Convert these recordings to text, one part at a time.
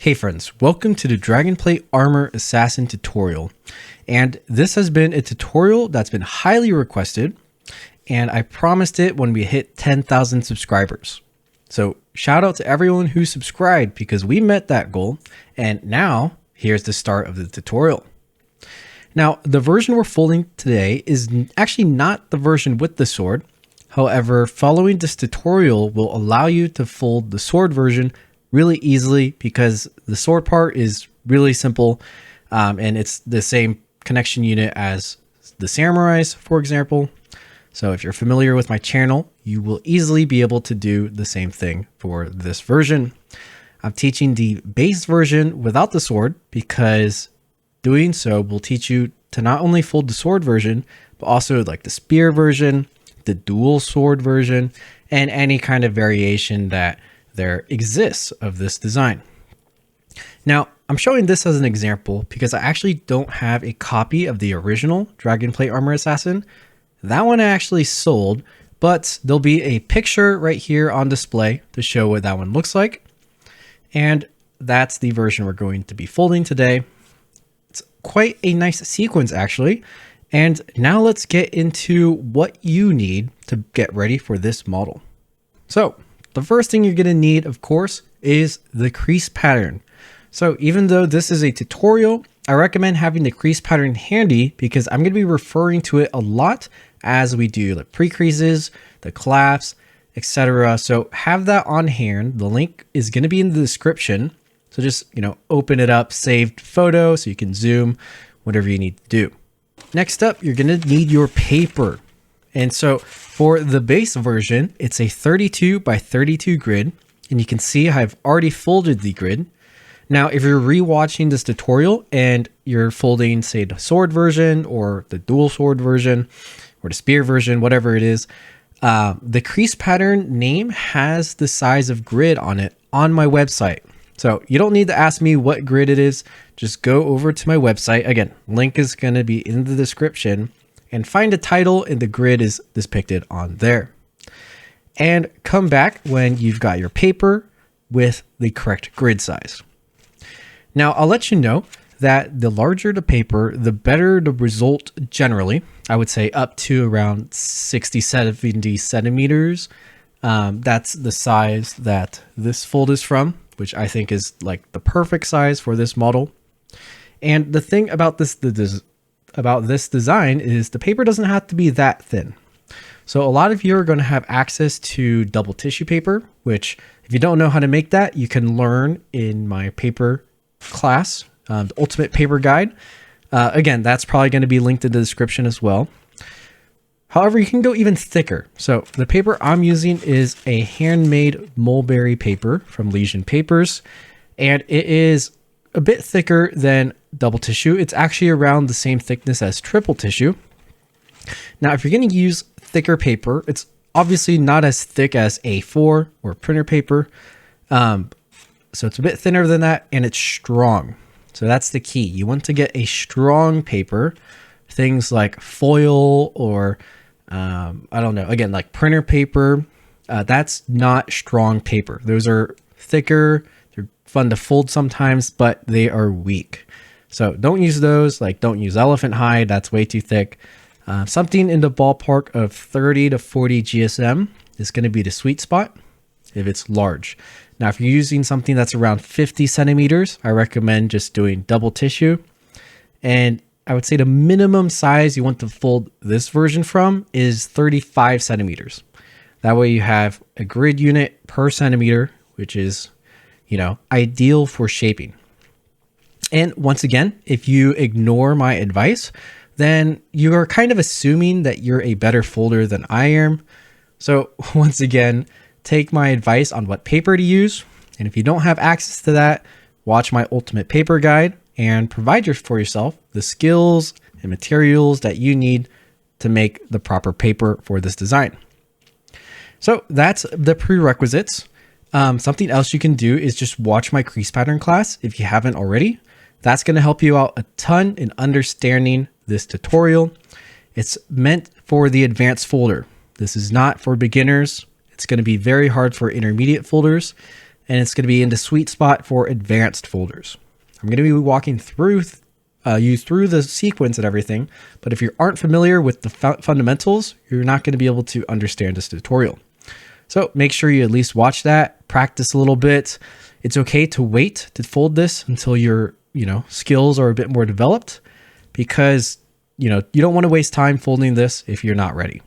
Hey friends, welcome to the Dragonplate Armor Assassin tutorial. And this has been a tutorial that's been highly requested, and I promised it when we hit 10,000 subscribers. So shout out to everyone who subscribed because we met that goal, and now here's the start of the tutorial. Now, the version we're folding today is actually not the version with the sword. However, following this tutorial will allow you to fold the sword version really easily because the sword part is really simple, and it's the same connection unit as the samurais, for example. So if you're familiar with my channel, you will easily be able to do the same thing for this version. I'm teaching the base version without the sword because doing so will teach you to not only fold the sword version, but also like the spear version, the dual sword version, and any kind of variation that there exists of this design. Now, I'm showing this as an example because I actually don't have a copy of the original Dragonplate Armor Assassin. That one I actually sold, but there'll be a picture right here on display to show what that one looks like. And that's the version we're going to be folding today. It's quite a nice sequence actually. And now let's get into what you need to get ready for this model. So the first thing you're going to need, of course, is the crease pattern. So even though this is a tutorial, I recommend having the crease pattern handy because I'm going to be referring to it a lot as we do the pre-creases, the collapse, etc. So have that on hand. The link is going to be in the description. So just, open it up, saved photo, so you can zoom, whatever you need to do. Next up, you're going to need your paper. And so for the base version, it's a 32 by 32 grid, and you can see I've already folded the grid. Now, if you're rewatching this tutorial and you're folding, say, the sword version or the dual sword version or the spear version, whatever it is, the crease pattern name has the size of grid on it on my website. So you don't need to ask me what grid it is. Just go over to my website. Again, link is going to be in the description. And find a title and the grid is depicted on there. And come back when you've got your paper with the correct grid size. Now, I'll let you know that the larger the paper, the better the result generally. I would say up to around 60, 70 centimeters. That's the size that this fold is from, which I think is like the perfect size for this model. And the thing about this design is the paper doesn't have to be that thin. So a lot of you are going to have access to double tissue paper, which if you don't know how to make that, you can learn in my paper class, the Ultimate Paper Guide. Again, that's probably going to be linked in the description as well. However, you can go even thicker. So the paper I'm using is a handmade mulberry paper from Legion Papers, and it is a bit thicker than double tissue. It's actually around the same thickness as triple tissue. Now, if you're going to use thicker paper, it's obviously not as thick as A4 or printer paper. So it's a bit thinner than that, and it's strong. So that's the key. You want to get a strong paper, things like foil or I don't know, again, like printer paper. That's not strong paper. Those are thicker. They're fun to fold sometimes, but they are weak. So don't use those, like don't use elephant hide, that's way too thick. Something in the ballpark of 30 to 40 GSM is going to be the sweet spot if it's large. Now, if you're using something that's around 50 centimeters, I recommend just doing double tissue. And I would say the minimum size you want to fold this version from is 35 centimeters. That way you have a grid unit per centimeter, which is, ideal for shaping. And once again, if you ignore my advice, then you are kind of assuming that you're a better folder than I am. So once again, take my advice on what paper to use. And if you don't have access to that, watch my Ultimate Paper Guide and provide for yourself the skills and materials that you need to make the proper paper for this design. So that's the prerequisites. Something else you can do is just watch my crease pattern class if you haven't already. That's going to help you out a ton in understanding this tutorial. It's meant for the advanced folder. This is not for beginners. It's going to be very hard for intermediate folders. and it's going to be in the sweet spot for advanced folders. I'm going to be walking through you through the sequence and everything, but if you aren't familiar with the fundamentals, you're not going to be able to understand this tutorial. So make sure you at least watch that, practice a little bit. It's okay to wait to fold this until your skills are a bit more developed, because you don't want to waste time folding this if you're not ready.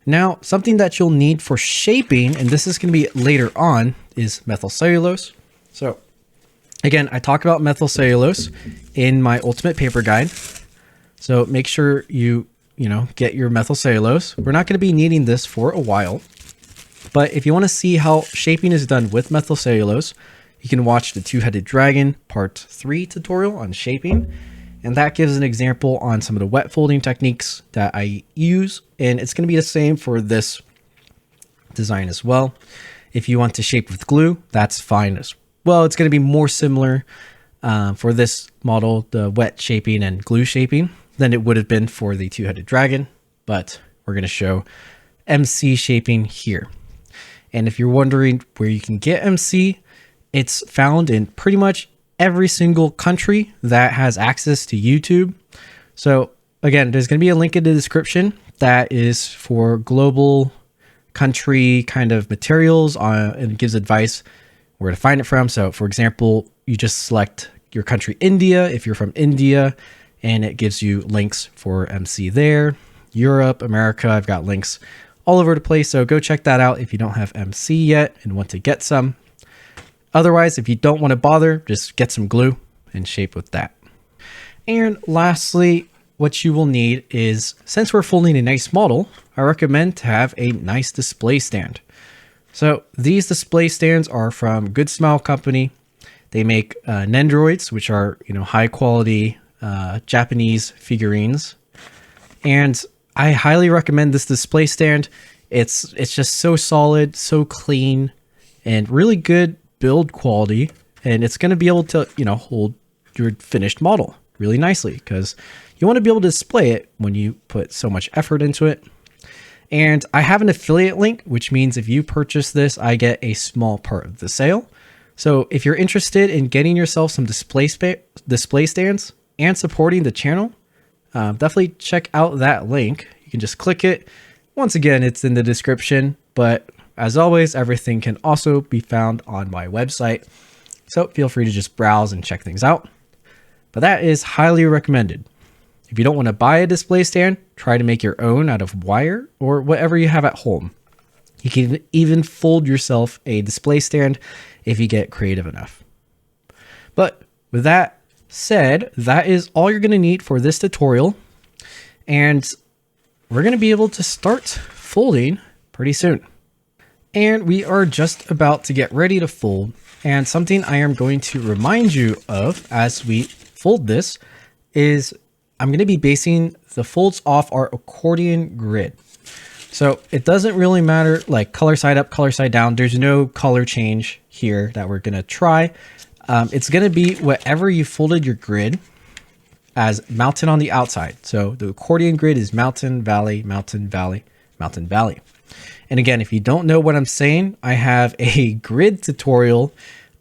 Now, something that you'll need for shaping, and this is going to be later on, is methyl cellulose. So again, I talk about methyl cellulose in my ultimate paper guide. So make sure you get your methyl cellulose. We're not going to be needing this for a while, but if you want to see how shaping is done with methyl cellulose, you can watch the Two-Headed Dragon Part 3 tutorial on shaping. And that gives an example on some of the wet folding techniques that I use. And it's going to be the same for this design as well. If you want to shape with glue, that's fine as well. It's going to be more similar for this model, the wet shaping and glue shaping, than it would have been for the Two-Headed Dragon. But we're going to show MC shaping here. And if you're wondering where you can get MC, it's found in pretty much every single country that has access to YouTube. So again, there's going to be a link in the description that is for global country kind of materials and it gives advice where to find it from. So for example, you just select your country, India, if you're from India, and it gives you links for MC there. Europe, America, I've got links all over the place. So go check that out if you don't have MC yet and want to get some. Otherwise, if you don't want to bother, just get some glue and shape with that. And lastly, what you will need is, since we're folding a nice model, I recommend to have a nice display stand. So these display stands are from Good Smile Company. They make Nendoroids, which are high quality Japanese figurines. And I highly recommend this display stand. It's just so solid, so clean, and really good build quality, and it's going to be able to hold your finished model really nicely, because you want to be able to display it when you put so much effort into it. And I have an affiliate link, which means if you purchase this, I get a small part of the sale. So if you're interested in getting yourself some display stands and supporting the channel, definitely check out that link. You can just click it. Once again, it's in the description, but as always, everything can also be found on my website, so feel free to just browse and check things out. But that is highly recommended. If you don't want to buy a display stand, try to make your own out of wire or whatever you have at home. You can even fold yourself a display stand if you get creative enough. But with that said, that is all you're going to need for this tutorial. And we're going to be able to start folding pretty soon. And we are just about to get ready to fold. And something I am going to remind you of as we fold this is I'm going to be basing the folds off our accordion grid. So it doesn't really matter like color side up, color side down. There's no color change here that we're going to try. It's going to be whatever you folded your grid as mountain on the outside. So the accordion grid is mountain, valley, mountain, valley, mountain, valley. And again, if you don't know what I'm saying, I have a grid tutorial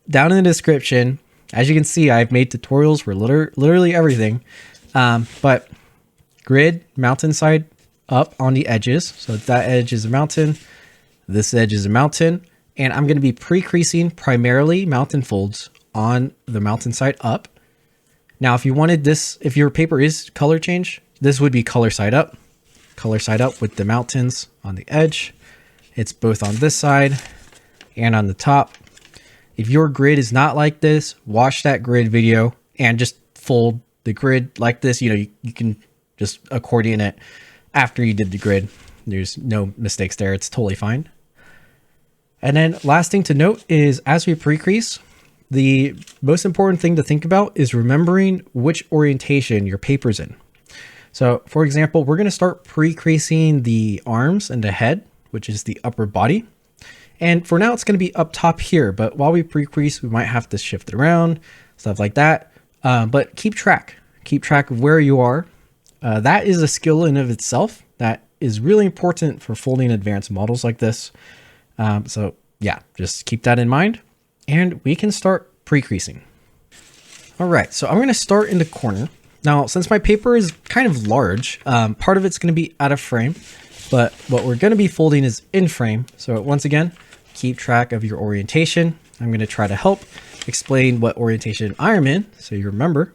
down in the description. As you can see, I've made tutorials for literally everything. But grid, mountain side up on the edges. So that edge is a mountain. This edge is a mountain. And I'm going to be pre-creasing primarily mountain folds on the mountain side up. Now, if you wanted this, if your paper is color change, this would be color side up with the mountains on the edge. It's both on this side and on the top. If your grid is not like this, watch that grid video and just fold the grid like this. You can just accordion it after you did the grid. There's no mistakes there. It's totally fine. And then last thing to note is as we pre-crease, the most important thing to think about is remembering which orientation your paper's in. So for example, we're going to start pre-creasing the arms and the head, which is the upper body. And for now, it's going to be up top here. But while we pre-crease, we might have to shift it around, stuff like that. But keep track of where you are. That is a skill in of itself that is really important for folding advanced models like this. So yeah, just keep that in mind. and we can start pre-creasing. All right, so I'm going to start in the corner. Now, since my paper is kind of large, part of it's going to be out of frame, but what we're going to be folding is in frame. So once again, keep track of your orientation. I'm going to try to help explain what orientation I'm in so you remember,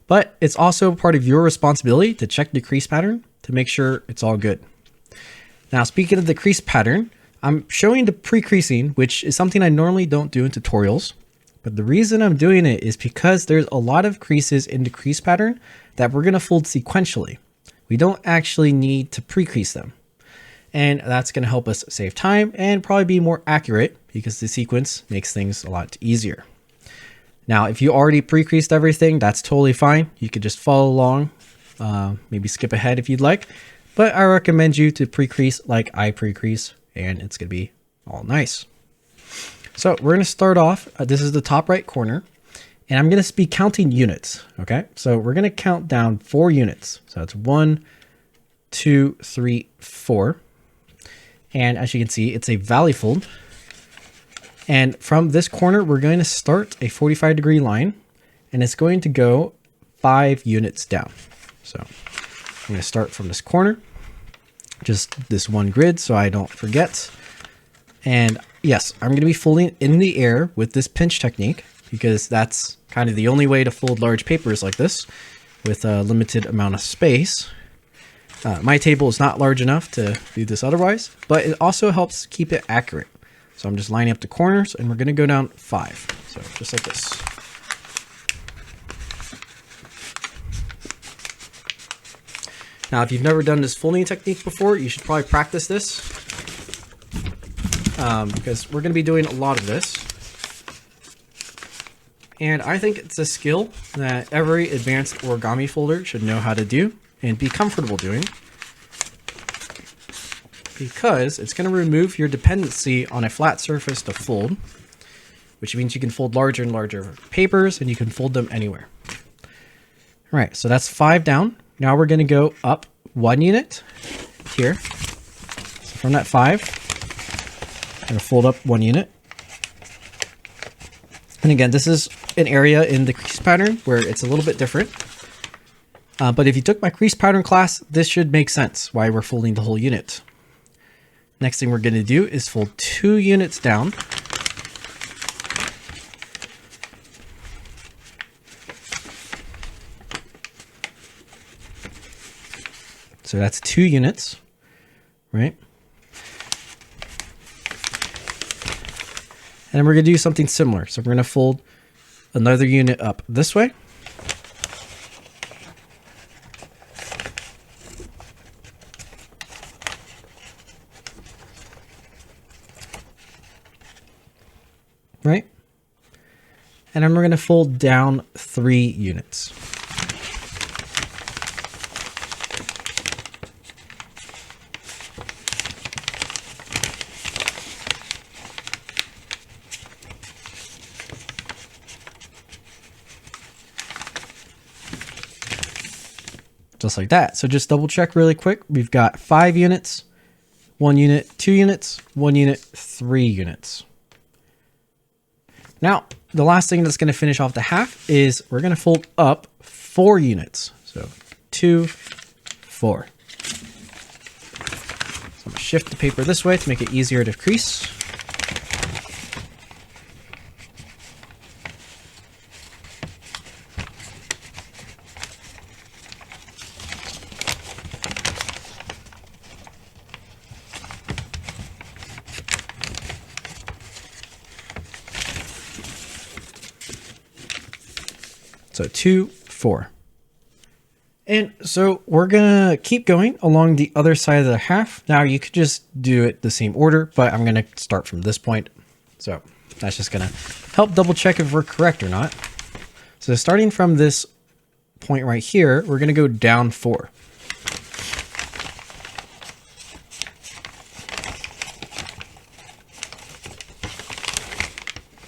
but it's also part of your responsibility to check the crease pattern to make sure it's all good. Now, speaking of the crease pattern, I'm showing the pre-creasing, which is something I normally don't do in tutorials. But the reason I'm doing it is because there's a lot of creases in the crease pattern that we're going to fold sequentially. We don't actually need to pre-crease them. And that's going to help us save time and probably be more accurate because the sequence makes things a lot easier. Now, if you already pre-creased everything, that's totally fine. You could just follow along, maybe skip ahead if you'd like. But I recommend you to pre-crease like I pre-crease, and it's going to be all nice. So we're going to start off, this is the top right corner, and I'm going to be counting units, okay? So we're going to count down 4 units. So that's 1, 2, 3, 4. And as you can see, it's a valley fold. And from this corner, we're going to start a 45-degree line, and it's going to go 5 units down. So I'm going to start from this corner, just this one grid so I don't forget. And yes, I'm going to be folding in the air with this pinch technique because that's kind of the only way to fold large papers like this with a limited amount of space. My table is not large enough to do this otherwise, but it also helps keep it accurate. So I'm just lining up the corners and we're going to go down 5. So just like this. Now, if you've never done this folding technique before, you should probably practice this. Because we're going to be doing a lot of this. And I think it's a skill that every advanced origami folder should know how to do and be comfortable doing. Because it's going to remove your dependency on a flat surface to fold, which means you can fold larger and larger papers and you can fold them anywhere. All right, so that's 5 down. Now we're going to go up 1 unit here. So from that 5, I'm going to fold up 1 unit. And again, this is an area in the crease pattern where it's a little bit different. But if you took my crease pattern class, this should make sense why we're folding the whole unit. Next thing we're going to do is fold 2 units down. So that's 2 units, right? And then we're going to do something similar. So we're going to fold another unit up this way. Right? And then we're going to fold down 3 units. Just like that. So just double check really quick. We've got 5 units, 1 unit, 2 units, 1 unit, 3 units. Now, the last thing that's going to finish off the half is we're going to fold up 4 units. So 2, 4. So I'm going to shift the paper this way to make it easier to crease. So 2, 4. And so we're going to keep going along the other side of the half. Now you could just do it the same order, but I'm going to start from this point. So that's just going to help double check if we're correct or not. So starting from this point right here, we're going to go down 4.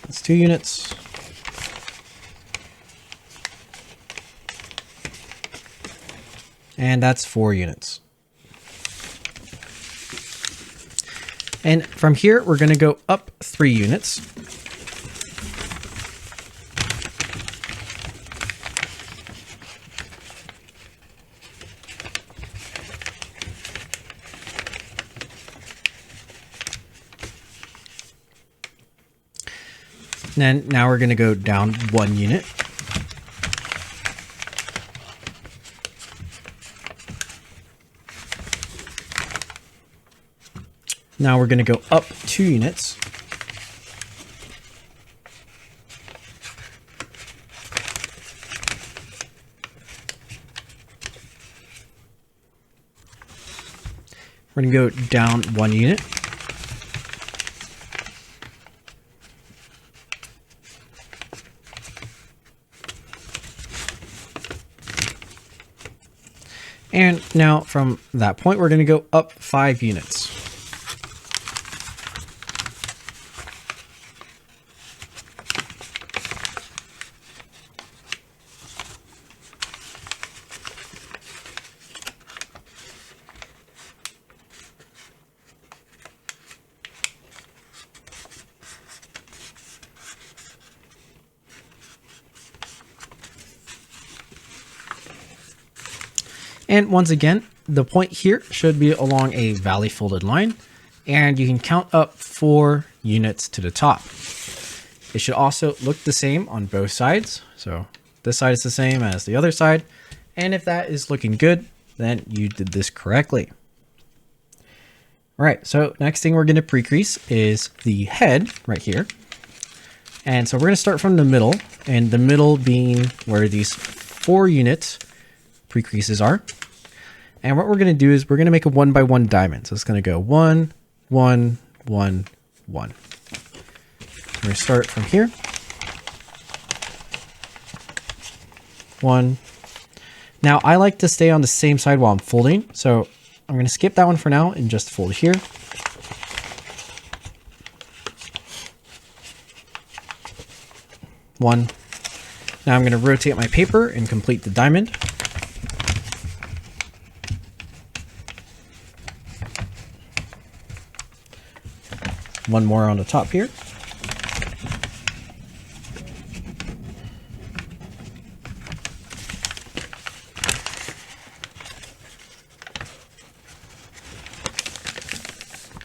That's 2 units. And that's 4 units. And from here, we're going to go up 3 units. Then now we're going to go down 1 unit. Now we're going to go up 2 units. We're going to go down 1 unit. And now from that point, we're going to go up 5 units. And once again, the point here should be along a valley folded line, and you can count up 4 units to the top. It should also look the same on both sides. So this side is the same as the other side. And if that is looking good, then you did this correctly. All right, so next thing we're going to pre-crease is the head right here. And so we're going to start from the middle, and the middle being where these 4 units pre-creases are. And what we're going to do is we're going to make a 1x1 diamond. So it's going to go 1, 1, 1, 1. We're going to start from here. 1. Now I like to stay on the same side while I'm folding. So I'm going to skip that one for now and just fold here. One. Now I'm going to rotate my paper and complete the diamond. One more on the top here.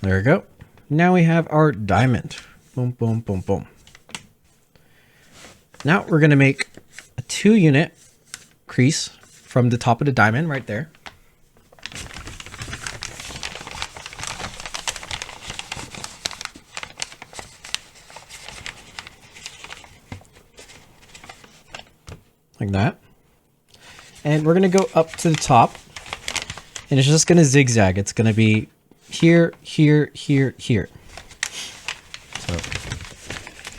There we go. Now we have our diamond. Boom, boom, boom, boom. Now we're going to make a 2 unit crease from the top of the diamond right there. Like that. And we're going to go up to the top, and it's just going to zigzag. It's going to be here, here, here, here. So,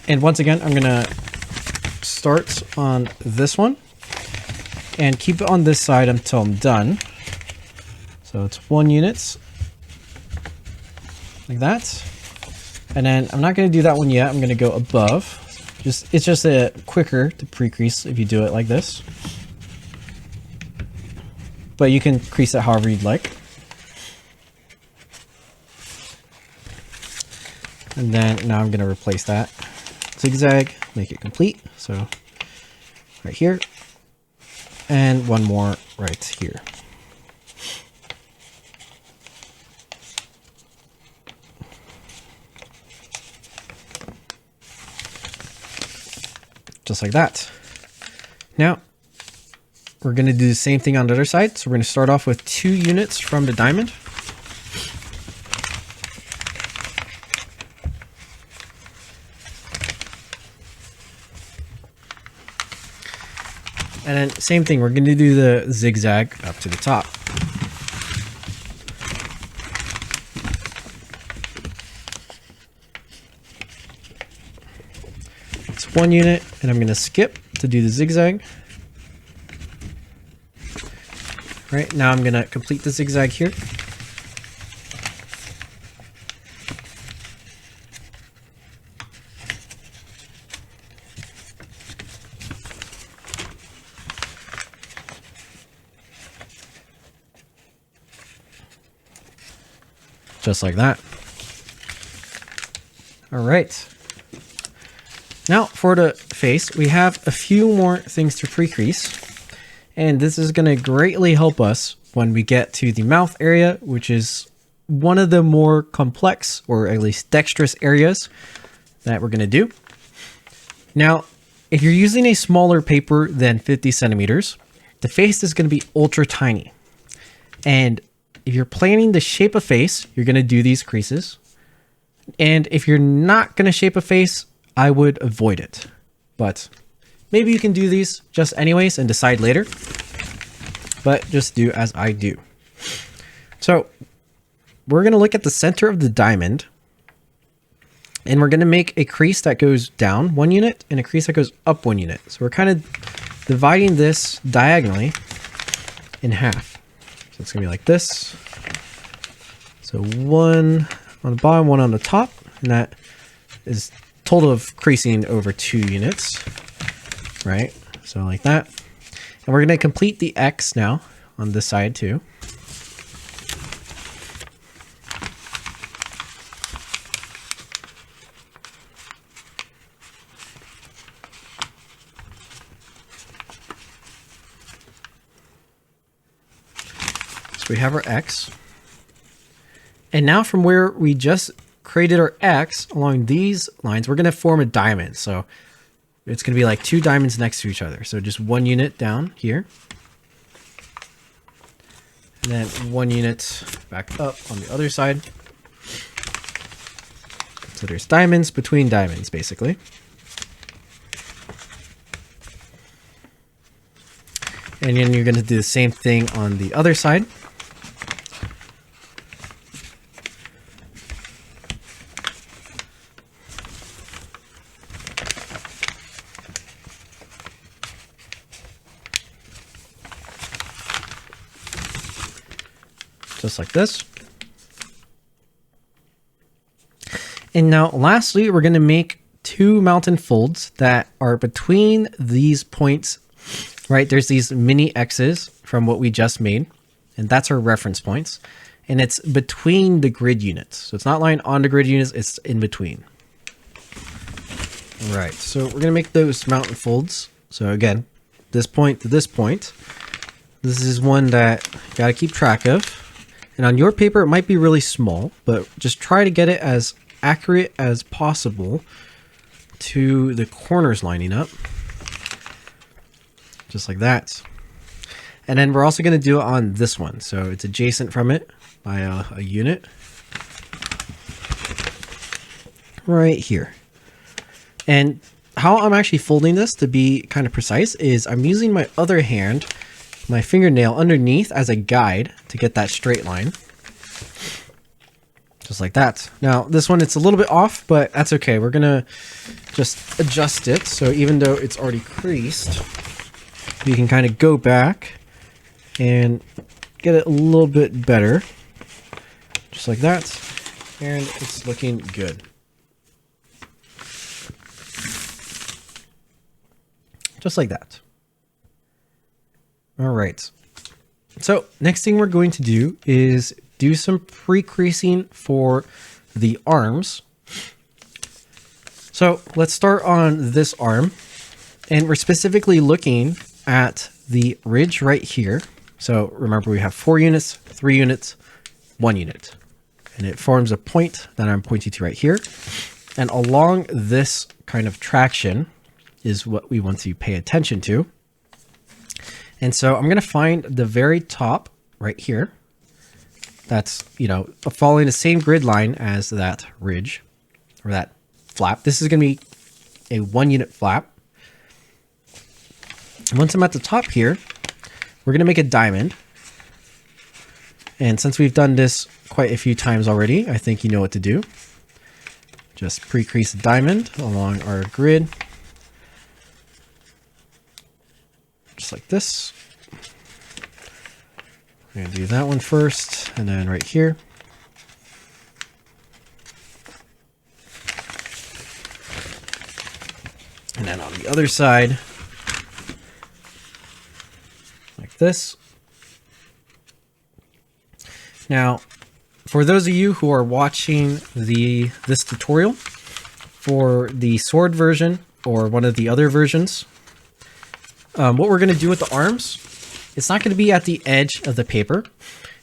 and once again, I'm going to start on this one and keep it on this side until I'm done. So it's 1 unit like that. And then I'm not going to do that one yet. I'm going to go above. It's just a quicker to pre-crease if you do it like this. But you can crease it however you'd like. And then now I'm going to replace that zigzag, make it complete. So right here, and one more right here. Just like that. Now we're going to do the same thing on the other side. So we're going to start off with 2 units from the diamond. And then same thing, we're going to do the zigzag up to the top. It's 1 unit, and I'm going to skip to do the zigzag. Right, now I'm going to complete the zigzag here. Just like that. All right. Now for the face, we have a few more things to pre-crease. And this is going to greatly help us when we get to the mouth area, which is one of the more complex, or at least dexterous areas that we're going to do. Now, if you're using a smaller paper than 50 centimeters, the face is going to be ultra tiny. And if you're planning to shape a face, you're going to do these creases. And if you're not going to shape a face, I would avoid it. But maybe you can do these just anyways and decide later. But just do as I do. So we're going to look at the center of the diamond. And we're going to make a crease that goes down 1 unit and a crease that goes up 1 unit. So we're kind of dividing this diagonally in half. So it's going to be like this. So 1 on the bottom, 1 on the top. And that is total of creasing over 2 units. Right? So like that. And we're going to complete the X now on this side too. We have our X. And now from where we just created our X along these lines, we're going to form a diamond. So it's going to be like 2 diamonds next to each other. So just 1 unit down here. And then 1 unit back up on the other side. So there's diamonds between diamonds, basically. And then you're going to do the same thing on the other side. Just like this. And now lastly, we're going to make 2 mountain folds that are between these points, right? There's these mini X's from what we just made, and that's our reference points. And it's between the grid units. So it's not lying on the grid units, it's in between. All right, so we're going to make those mountain folds. So again, this point to this point. This is one that you got to keep track of. And on your paper, it might be really small, but just try to get it as accurate as possible to the corners lining up. Just like that. And then we're also going to do it on this one. So it's adjacent from it by a unit. Right here. And how I'm actually folding this, to be kind of precise, is I'm using my other hand, my fingernail underneath as a guide to get that straight line. Just like that. Now this one, it's a little bit off, but that's okay. We're gonna just adjust it. So even though it's already creased, you can kind of go back and get it a little bit better. Just like that. And it's looking good. Just like that. All right. So next thing we're going to do is do some pre-creasing for the arms. So let's start on this arm. And we're specifically looking at the ridge right here. So remember, we have 4 units, 3 units, 1 unit. And it forms a point that I'm pointing to right here. And along this kind of traction is what we want to pay attention to. And so I'm going to find the very top right here. That's, you know, following the same grid line as that ridge or that flap. This is going to be a 1 unit flap. Once I'm at the top here, we're going to make a diamond. And since we've done this quite a few times already, I think you know what to do. Just pre-crease a diamond along our grid. Just like this. I'm going to do that one first, and then right here. And then on the other side, like this. Now, for those of you who are watching this tutorial, for the sword version or one of the other versions, what we're going to do with the arms, it's not going to be at the edge of the paper.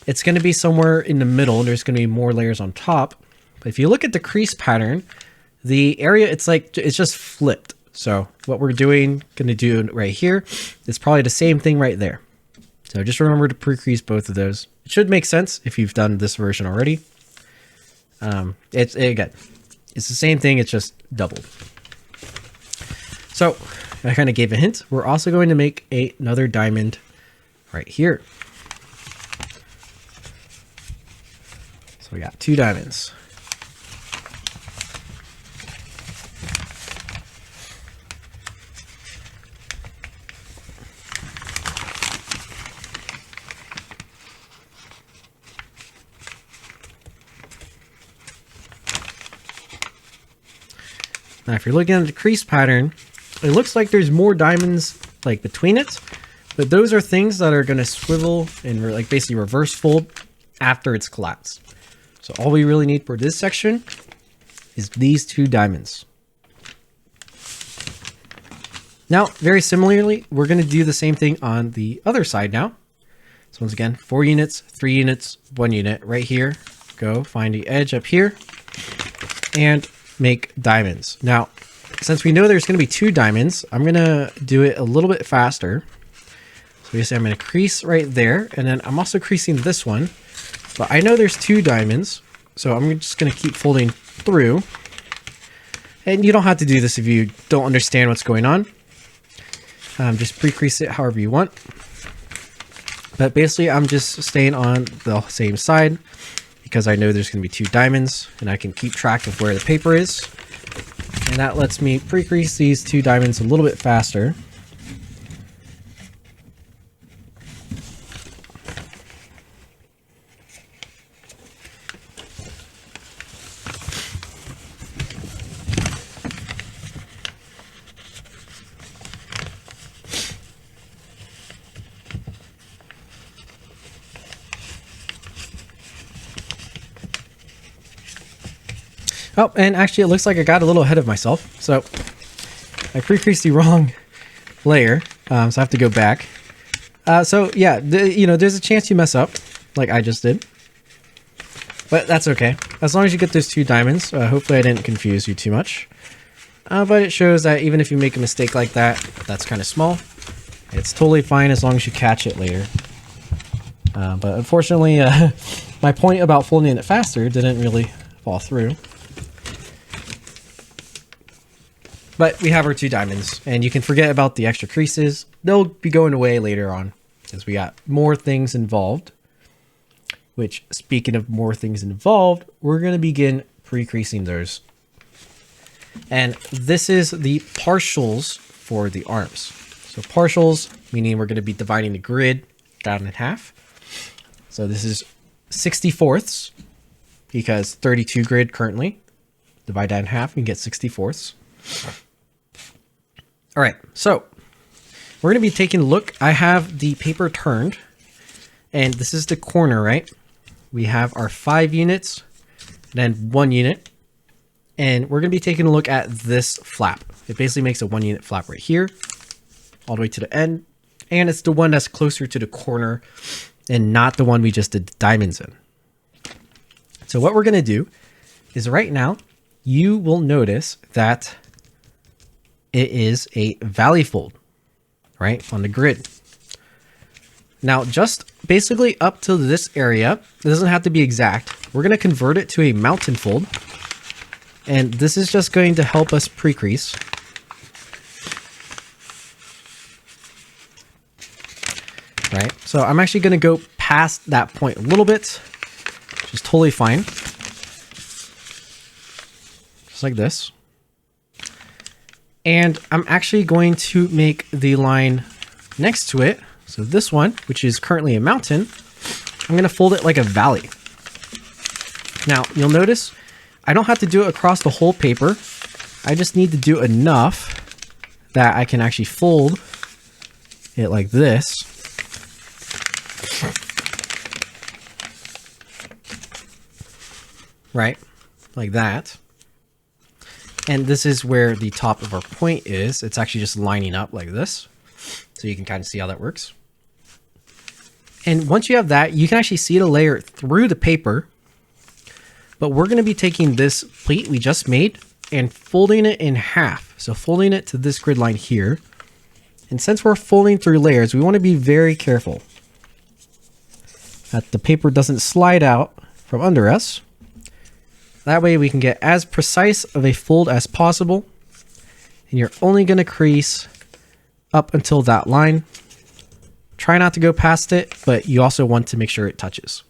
It's going to be somewhere in the middle. There's going to be more layers on top. But if you look at the crease pattern, the area, it's just flipped. So what we're going to do right here is probably the same thing right there. So just remember to pre-crease both of those. It should make sense if you've done this version already. Again, it's the same thing, it's just doubled. So I kind of gave a hint. We're also going to make another diamond right here. So we got 2 diamonds. Now, if you're looking at the crease pattern, it looks like there's more diamonds like between it, but those are things that are going to swivel and like basically reverse fold after it's collapsed. So all we really need for this section is these 2 diamonds. Now, very similarly, we're going to do the same thing on the other side now. So once again, 4 units, 3 units, 1 unit right here. Go find the edge up here and make diamonds. Now, since we know there's going to be 2 diamonds, I'm going to do it a little bit faster. So basically I'm going to crease right there, and then I'm also creasing this one, but I know there's 2 diamonds, so I'm just going to keep folding through. And you don't have to do this if you don't understand what's going on. Just pre-crease it however you want. But basically I'm just staying on the same side because I know there's going to be 2 diamonds, and I can keep track of where the paper is. And that lets me pre-crease these 2 diamonds a little bit faster. Oh, and actually it looks like I got a little ahead of myself. So I pre-creased the wrong layer, so I have to go back. So yeah, there's a chance you mess up like I just did. But that's okay. As long as you get those 2 diamonds, hopefully I didn't confuse you too much. But it shows that even if you make a mistake like that, that's kind of small. It's totally fine as long as you catch it later. But unfortunately, my point about folding it faster didn't really fall through. But we have our 2 diamonds, and you can forget about the extra creases. They'll be going away later on as we got more things involved. Which, speaking of more things involved, we're going to begin pre-creasing those. And this is the partials for the arms. So partials, meaning we're going to be dividing the grid down in half. So this is 60/4, because 32 grid currently. Divide that in half and get 60/4. All right, so we're going to be taking a look. I have the paper turned, and this is the corner, right? We have our 5 units, then 1 unit, and we're going to be taking a look at this flap. It basically makes a 1 unit flap right here, all the way to the end, and it's the one that's closer to the corner and not the one we just did diamonds in. So what we're going to do is right now, you will notice that it is a valley fold, right, on the grid. Now, just basically up to this area, it doesn't have to be exact. We're going to convert it to a mountain fold. And this is just going to help us pre-crease. Right, so I'm actually going to go past that point a little bit, which is totally fine. Just like this. And I'm actually going to make the line next to it. So this one, which is currently a mountain, I'm going to fold it like a valley. Now, you'll notice I don't have to do it across the whole paper. I just need to do enough that I can actually fold it like this. Right, like that. And this is where the top of our point is. It's actually just lining up like this. So you can kind of see how that works. And once you have that, you can actually see the layer through the paper. But we're going to be taking this pleat we just made and folding it in half. So folding it to this grid line here. And since we're folding through layers, we want to be very careful that the paper doesn't slide out from under us. That way we can get as precise of a fold as possible. And you're only going to crease up until that line. Try not to go past it, but you also want to make sure it touches.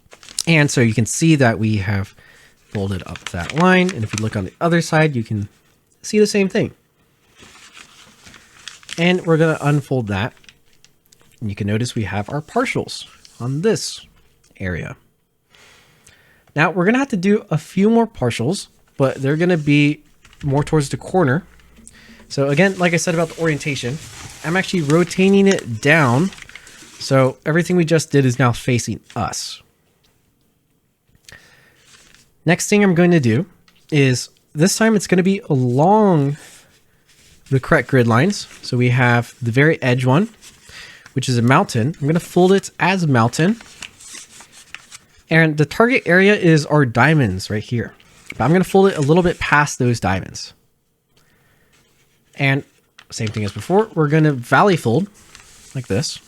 And so you can see that we have folded up that line. And if you look on the other side, you can see the same thing. And we're going to unfold that. And you can notice we have our partials on this area. Now we're going to have to do a few more partials, but they're going to be more towards the corner. So again, like I said about the orientation, I'm actually rotating it down. So everything we just did is now facing us. Next thing I'm going to do is this time it's going to be along the correct grid lines. So we have the very edge one, which is a mountain. I'm going to fold it as a mountain. And the target area is our diamonds right here. But I'm going to fold it a little bit past those diamonds. And same thing as before, we're going to valley fold like this.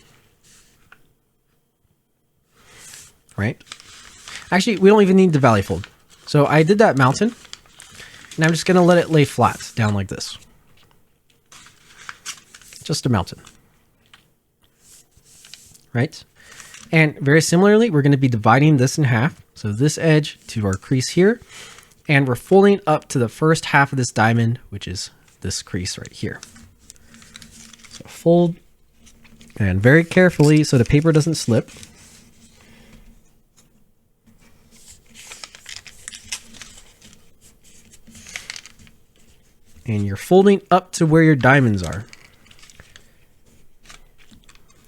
Right? Actually, we don't even need the valley fold. So I did that mountain, and I'm just going to let it lay flat down like this. Just a mountain. Right? And very similarly, we're going to be dividing this in half. So this edge to our crease here, and we're folding up to the first half of this diamond, which is this crease right here. So fold, and very carefully so the paper doesn't slip. And you're folding up to where your diamonds are.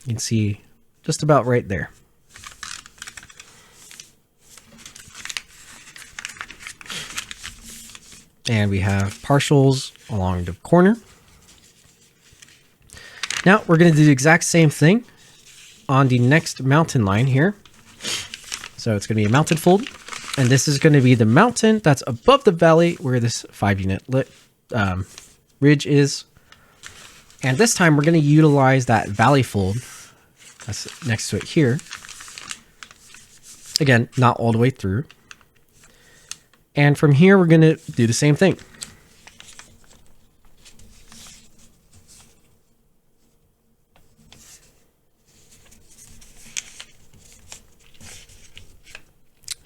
You can see just about right there. And we have partials along the corner. Now we're going to do the exact same thing on the next mountain line here. So it's going to be a mountain fold. And this is going to be the mountain that's above the valley where this 5-unit ridge is. And this time we're going to utilize that valley fold that's next to it here. Again, not all the way through. And from here, we're going to do the same thing.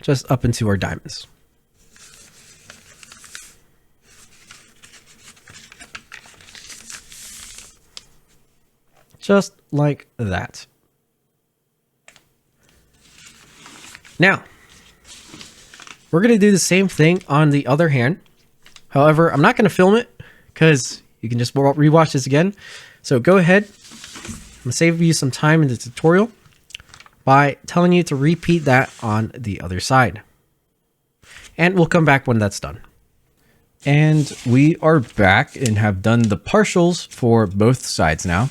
Just up into our diamonds. Just like that. Now, we're going to do the same thing on the other hand. However, I'm not going to film it because you can just rewatch this again. So go ahead. I'm going to save you some time in the tutorial by telling you to repeat that on the other side. And we'll come back when that's done. And we are back and have done the partials for both sides now.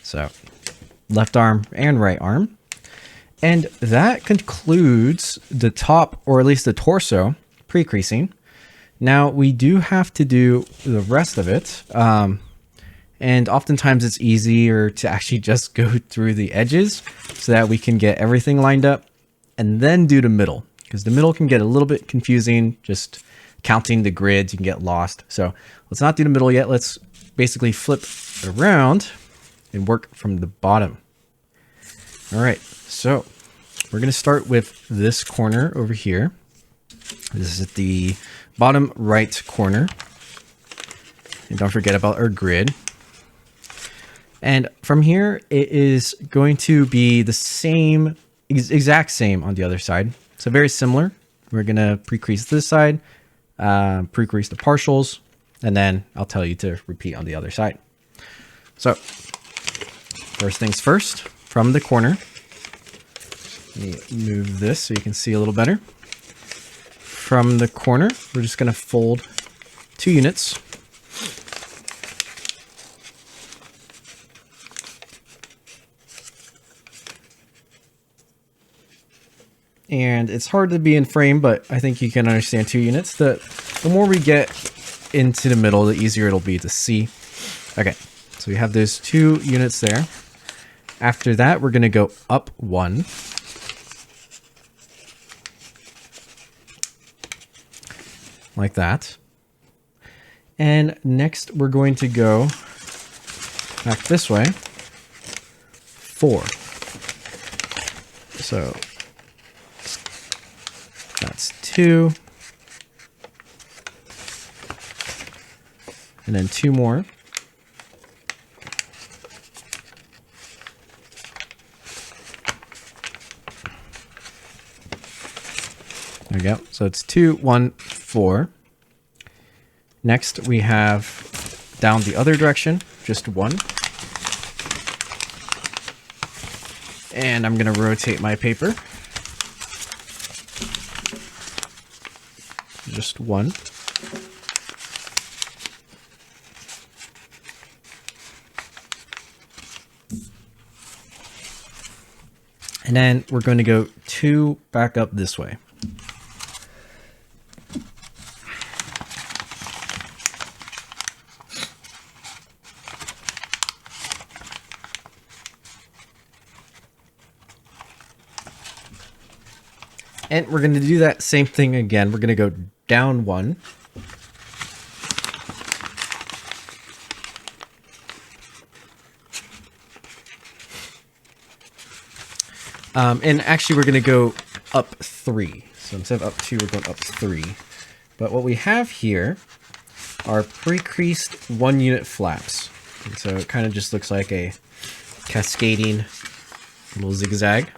So left arm and right arm. And that concludes the top, or at least the torso, pre-creasing. Now we do have to do the rest of it. And oftentimes it's easier to actually just go through the edges so that we can get everything lined up and then do the middle. Because the middle can get a little bit confusing, just counting the grids, you can get lost. So let's not do the middle yet. Let's basically flip around and work from the bottom. All right, so we're gonna start with this corner over here. This is the bottom right corner. And don't forget about our grid. And from here, it is going to be the same, exact same on the other side. So very similar. We're gonna pre-crease this side, pre-crease the partials, and then I'll tell you to repeat on the other side. So first things first, from the corner, let me move this so you can see a little better. From the corner, we're just going to fold 2 units. And it's hard to be in frame, but I think you can understand 2 units. The more we get into the middle, the easier it'll be to see. Okay, so we have those 2 units there. After that, we're going to go up 1. Like that. And next, we're going to go back this way. 4. So that's 2. And then 2 more. There we go. So it's 2, 1, 4. Next, we have down the other direction, just 1. And I'm going to rotate my paper. Just 1. And then we're going to go 2 back up this way. And we're going to do that same thing again. We're going to go down 1. And actually, we're going to go up 3. So instead of up 2, we're going up 3. But what we have here are pre-creased 1-unit flaps. And so it kind of just looks like a cascading little zigzag.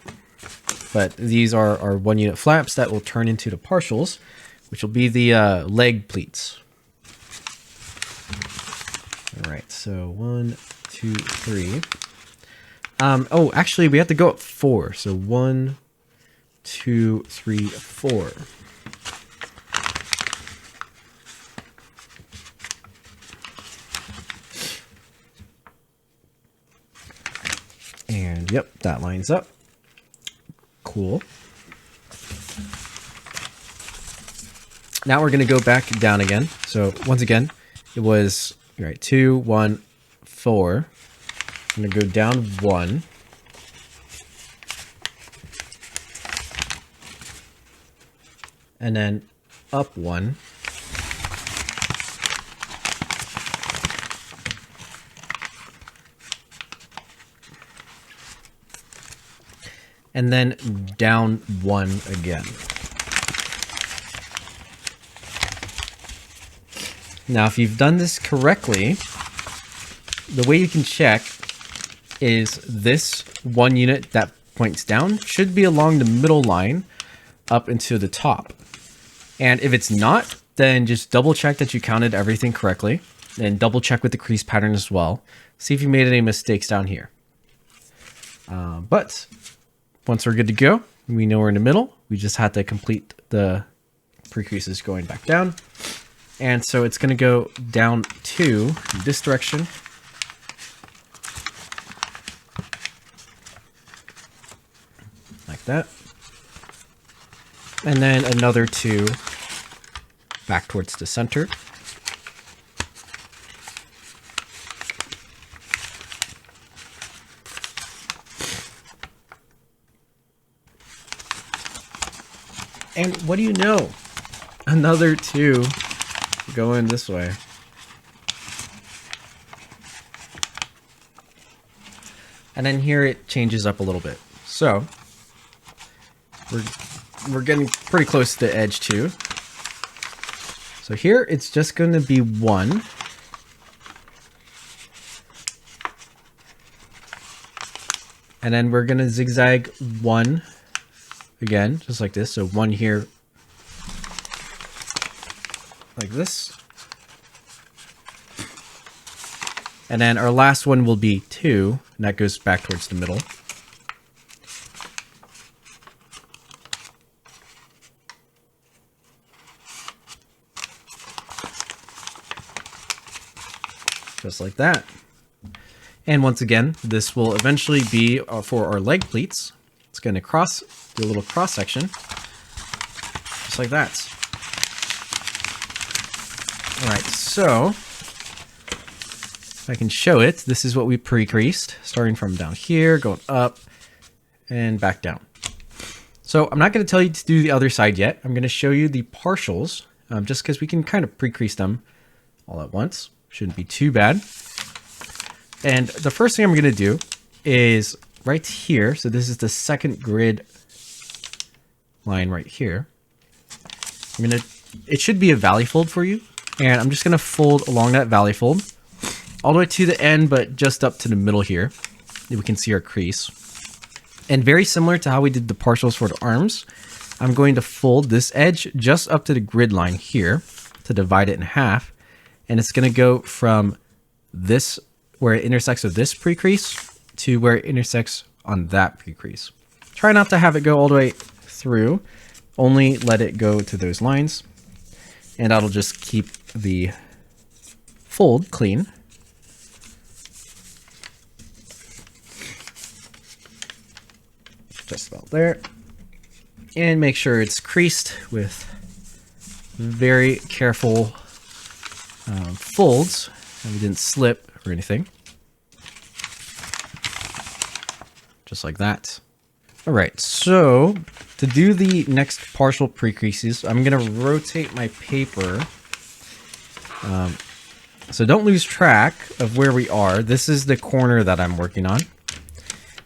But these are our 1-unit flaps that will turn into the partials, which will be the leg pleats. All right, so 1, 2, 3. Oh, actually, we have to go up 4. So 1, 2, 3, 4. And yep, that lines up. Cool. Now we're going to go back down again. So once again, it was 2, 1, 4. I'm going to go down 1. And then up 1. And then down 1 again. Now, if you've done this correctly, the way you can check is this 1 unit that points down should be along the middle line up into the top. And if it's not, then just double check that you counted everything correctly and double check with the crease pattern as well. See if you made any mistakes down here. But once we're good to go, we know we're in the middle. We just had to complete the pre-creases going back down. And so it's going to go down 2 in this direction. Like that. And then another 2 back towards the center. And what do you know? Another 2 going this way. And then here it changes up a little bit. So we're getting pretty close to the edge too. So here it's just going to be 1. And then we're going to zigzag 1 again, just like this. So 1 here, like this. And then our last one will be 2, and that goes back towards the middle. Just like that. And once again, this will eventually be for our leg pleats. It's going to do a little cross section, just like that. All right, so if I can show it, this is what we pre-creased, starting from down here, going up and back down. So I'm not going to tell you to do the other side yet. I'm going to show you the partials, just because we can kind of pre-crease them all at once. Shouldn't be too bad. And the first thing I'm going to do is right here. So this is the second grid line right here. It should be a valley fold for you. And I'm just going to fold along that valley fold all the way to the end, but just up to the middle here. We can see our crease. And very similar to how we did the partials for the arms, I'm going to fold this edge just up to the grid line here to divide it in half. And it's going to go from this, where it intersects with this pre-crease, to where it intersects on that pre-crease. Try not to have it go all the way through, only let it go to those lines. And that'll just keep the fold clean. Just about there. And make sure it's creased with very careful folds, and we didn't slip or anything. Just like that. All right, so to do the next partial pre-creases, I'm gonna rotate my paper. So don't lose track of where we are. This is the corner that I'm working on.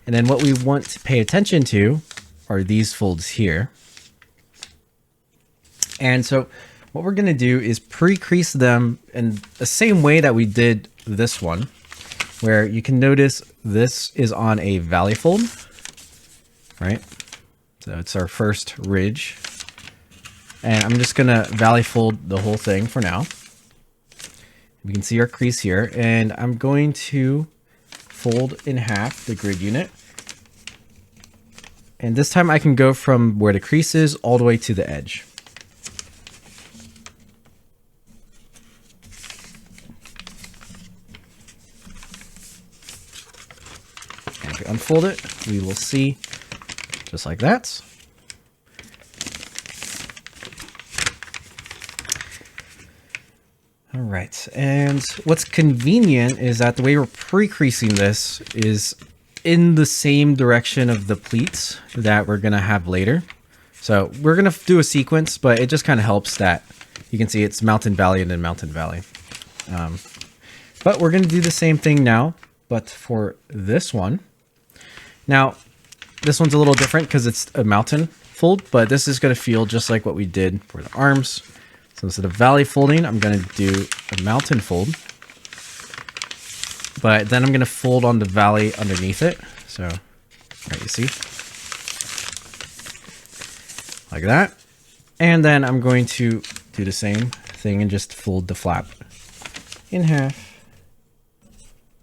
And then what we want to pay attention to are these folds here. And so what we're going to do is pre-crease them in the same way that we did this one, where you can notice this is on a valley fold, right? So it's our first ridge. And I'm just going to valley fold the whole thing for now. We can see our crease here, and I'm going to fold in half the grid unit. And this time I can go from where the crease is all the way to the edge. And if we unfold it, we will see just like that. All right, and what's convenient is that the way we're pre-creasing this is in the same direction of the pleats that we're gonna have later. So we're gonna do a sequence, but it just kind of helps that you can see it's Mountain Valley and then Mountain Valley. But we're gonna do the same thing now, but for this one. Now, this one's a little different because it's a mountain fold, but this is gonna feel just like what we did for the arms. So instead of valley folding, I'm going to do a mountain fold. But then I'm going to fold on the valley underneath it. So, right, you see? Like that. And then I'm going to do the same thing and just fold the flap in half.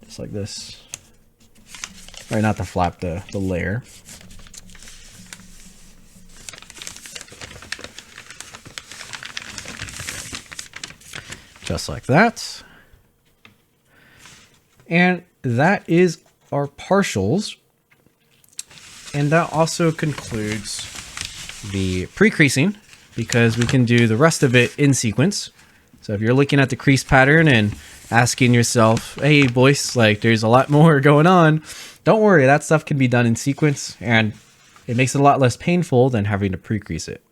Just like this. Or not the flap, the layer. Just like that. And that is our partials. And that also concludes the pre-creasing, because we can do the rest of it in sequence. So if you're looking at the crease pattern and asking yourself, hey boys, like there's a lot more going on, don't worry, that stuff can be done in sequence, and it makes it a lot less painful than having to pre-crease it.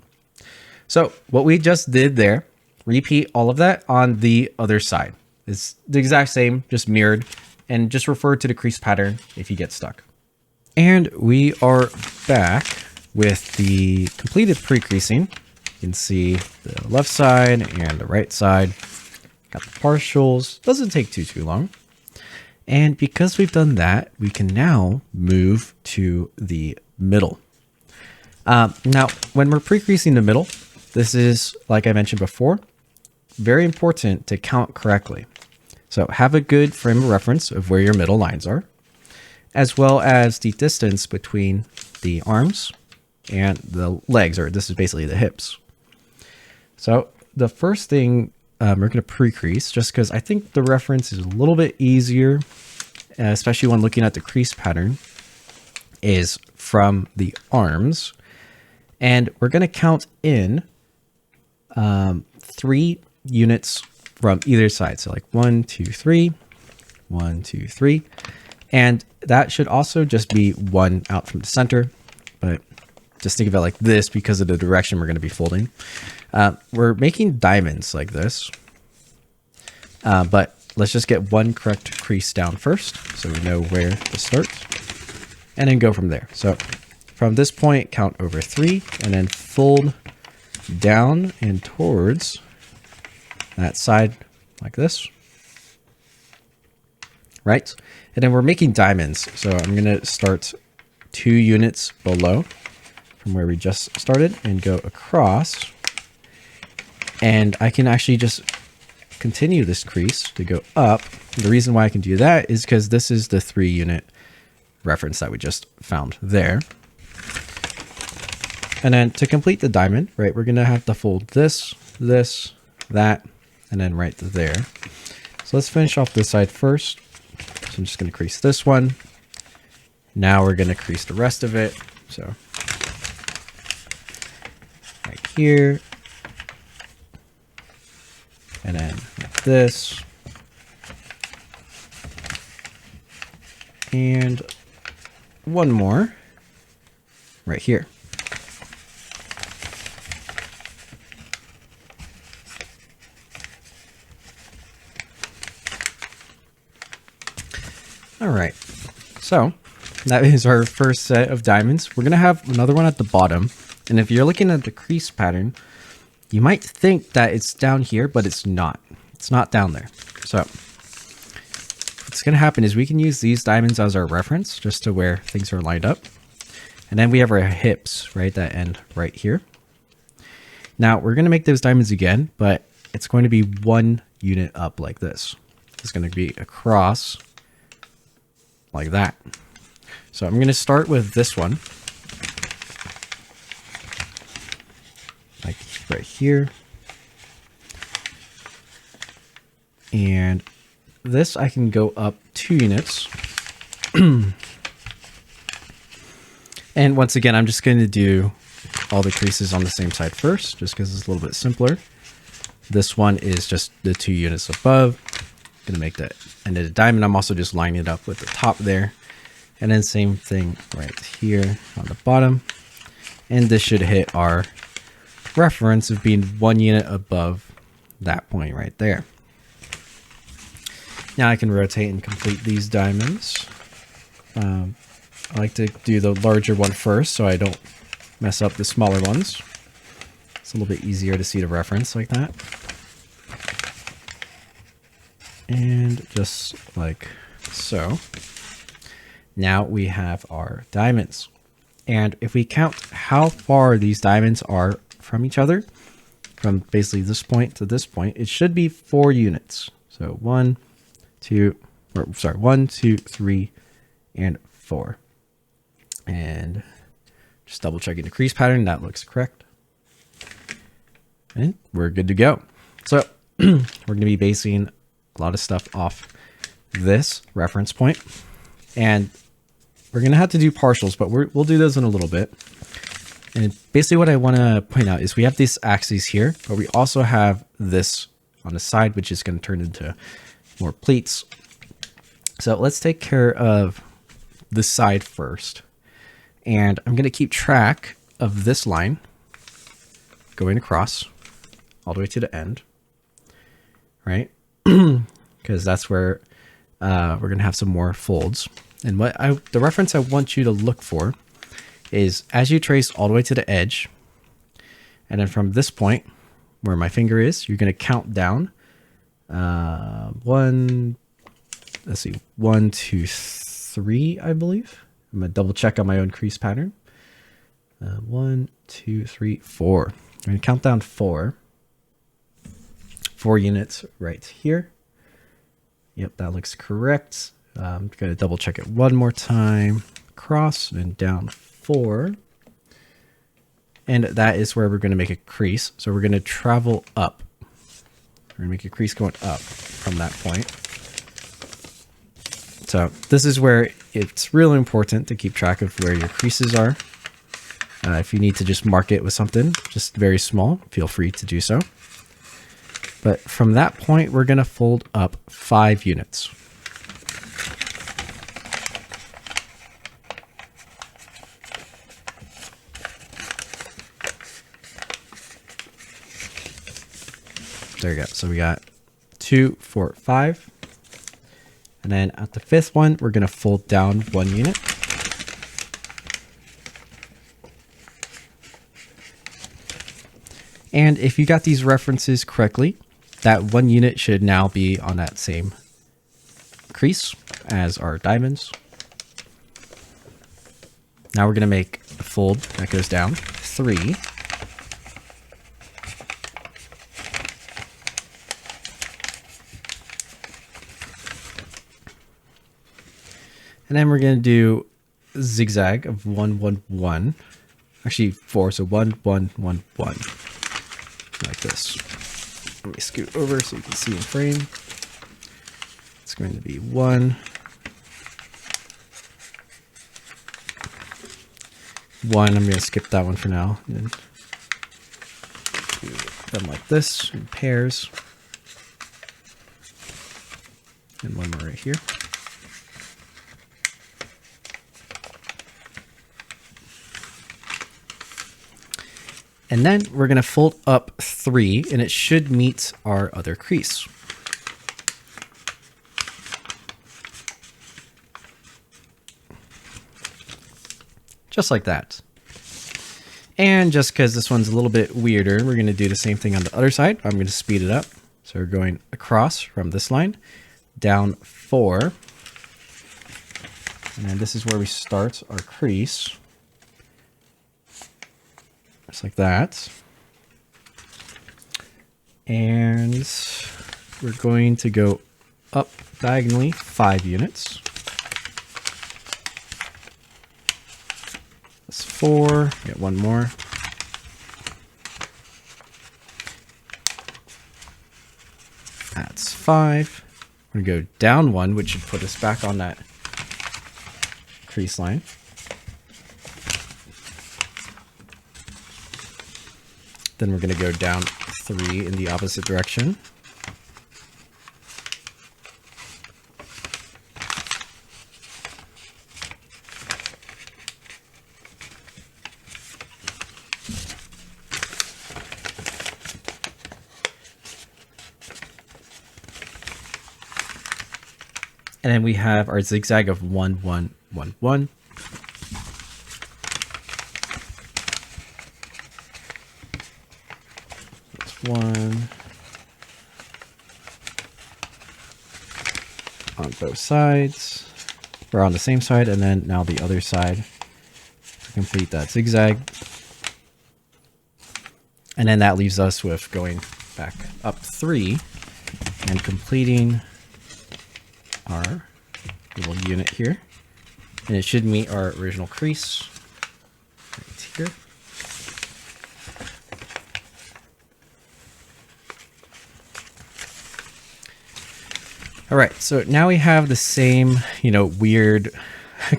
So what we just did there, repeat all of that on the other side. It's the exact same, just mirrored, and just refer to the crease pattern if you get stuck. And we are back with the completed pre-creasing. You can see the left side and the right side. Got the partials. Doesn't take too long. And because we've done that, we can now move to the middle. Now, when we're pre-creasing the middle, this is, like I mentioned before, very important to count correctly. So have a good frame of reference of where your middle lines are, as well as the distance between the arms and the legs, or this is basically the hips. So the first thing we're going to pre-crease, just because I think the reference is a little bit easier, especially when looking at the crease pattern, is from the arms. And we're going to count in 3 units from either side. So like 1, 2, 3, 1, 2, 3. And that should also just be 1 out from the center, but just think of it like this because of the direction we're going to be folding. We're making diamonds like this, but let's just get 1 correct crease down first so we know where to start, and then go from there. So from this point, count over 3 and then fold down and towards that side like this. Right? And then we're making diamonds. So I'm going to start 2 units below from where we just started and go across. And I can actually just continue this crease to go up. And the reason why I can do that is because this is the 3 unit reference that we just found there. And then to complete the diamond, right, we're going to have to fold this, this, that, and then right there. So let's finish off this side first. So I'm just going to crease this one. Now we're going to crease the rest of it. So right here. And then like this. And one more right here. All right, so that is our first set of diamonds. We're gonna have another one at the bottom. And if you're looking at the crease pattern, you might think that it's down here, but it's not. It's not down there. So what's gonna happen is we can use these diamonds as our reference just to where things are lined up. And then we have our hips, right, that end right here. Now we're gonna make those diamonds again, but it's going to be 1 unit up like this. It's gonna be across like that. So I'm going to start with this one, like right here. And this I can go up 2 units. And once again, I'm just going to do all the creases on the same side first, just because it's a little bit simpler. This one is just the 2 units above. Going to make that end of the diamond. I'm also just lining it up with the top there. And then same thing right here on the bottom. And this should hit our reference of being 1 unit above that point right there. Now I can rotate and complete these diamonds. I like to do the larger one first so I don't mess up the smaller ones. It's a little bit easier to see the reference like that. And just like so. Now we have our diamonds. And if we count how far these diamonds are from each other, from basically this point to this point, it should be 4 units. So 1, 2, 3, and 4. And just double checking the crease pattern. That looks correct. And we're good to go. So we're going to be basing a lot of stuff off this reference point. And we're going to have to do partials, but we'll do those in a little bit. And basically what I want to point out is we have these axes here, but we also have this on the side, which is going to turn into more pleats. So let's take care of this side first. And I'm going to keep track of this line going across all the way to the end, right? Because that's where we're going to have some more folds. And the reference I want you to look for is as you trace all the way to the edge, and then from this point where my finger is, you're going to count down 1, 2, 3, I believe. I'm going to double check on my own crease pattern. 1, 2, 3, 4. I'm going to count down 4 units right here. Yep, that looks correct. I'm going to double check it one more time. Across and down 4. And that is where we're going to make a crease. So we're going to travel up. We're going to make a crease going up from that point. So this is where it's really important to keep track of where your creases are. If you need to just mark it with something just very small, feel free to do so. But from that point, we're going to fold up 5 units. There we go. So we got 2, 4, 5. And then at the 5th one, we're going to fold down 1 unit. And if you got these references correctly, that 1 unit should now be on that same crease as our diamonds. Now we're going to make a fold that goes down 3. And then we're going to do zigzag of 1, 1, 1. Actually 4, so 1, 1, 1, 1. Like this. Let me scoot over so you can see in frame. It's going to be 1, 1. I'm going to skip that one for now. And then do them like this in pairs. And one more right here. And then we're going to fold up 3, and it should meet our other crease. Just like that. And just because this one's a little bit weirder, we're going to do the same thing on the other side. I'm going to speed it up. So we're going across from this line, down 4. And then this is where we start our crease. Just like that. And we're going to go up diagonally 5 units. That's 4. Get 1 more. That's 5. We're going to go down 1, which should put us back on that crease line. Then we're going to go down 3 in the opposite direction. And then we have our zigzag of 1, 1, 1, 1. One on both sides. We're on the same side, and then now the other side to complete that zigzag. And then that leaves us with going back up 3 and completing our little unit here. And it should meet our original crease right here. All right, so now we have the same, weird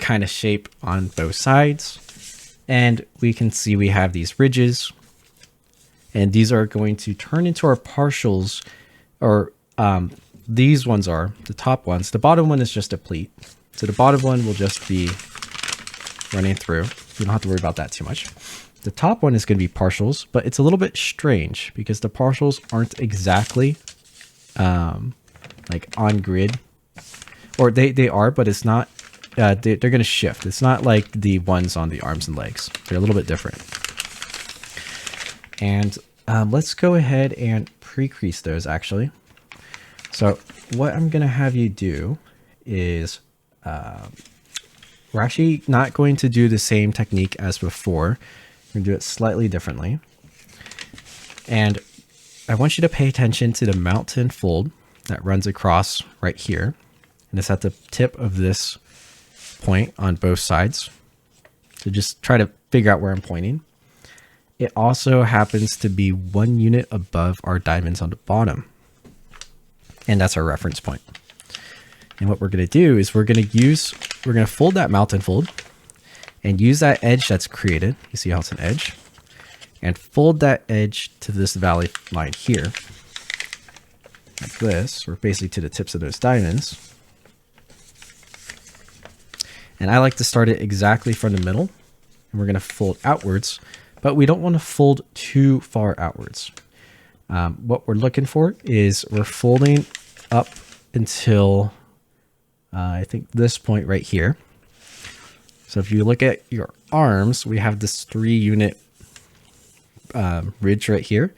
kind of shape on both sides. And we can see we have these ridges. And these are going to turn into our partials, or these ones are the top ones. The bottom one is just a pleat. So the bottom one will just be running through. We don't have to worry about that too much. The top one is going to be partials, but it's a little bit strange because the partials aren't exactly like on grid, or they are, but it's not, they're going to shift. It's not like the ones on the arms and legs. They're a little bit different. And let's go ahead and pre-crease those actually. So what I'm going to have you do is, we're actually not going to do the same technique as before. We're going to do it slightly differently. And I want you to pay attention to the mountain fold that runs across right here. And it's at the tip of this point on both sides. So just try to figure out where I'm pointing. It also happens to be 1 unit above our diamonds on the bottom. And that's our reference point. And what we're going to do is we're going to fold that mountain fold and use that edge that's created. You see how it's an edge? And fold that edge to this valley line here. like this, or basically to the tips of those diamonds. And I like to start it exactly from the middle, and we're going to fold outwards, but we don't want to fold too far outwards. What we're looking for is we're folding up until I think this point right here. So if you look at your arms, we have this 3-unit ridge right here.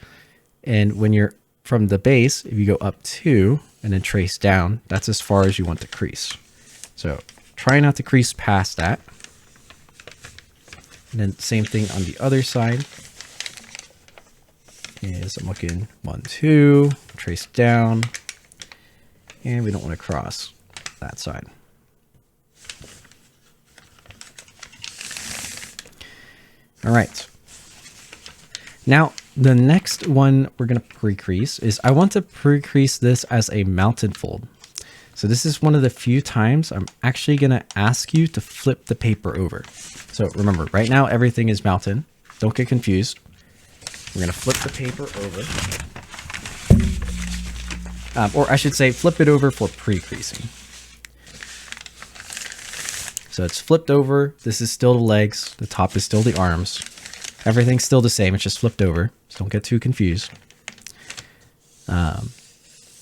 And when you're from the base, if you go up 2 and then trace down, that's as far as you want to crease. So try not to crease past that. And then same thing on the other side. Is I'm looking 1, 2, trace down, and we don't want to cross that side. All right. Now, the next one we're going to pre-crease is I want to pre-crease this as a mountain fold. So this is one of the few times I'm actually going to ask you to flip the paper over. So remember, right now everything is mountain. Don't get confused. We're going to flip the paper over. Or I should say flip it over for pre-creasing. So it's flipped over. This is still the legs. The top is still the arms. Everything's still the same. It's just flipped over. So don't get too confused.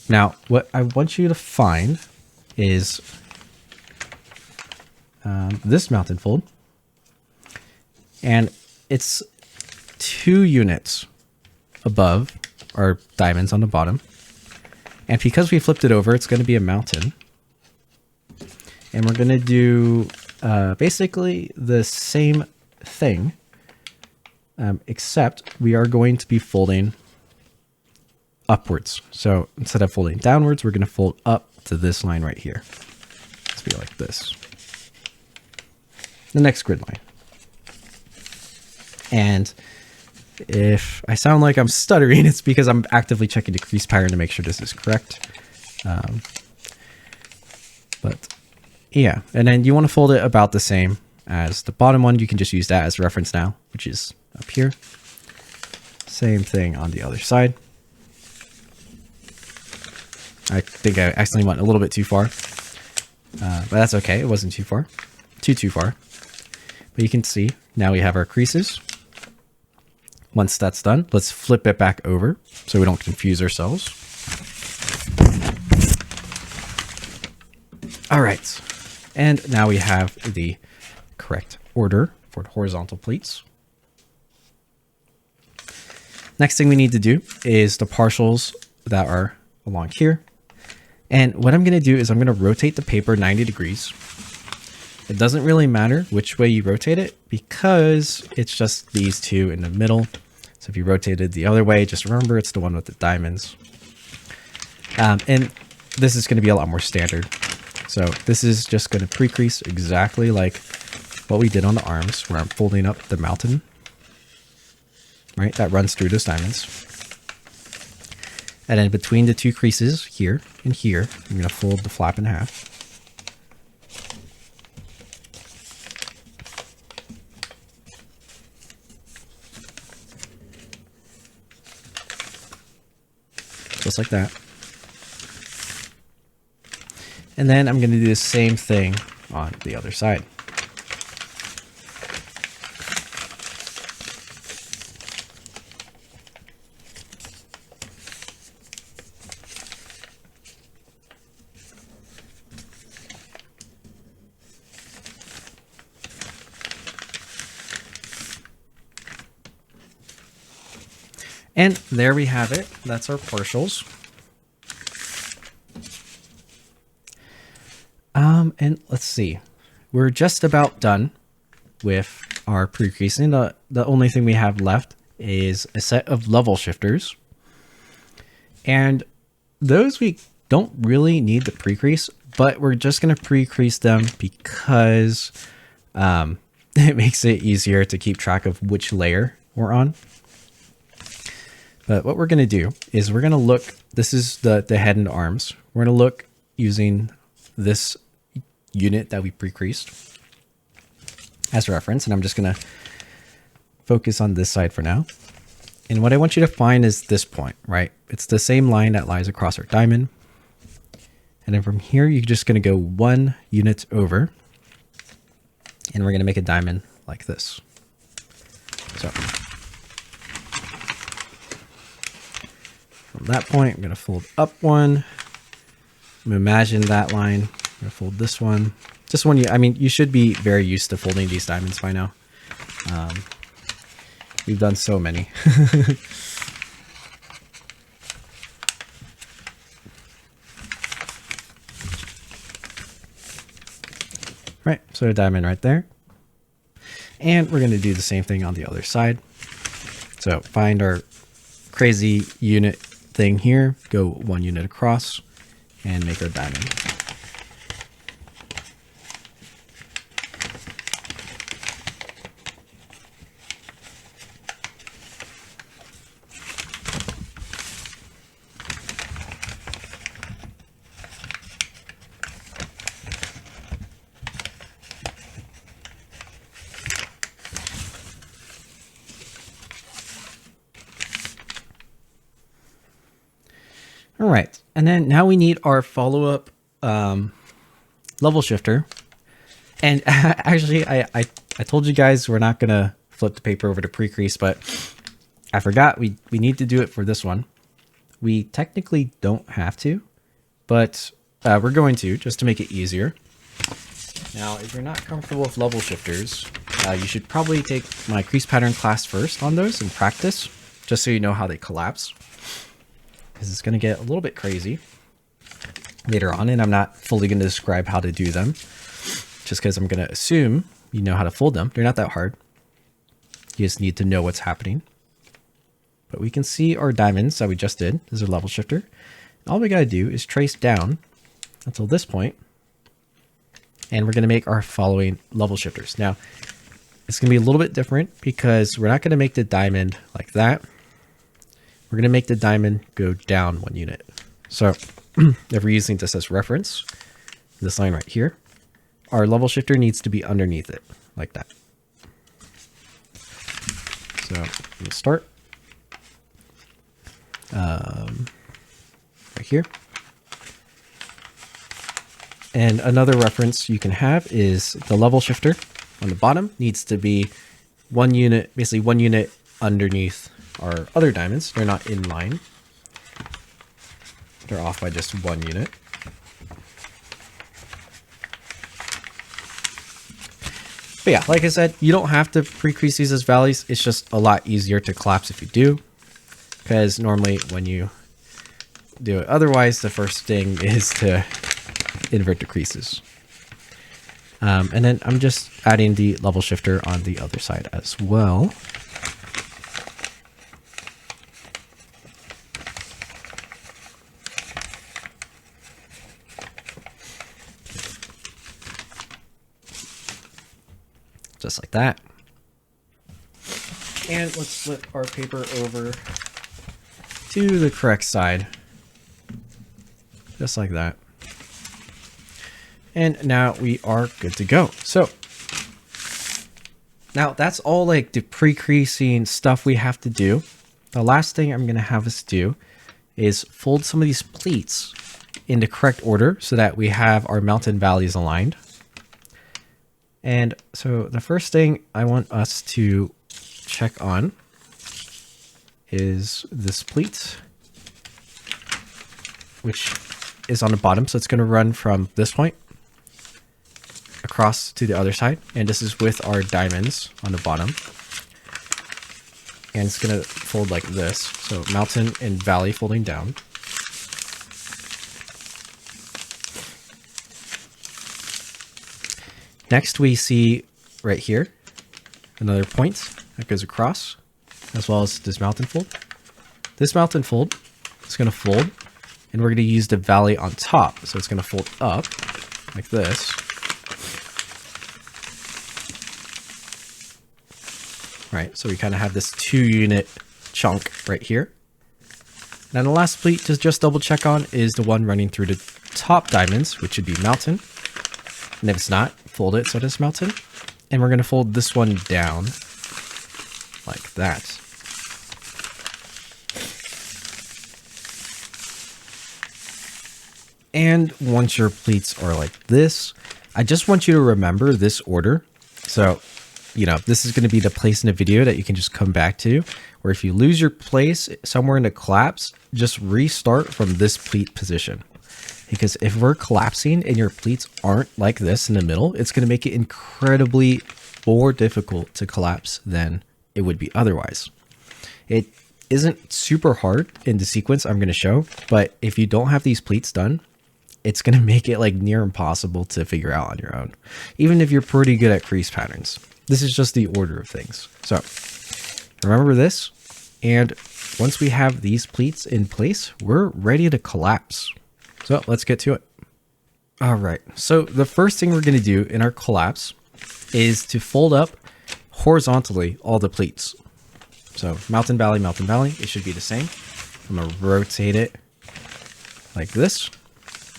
Now, what I want you to find is this mountain fold. And it's 2 units above our diamonds on the bottom. And because we flipped it over, it's going to be a mountain. And we're going to do basically the same thing, except we are going to be folding upwards. So instead of folding downwards, we're going to fold up to this line right here. Let's be like this. The next grid line. And if I sound like I'm stuttering, it's because I'm actively checking the crease pattern to make sure this is correct. But yeah, and then you want to fold it about the same as the bottom one. You can just use that as reference now, which is up here. Same thing on the other side. I think I accidentally went a little bit too far, but that's okay. It wasn't too far, too far. But you can see now we have our creases. Once that's done, let's flip it back over so we don't confuse ourselves. All right. And now we have the correct order for the horizontal pleats. Next thing we need to do is the partials that are along here. And what I'm going to do is I'm going to rotate the paper 90 degrees. It doesn't really matter which way you rotate it because it's just these two in the middle. So if you rotated the other way, just remember it's the one with the diamonds. And this is going to be a lot more standard. So this is just going to pre-crease exactly like what we did on the arms, where I'm folding up the mountain, right? That runs through those diamonds. And then between the 2 creases here and here, I'm going to fold the flap in half. Just like that. And then I'm going to do the same thing on the other side. And there we have it. That's our partials. And let's see. We're just about done with our pre-creasing. The only thing we have left is a set of level shifters. And those we don't really need to pre-crease, but we're just going to pre-crease them because it makes it easier to keep track of which layer we're on. But what we're going to do is we're going to look, this is the head and arms. We're going to look using this unit that we pre-creased as reference. And I'm just going to focus on this side for now. And what I want you to find is this point, right? It's the same line that lies across our diamond. And then from here, you're just going to go 1 unit over. And we're going to make a diamond like this. So from that point, I'm going to fold up 1. Imagine that line. I'm going to fold this one. This one, I mean, you should be very used to folding these diamonds by now. We've done so many. Right, so a diamond right there. And we're going to do the same thing on the other side. So find our crazy unit thing here, go 1 unit across, and make our diamond. All right, and then now we need our follow-up level shifter. And actually, I told you guys we're not gonna flip the paper over to pre-crease, but I forgot we need to do it for this one. We technically don't have to, but we're going to, just to make it easier. Now, if you're not comfortable with level shifters, you should probably take my crease pattern class first on those and practice, just so you know how they collapse. Because it's going to get a little bit crazy later on, and I'm not fully going to describe how to do them, just because I'm going to assume you know how to fold them. They're not that hard. You just need to know what's happening. But we can see our diamonds that we just did. This is our level shifter. All we got to do is trace down until this point, and we're going to make our following level shifters. Now, it's going to be a little bit different because we're not going to make the diamond like that. We're going to make the diamond go down 1 unit. So if we're using this as reference, this line right here, our level shifter needs to be underneath it, like that. So I'm going to start right here. And another reference you can have is the level shifter on the bottom needs to be 1 unit, basically 1 unit underneath our other diamonds. They're not in line. They're off by just 1 unit. But yeah, like I said, you don't have to pre-crease these as valleys. It's just a lot easier to collapse if you do. Because normally when you do it otherwise, the first thing is to invert the creases. And then I'm just adding the level shifter on the other side as well. Just like that. And let's flip our paper over to the correct side. Just like that. And now we are good to go. So now that's all like the pre-creasing stuff we have to do. The last thing I'm going to have us do is fold some of these pleats in the correct order so that we have our mountain valleys aligned. And so the first thing I want us to check on is this pleat, which is on the bottom. So it's going to run from this point across to the other side. And this is with our diamonds on the bottom. And it's going to fold like this. So mountain and valley folding down. Next, we see right here another point that goes across, as well as this mountain fold. This mountain fold is going to fold, and we're going to use the valley on top. So it's going to fold up like this. Right, so we kind of have this 2-unit chunk right here. Now the last pleat to just double check on is the one running through the top diamonds, which should be mountain. And if it's not, fold it so it is mountain. And we're going to fold this one down like that. And once your pleats are like this, I just want you to remember this order. So, you know, this is going to be the place in the video that you can just come back to, where if you lose your place somewhere in the collapse, just restart from this pleat position. Because if we're collapsing and your pleats aren't like this in the middle, it's going to make it incredibly more difficult to collapse than it would be otherwise. It isn't super hard in the sequence I'm going to show, but if you don't have these pleats done, it's going to make it like near impossible to figure out on your own, even if you're pretty good at crease patterns. This is just the order of things. So remember this. And once we have these pleats in place, we're ready to collapse. So let's get to it. All right. So the first thing we're going to do in our collapse is to fold up horizontally all the pleats. So mountain, valley, it should be the same. I'm going to rotate it like this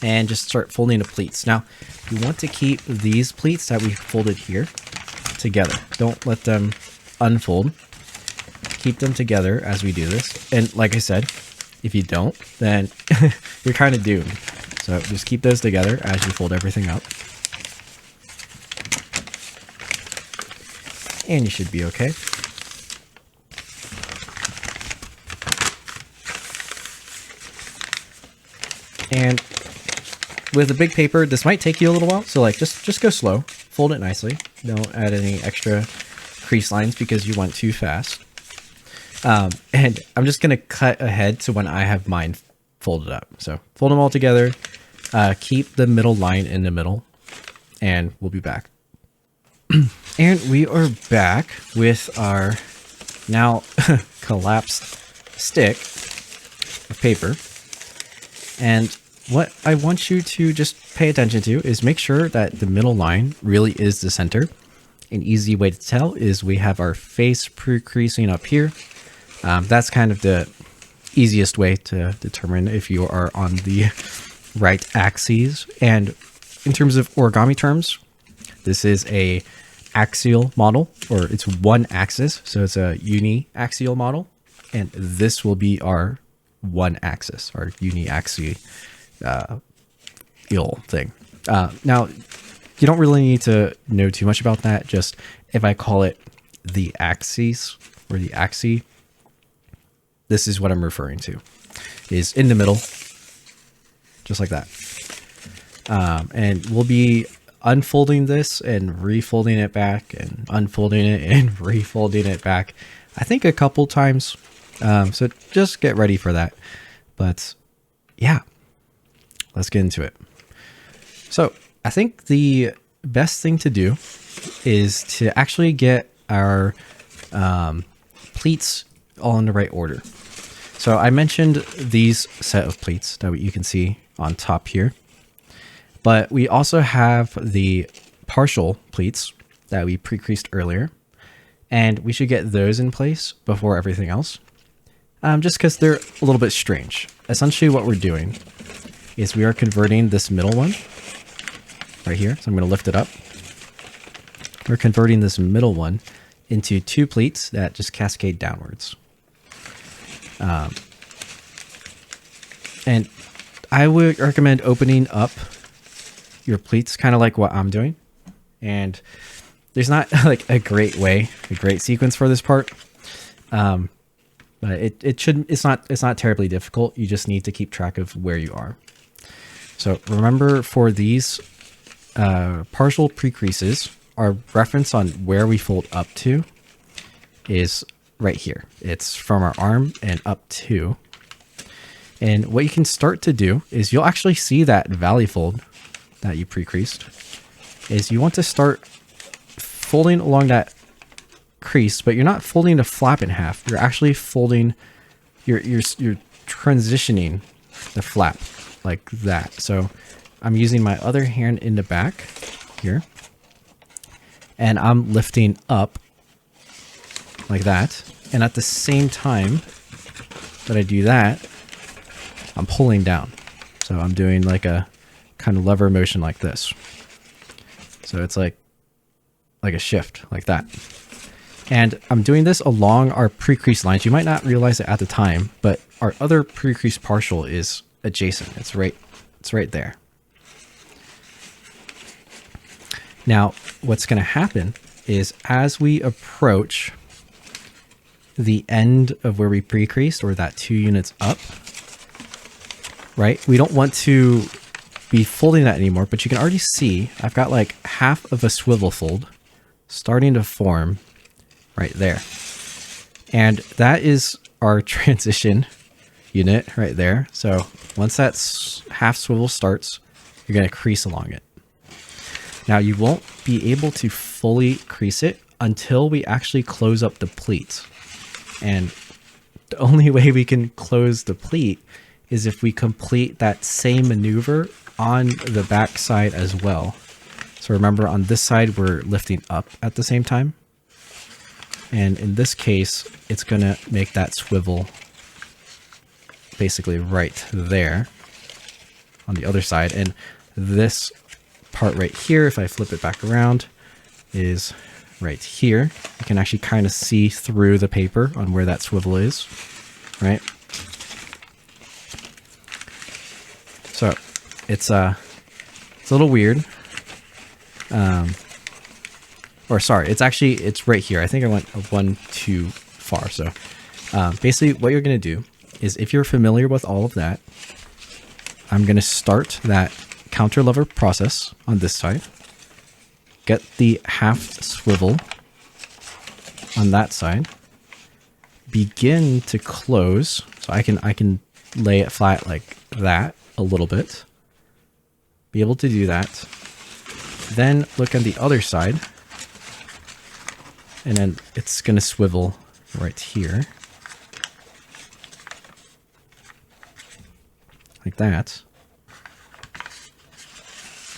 and just start folding the pleats. Now, you want to keep these pleats that we folded here together. Don't let them unfold. Keep them together as we do this. And like I said, if you don't, then you're kind of doomed. So just keep those together as you fold everything up. And you should be okay. And with a big paper, this might take you a little while. So like just go slow, fold it nicely. Don't add any extra crease lines because you went too fast. And I'm just going to cut ahead to when I have mine folded up. So fold them all together, keep the middle line in the middle, and we'll be back. And we are back with our now collapsed stick of paper. And what I want you to just pay attention to is make sure that the middle line really is the center. An easy way to tell is we have our face pre-creasing up here. That's kind of the easiest way to determine if you are on the right axes. And in terms of origami terms, this is a axial model, or it's one axis. So it's a uni-axial model. And this will be our one axis, our uni-axial thing. Now, you don't really need to know too much about that. Just if I call it the axes or the axis, this is what I'm referring to, is in the middle, just like that. And we'll be unfolding this and refolding it back and unfolding it and refolding it back, I think a couple times. So just get ready for that. But yeah, let's get into it. So I think the best thing to do is to actually get our pleats all in the right order. So I mentioned these set of pleats that you can see on top here, but we also have the partial pleats that we pre-creased earlier, and we should get those in place before everything else, just because they're a little bit strange. Essentially what we're doing is we are converting this middle one right here. So I'm going to lift it up. We're converting this middle one into two pleats that just cascade downwards. And I would recommend opening up your pleats kind of like what I'm doing. And there's not like a great sequence for this part. But it's not terribly difficult. You just need to keep track of where you are. So remember, for these partial pre-creases, our reference on where we fold up to is right here. It's from our arm and up to. And what you can start to do is you'll actually see that valley fold that you pre-creased is you want to start folding along that crease, but you're not folding the flap in half. You're actually folding, you're transitioning the flap like that. So I'm using my other hand in the back here, and I'm lifting up like that. And at the same time that I do that, I'm pulling down. So I'm doing like a kind of lever motion like this. So it's like a shift like that. And I'm doing this along our pre-crease lines. You might not realize it at the time, but our other pre-crease partial is adjacent. It's right It's right there. Now, what's going to happen is as we approach the end of where we pre-creased, or that 2 units up, right? We don't want to be folding that anymore, but you can already see I've got like half of a swivel fold starting to form right there. And that is our transition unit right there. So once that half swivel starts, you're going to crease along it. Now you won't be able to fully crease it until we actually close up the pleats. And the only way we can close the pleat is if we complete that same maneuver on the back side as well. So remember, on this side, we're lifting up at the same time. And in this case, it's going to make that swivel basically right there on the other side. And this part right here, if I flip it back around, is right here. You can actually kind of see through the paper on where that swivel is, right? So it's a little weird. Or sorry, it's right here. I think I went one too far. So basically what you're going to do is, if you're familiar with all of that, I'm going to start that counter lever process on this side, get the half swivel on that side, begin to close. So I can lay it flat like that a little bit, be able to do that. Then look on the other side, and then it's going to swivel right here like that.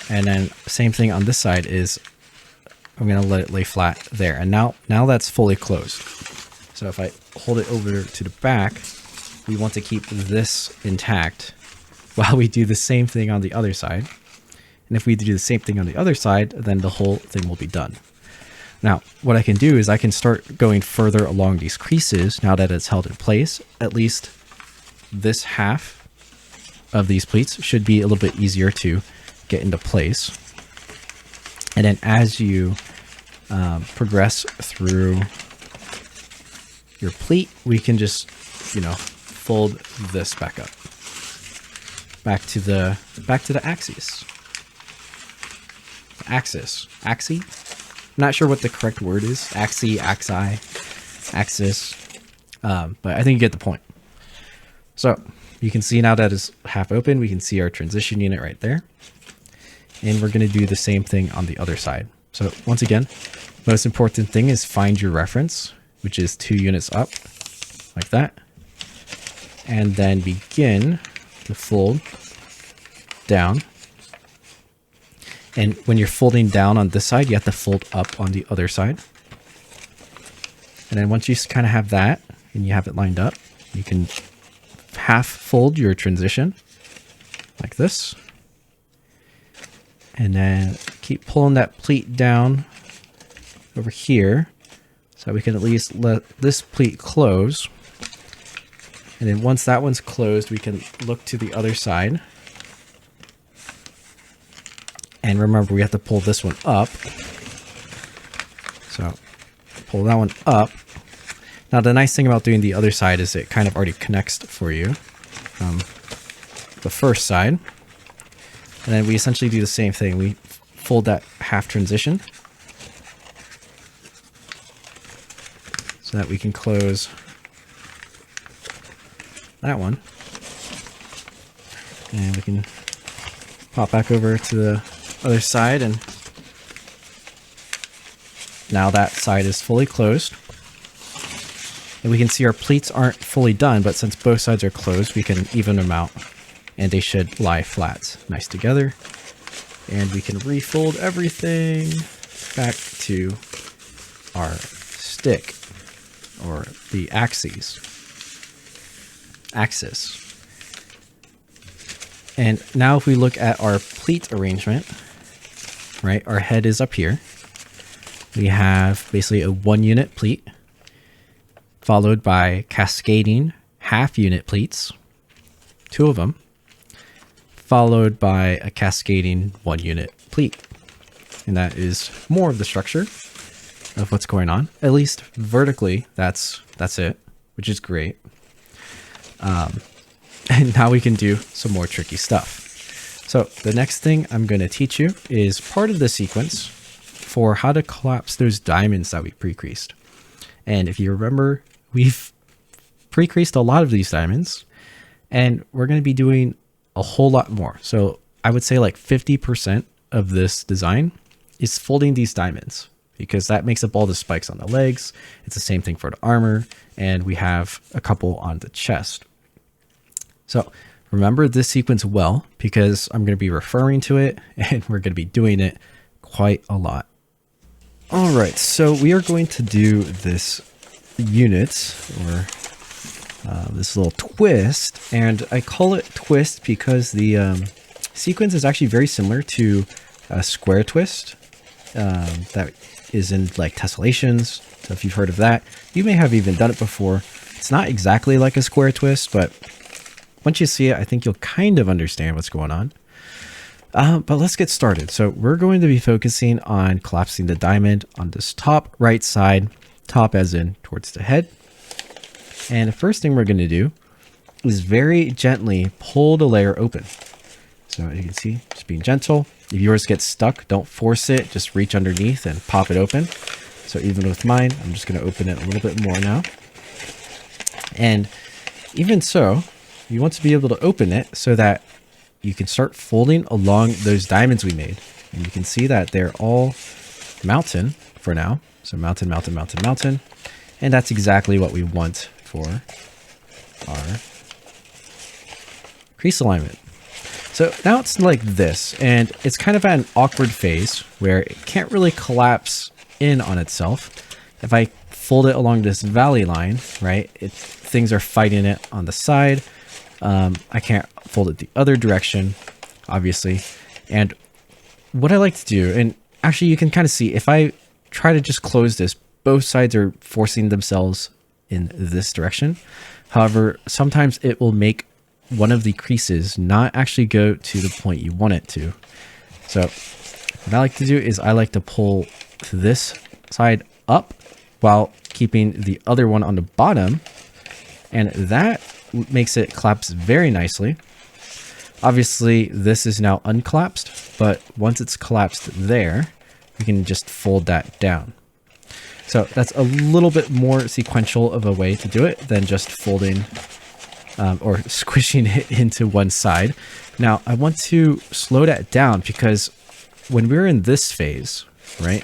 And then same thing on this side is I'm going to let it lay flat there. And now that's fully closed. So if I hold it over to the back, we want to keep this intact while we do the same thing on the other side. And if we do the same thing on the other side, then the whole thing will be done. Now, what I can do is I can start going further along these creases now that it's held in place. At least this half of these pleats should be a little bit easier to get into place. And then as you progress through your pleat, we can just, fold this back up, back to the axis. I'm not sure what the correct word is. Axis. But I think you get the point. So you can see now that it's half open, we can see our transition unit right there. And we're going to do the same thing on the other side. So once again, most important thing is find your reference, which is 2 units up like that. And then begin to fold down. And when you're folding down on this side, you have to fold up on the other side. And then once you kind of have that and you have it lined up, you can half fold your transition like this. And then keep pulling that pleat down over here so we can at least let this pleat close. And then once that one's closed, we can look to the other side. And remember, we have to pull this one up. So pull that one up. Now, the nice thing about doing the other side is it kind of already connects for you from the first side. And then we essentially do the same thing. We fold that half transition so that we can close that one. And we can pop back over to the other side, and now that side is fully closed. And we can see our pleats aren't fully done, but since both sides are closed, we can even them out and they should lie flat nice together. And we can refold everything back to our stick, or the axis. And now if we look at our pleat arrangement, right, our head is up here. We have basically a 1 unit pleat, followed by cascading half unit pleats, 2 of them, followed by a cascading 1 unit pleat. And that is more of the structure of what's going on. At least vertically, that's it, which is great. And now we can do some more tricky stuff. So the next thing I'm going to teach you is part of the sequence for how to collapse those diamonds that we pre-creased. And if you remember, we've pre-creased a lot of these diamonds, and we're going to be doing a whole lot more. So I would say like 50% of this design is folding these diamonds, because that makes up all the spikes on the legs. It's the same thing for the armor, and we have a couple on the chest. So remember this sequence well, because I'm going to be referring to it and we're going to be doing it quite a lot. All right, so we are going to do this unit, or this little twist, and I call it twist because the sequence is actually very similar to a square twist that is in like tessellations. So if you've heard of that, you may have even done it before. It's not exactly like a square twist, but once you see it, I think you'll kind of understand what's going on. But let's get started. So we're going to be focusing on collapsing the diamond on this top right side, top as in towards the head. And the first thing we're going to do is very gently pull the layer open. So as you can see, just being gentle. If yours gets stuck, don't force it. Just reach underneath and pop it open. So even with mine, I'm just going to open it a little bit more now. And even so, you want to be able to open it so that you can start folding along those diamonds we made. And you can see that they're all mountain for now. So mountain, mountain, mountain, mountain. And that's exactly what we want for our crease alignment. So now it's like this, and it's kind of at an awkward phase where it can't really collapse in on itself. If I fold it along this valley line, right, things are fighting it on the side. I can't fold it the other direction, obviously. And what I like to do, and actually you can kind of see, if I try to just close this, both sides are forcing themselves in this direction. However, sometimes it will make one of the creases not actually go to the point you want it to. So what I like to do is I like to pull this side up while keeping the other one on the bottom. And that makes it collapse very nicely. Obviously, this is now uncollapsed, but once it's collapsed there, we can just fold that down. So that's a little bit more sequential of a way to do it than just folding or squishing it into one side. Now, I want to slow that down because when we're in this phase, right,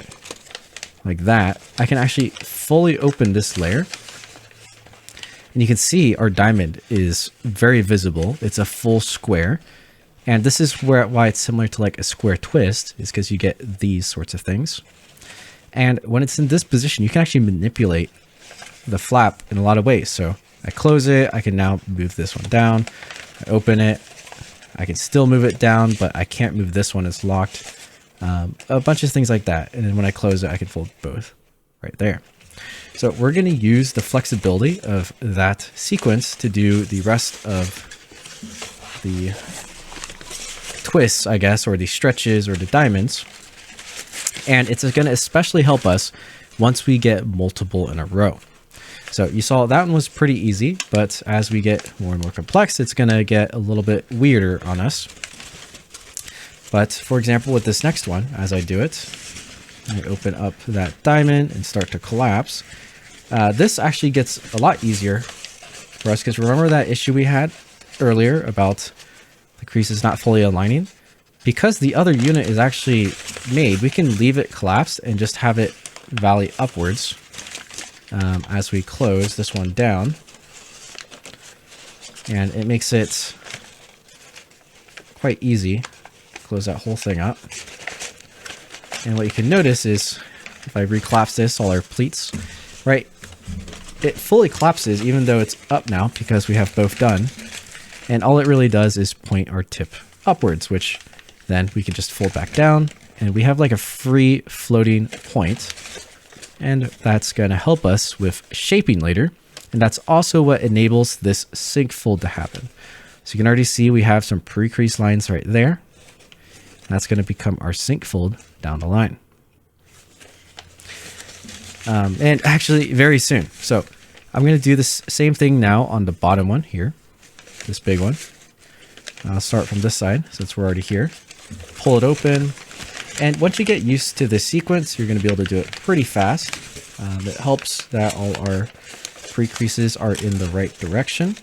like that, I can actually fully open this layer. And you can see our diamond is very visible. It's a full square. And this is why it's similar to like a square twist, is because you get these sorts of things. And when it's in this position, you can actually manipulate the flap in a lot of ways. So I close it. I can now move this one down. I open it. I can still move it down, but I can't move this one. It's locked. A bunch of things like that. And then when I close it, I can fold both right there. So we're going to use the flexibility of that sequence to do the rest of the twists, I guess, or the stretches or the diamonds. And it's going to especially help us once we get multiple in a row. So you saw that one was pretty easy, but as we get more and more complex, it's going to get a little bit weirder on us. But for example, with this next one, as I do it, I open up that diamond and start to collapse. This actually gets a lot easier for us because remember that issue we had earlier about the creases not fully aligning? Because the other unit is actually made, we can leave it collapsed and just have it valley upwards as we close this one down. And it makes it quite easy. Close that whole thing up. And what you can notice is if I recollapse this, all our pleats, right? It fully collapses even though it's up now because we have both done. And all it really does is point our tip upwards, which then we can just fold back down and we have like a free floating point. And that's going to help us with shaping later. And that's also what enables this sync fold to happen. So you can already see we have some pre-crease lines right there. That's going to become our sink fold down the line. And actually very soon. So I'm going to do this same thing now on the bottom one here, this big one. I'll start from this side since we're already here. Pull it open. And once you get used to this sequence, you're going to be able to do it pretty fast. It helps that all our pre-creases are in the right direction.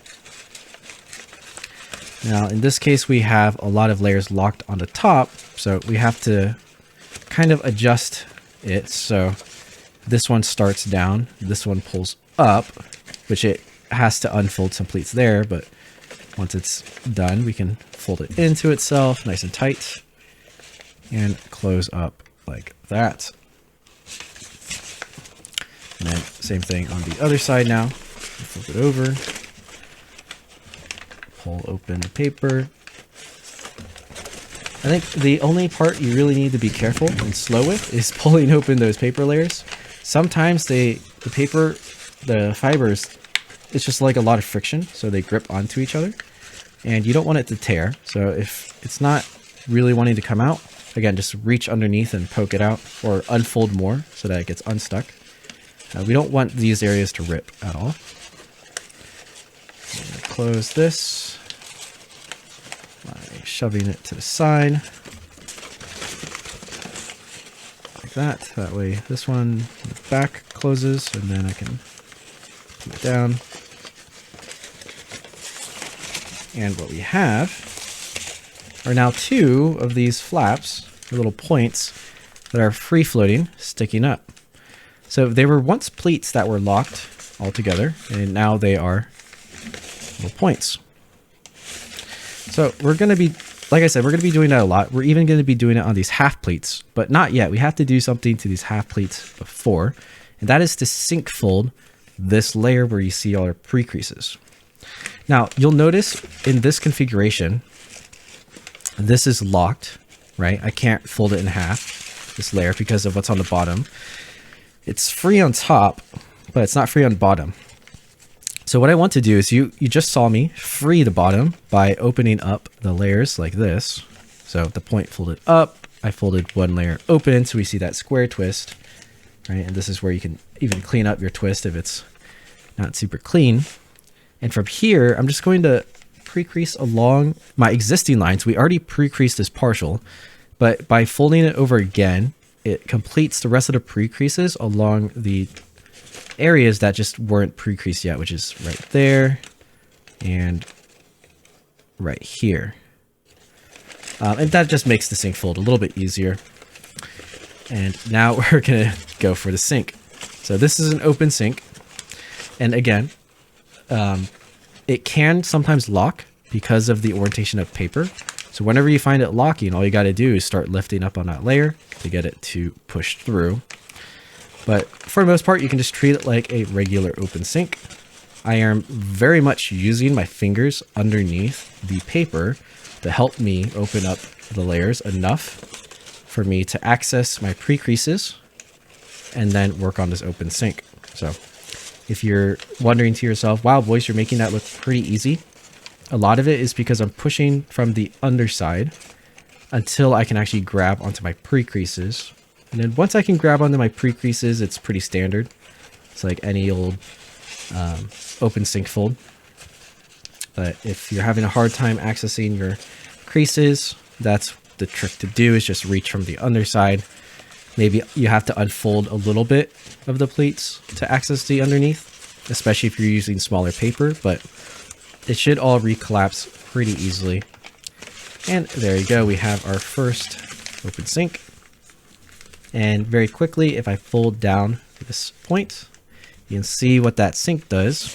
Now, in this case, we have a lot of layers locked on the top, so we have to kind of adjust it. So this one starts down, this one pulls up, which it has to unfold some pleats there, but once it's done, we can fold it into itself nice and tight and close up like that. And then same thing on the other side now. Flip it over. Pull open the paper. I think the only part you really need to be careful and slow with is pulling open those paper layers. Sometimes the fibers, it's just like a lot of friction, so they grip onto each other. And you don't want it to tear. So if it's not really wanting to come out, again, just reach underneath and poke it out or unfold more so that it gets unstuck. We don't want these areas to rip at all. I'm going to close this by shoving it to the side. Like that. That way this one in the back closes and then I can put it down. And what we have are now two of these flaps, the little points that are free floating, sticking up. So they were once pleats that were locked all together, and now they are little points. So we're going to be, like I said, we're going to be doing that a lot. We're even going to be doing it on these half pleats, but not yet. We have to do something to these half pleats before, and that is to sink fold this layer where you see all our pre-creases. Now, you'll notice in this configuration, this is locked, right? I can't fold it in half, this layer, because of what's on the bottom. It's free on top, but it's not free on bottom. So what I want to do is you just saw me free the bottom by opening up the layers like this. So the point folded up, I folded one layer open, so we see that square twist, right? And this is where you can even clean up your twist if it's not super clean. And from here, I'm just going to pre-crease along my existing lines. We already pre-creased this partial, but by folding it over again, it completes the rest of the pre-creases along the areas that just weren't pre-creased yet, which is right there and right here. And that just makes the sink fold a little bit easier. And now we're gonna go for the sink. So this is an open sink. And again, it can sometimes lock because of the orientation of paper. So whenever you find it locking, all you got to do is start lifting up on that layer to get it to push through. But for the most part, you can just treat it like a regular open sink. I am very much using my fingers underneath the paper to help me open up the layers enough for me to access my pre-creases and then work on this open sink. So if you're wondering to yourself, wow, boys, you're making that look pretty easy. A lot of it is because I'm pushing from the underside until I can actually grab onto my pre-creases. And then once I can grab onto my pre-creases, it's pretty standard. It's like any old open sink fold. But if you're having a hard time accessing your creases, that's the trick to do, is just reach from the underside. Maybe you have to unfold a little bit of the pleats to access the underneath, especially if you're using smaller paper, but it should all recollapse pretty easily. And there you go, we have our first open sink. And very quickly, if I fold down this point, you can see what that sink does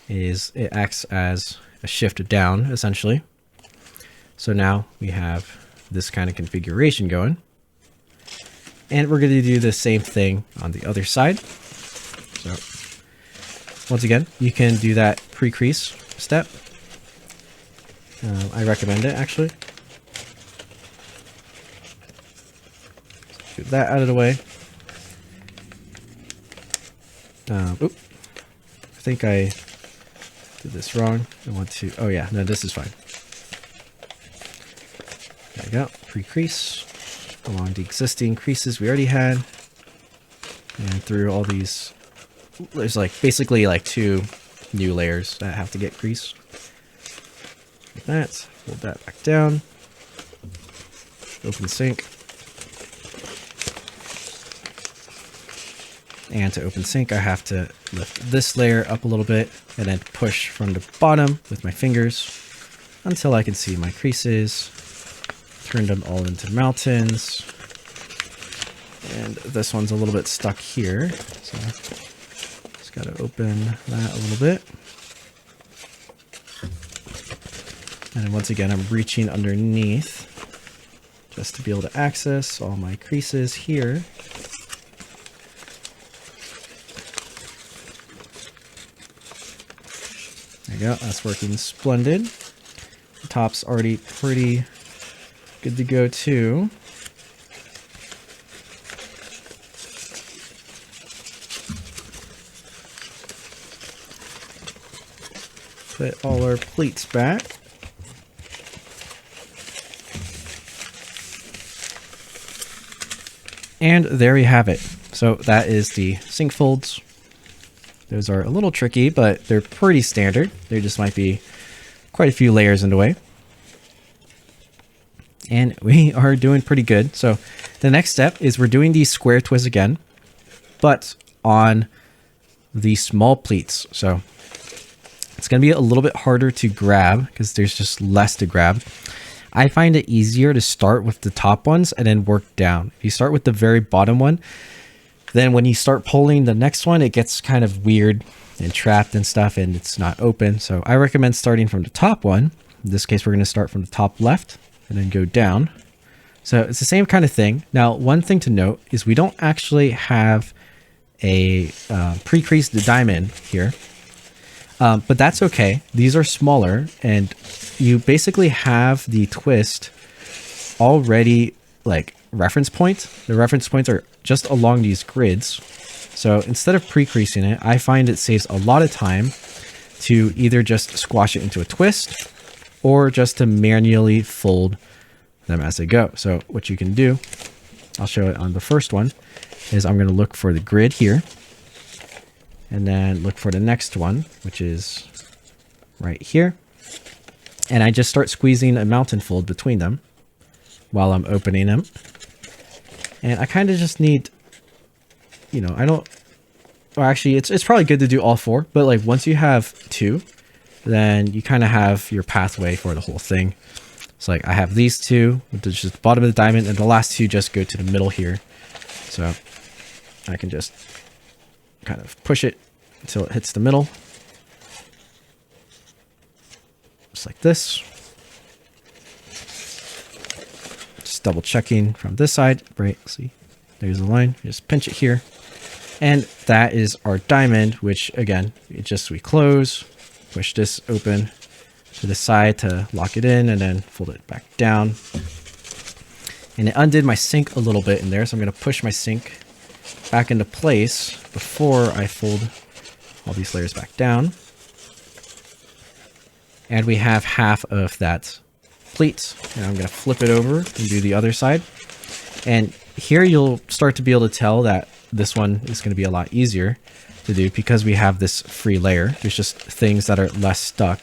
is it acts as a shift down, essentially. So now we have this kind of configuration going. And we're going to do the same thing on the other side. So once again, you can do that pre-crease step. I recommend it, actually. Get that out of the way. I think I Did this wrong. I want to, oh yeah, no, this is fine. There we go. Pre-crease along the existing creases we already had. And through all these, there's like basically like 2 new layers that have to get creased. Like that. Fold that back down. Open sync. And to open sync, I have to lift this layer up a little bit and then push from the bottom with my fingers until I can see my creases. Turn them all into mountains. And this one's a little bit stuck here. So just got to open that a little bit. And then once again, I'm reaching underneath just to be able to access all my creases here. There you go, that's working splendid. The top's already pretty good to go too. Put all our pleats back. And there we have it. So that is the sink folds. Those are a little tricky, but they're pretty standard. There just might be quite a few layers in the way. And we are doing pretty good. So the next step is we're doing these square twists again, but on the small pleats. So it's going to be a little bit harder to grab because there's just less to grab. I find it easier to start with the top ones and then work down. If you start with the very bottom one, then when you start pulling the next one, it gets kind of weird and trapped and stuff, and it's not open. So I recommend starting from the top one. In this case, we're going to start from the top left and then go down. So it's the same kind of thing. Now, one thing to note is we don't actually have a pre-creased diamond here, but that's okay. These are smaller, and you basically have the twist already like reference point. The reference points are just along these grids. So instead of pre-creasing it, I find it saves a lot of time to either just squash it into a twist or just to manually fold them as they go. So what you can do, I'll show it on the first one, is I'm going to look for the grid here and then look for the next one, which is right here. And I just start squeezing a mountain fold between them while I'm opening them. And I kind of just need, you know, I don't, well, actually it's probably good to do all 4, but like once you have 2, then you kind of have your pathway for the whole thing. It's like I have these 2, which is just the bottom of the diamond, and the last 2 just go to the middle here. So I can just kind of push it until it hits the middle. Just like this. Just double checking from this side, right? See, there's the line. Just pinch it here. And that is our diamond, which again, we close, push this open to the side to lock it in, and then fold it back down. And it undid my sink a little bit in there, so I'm going to push my sink back into place before I fold all these layers back down. And we have half of that pleat. And I'm going to flip it over and do the other side. And here you'll start to be able to tell that this one is going to be a lot easier to do because we have this free layer. There's just things that are less stuck.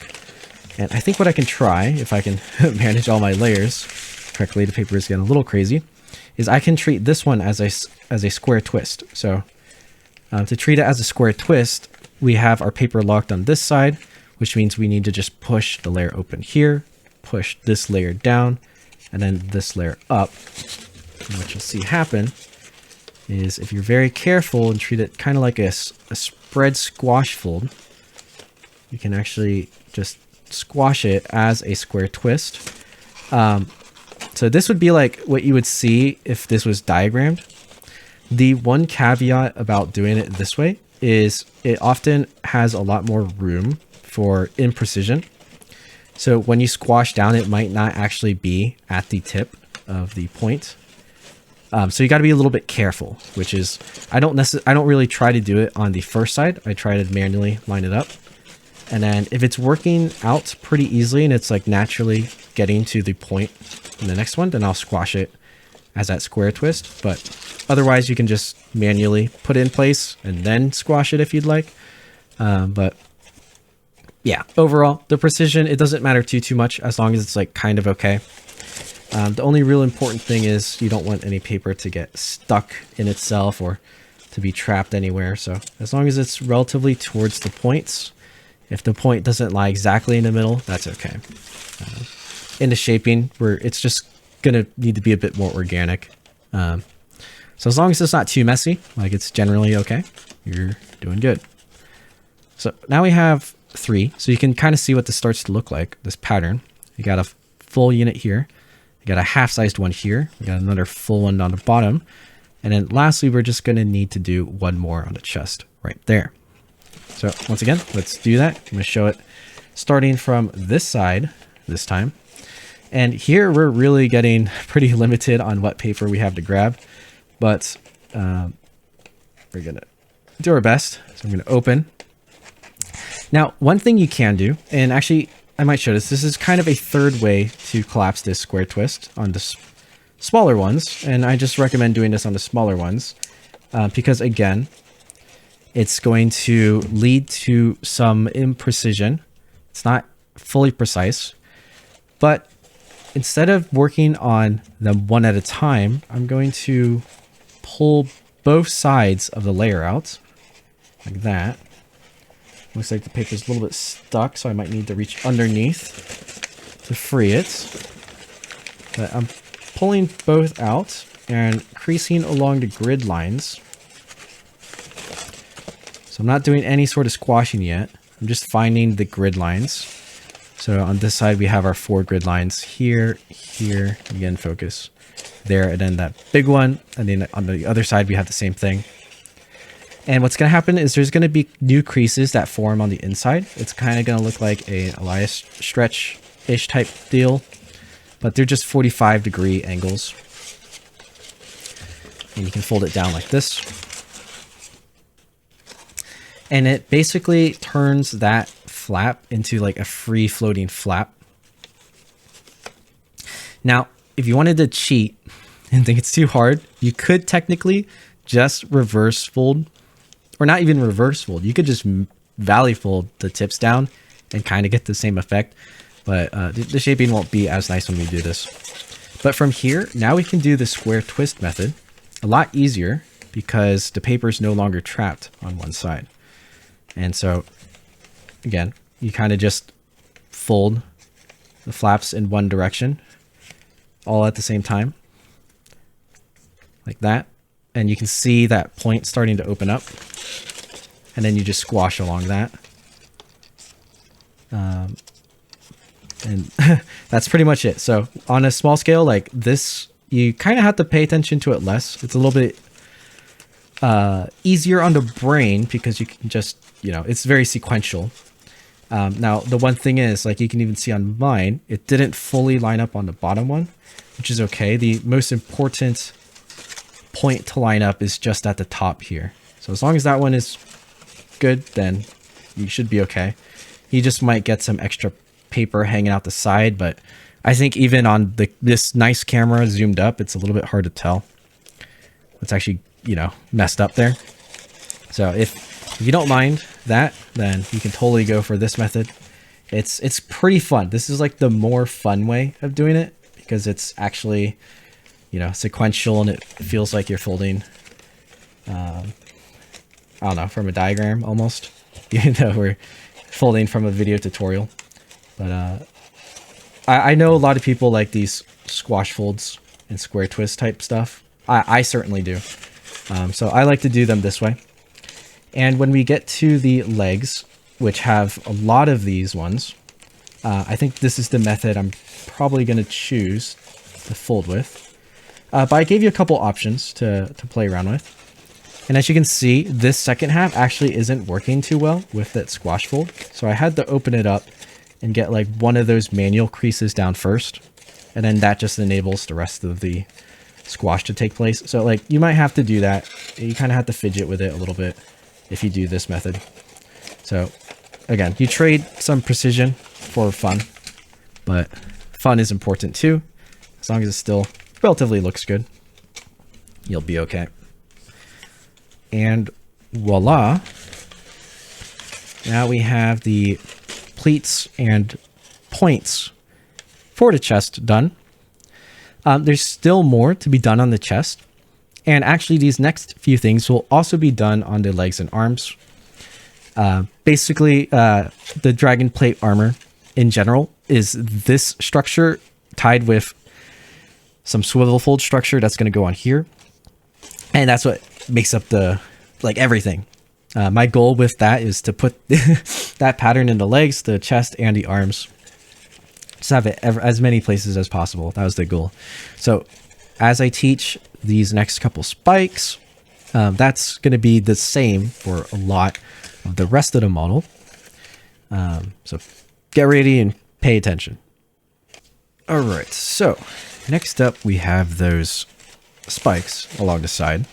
And I think what I can try, if I can manage all my layers correctly, the paper is getting a little crazy, is I can treat this one as a square twist. So to treat it as a square twist, we have our paper locked on this side, which means we need to just push the layer open here, push this layer down, and then this layer up. And what you'll see happen is if you're very careful and treat it kind of like a spread squash fold, you can actually just squash it as a square twist. So this would be like what you would see if this was diagrammed. The one caveat about doing it this way is it often has a lot more room for imprecision. So when you squash down, it might not actually be at the tip of the point. So you got to be a little bit careful, which is I don't really try to do it on the first side. I try to manually line it up. And then if it's working out pretty easily and it's like naturally getting to the point in the next one, then I'll squash it as that square twist. But otherwise you can just manually put it in place and then squash it if you'd like. But yeah, overall the precision, it doesn't matter too much as long as it's like kind of okay. The only real important thing is you don't want any paper to get stuck in itself or to be trapped anywhere. So as long as it's relatively towards the points, if the point doesn't lie exactly in the middle, that's okay. In the shaping, where it's just gonna need to be a bit more organic. So as long as it's not too messy, like it's generally okay, you're doing good. So now we have 3, so you can kind of see what this starts to look like, this pattern. You got a full unit here, you got a half-sized one here, you got another full one on the bottom, and then lastly, we're just gonna need to do one more on the chest right there. So once again, let's do that. I'm going to show it starting from this side this time. And here we're really getting pretty limited on what paper we have to grab, but we're going to do our best. So I'm going to open. Now, one thing you can do, and actually I might show this. This is kind of a third way to collapse this square twist on the smaller ones. And I just recommend doing this on the smaller ones because again, it's going to lead to some imprecision. It's not fully precise, but instead of working on them one at a time, I'm going to pull both sides of the layer out like that. Looks like the paper is a little bit stuck, so I might need to reach underneath to free it. But I'm pulling both out and creasing along the grid lines. So I'm not doing any sort of squashing yet. I'm just finding the grid lines. So on this side, we have our 4 grid lines here, here, again, focus there, and then that big one. And then on the other side, we have the same thing. And what's going to happen is there's going to be new creases that form on the inside. It's kind of going to look like a Elias stretch-ish type deal, but they're just 45-degree angles. And you can fold it down like this. And it basically turns that flap into like a free floating flap. Now, if you wanted to cheat and think it's too hard, you could technically just reverse fold, or not even reverse fold. You could just valley fold the tips down and kind of get the same effect. But the shaping won't be as nice when we do this. But from here, now we can do the square twist method a lot easier because the paper is no longer trapped on one side. And so, again, you kind of just fold the flaps in one direction, all at the same time, like that. And you can see that point starting to open up. And then you just squash along that. And that's pretty much it. So on a small scale like this, you kind of have to pay attention to it less. It's a little bit easier on the brain because you can just, you know, it's very sequential. Now, the one thing is, like you can even see on mine, it didn't fully line up on the bottom one, which is okay. The most important point to line up is just at the top here. So as long as that one is good, then you should be okay. You just might get some extra paper hanging out the side, but I think even on this nice camera zoomed up, it's a little bit hard to tell. It's actually, you know, messed up there. So if you don't mind that, then you can totally go for this method. It's pretty fun. This is like the more fun way of doing it because it's actually, you know, sequential and it feels like you're folding, I don't know, from a diagram almost, even though we're folding from a video tutorial. But I know a lot of people like these squash folds and square twist type stuff. I certainly do. So I like to do them this way. And when we get to the legs, which have a lot of these ones, I think this is the method I'm probably going to choose to fold with. But I gave you a couple options to play around with. And as you can see, this second half actually isn't working too well with that squash fold. So I had to open it up and get like one of those manual creases down first. And then that just enables the rest of the squash to take place. So like you might have to do that. You kind of have to fidget with it a little bit if you do this method. So again, you trade some precision for fun, but fun is important too. As long as it still relatively looks good, you'll be okay. And voila. Now we have the pleats and points for the chest done. There's still more to be done on the chest. And actually these next few things will also be done on the legs and arms. Basically, the dragon plate armor in general is this structure tied with some swivel fold structure that's going to go on here. And that's what makes up the, like, everything. My goal with that is to put that pattern in the legs, the chest, and the arms. Just have it as many places as possible. That was the goal. So as I teach these next couple spikes, that's going to be the same for a lot of the rest of the model. So get ready and pay attention. All right, so next up we have those spikes along the side.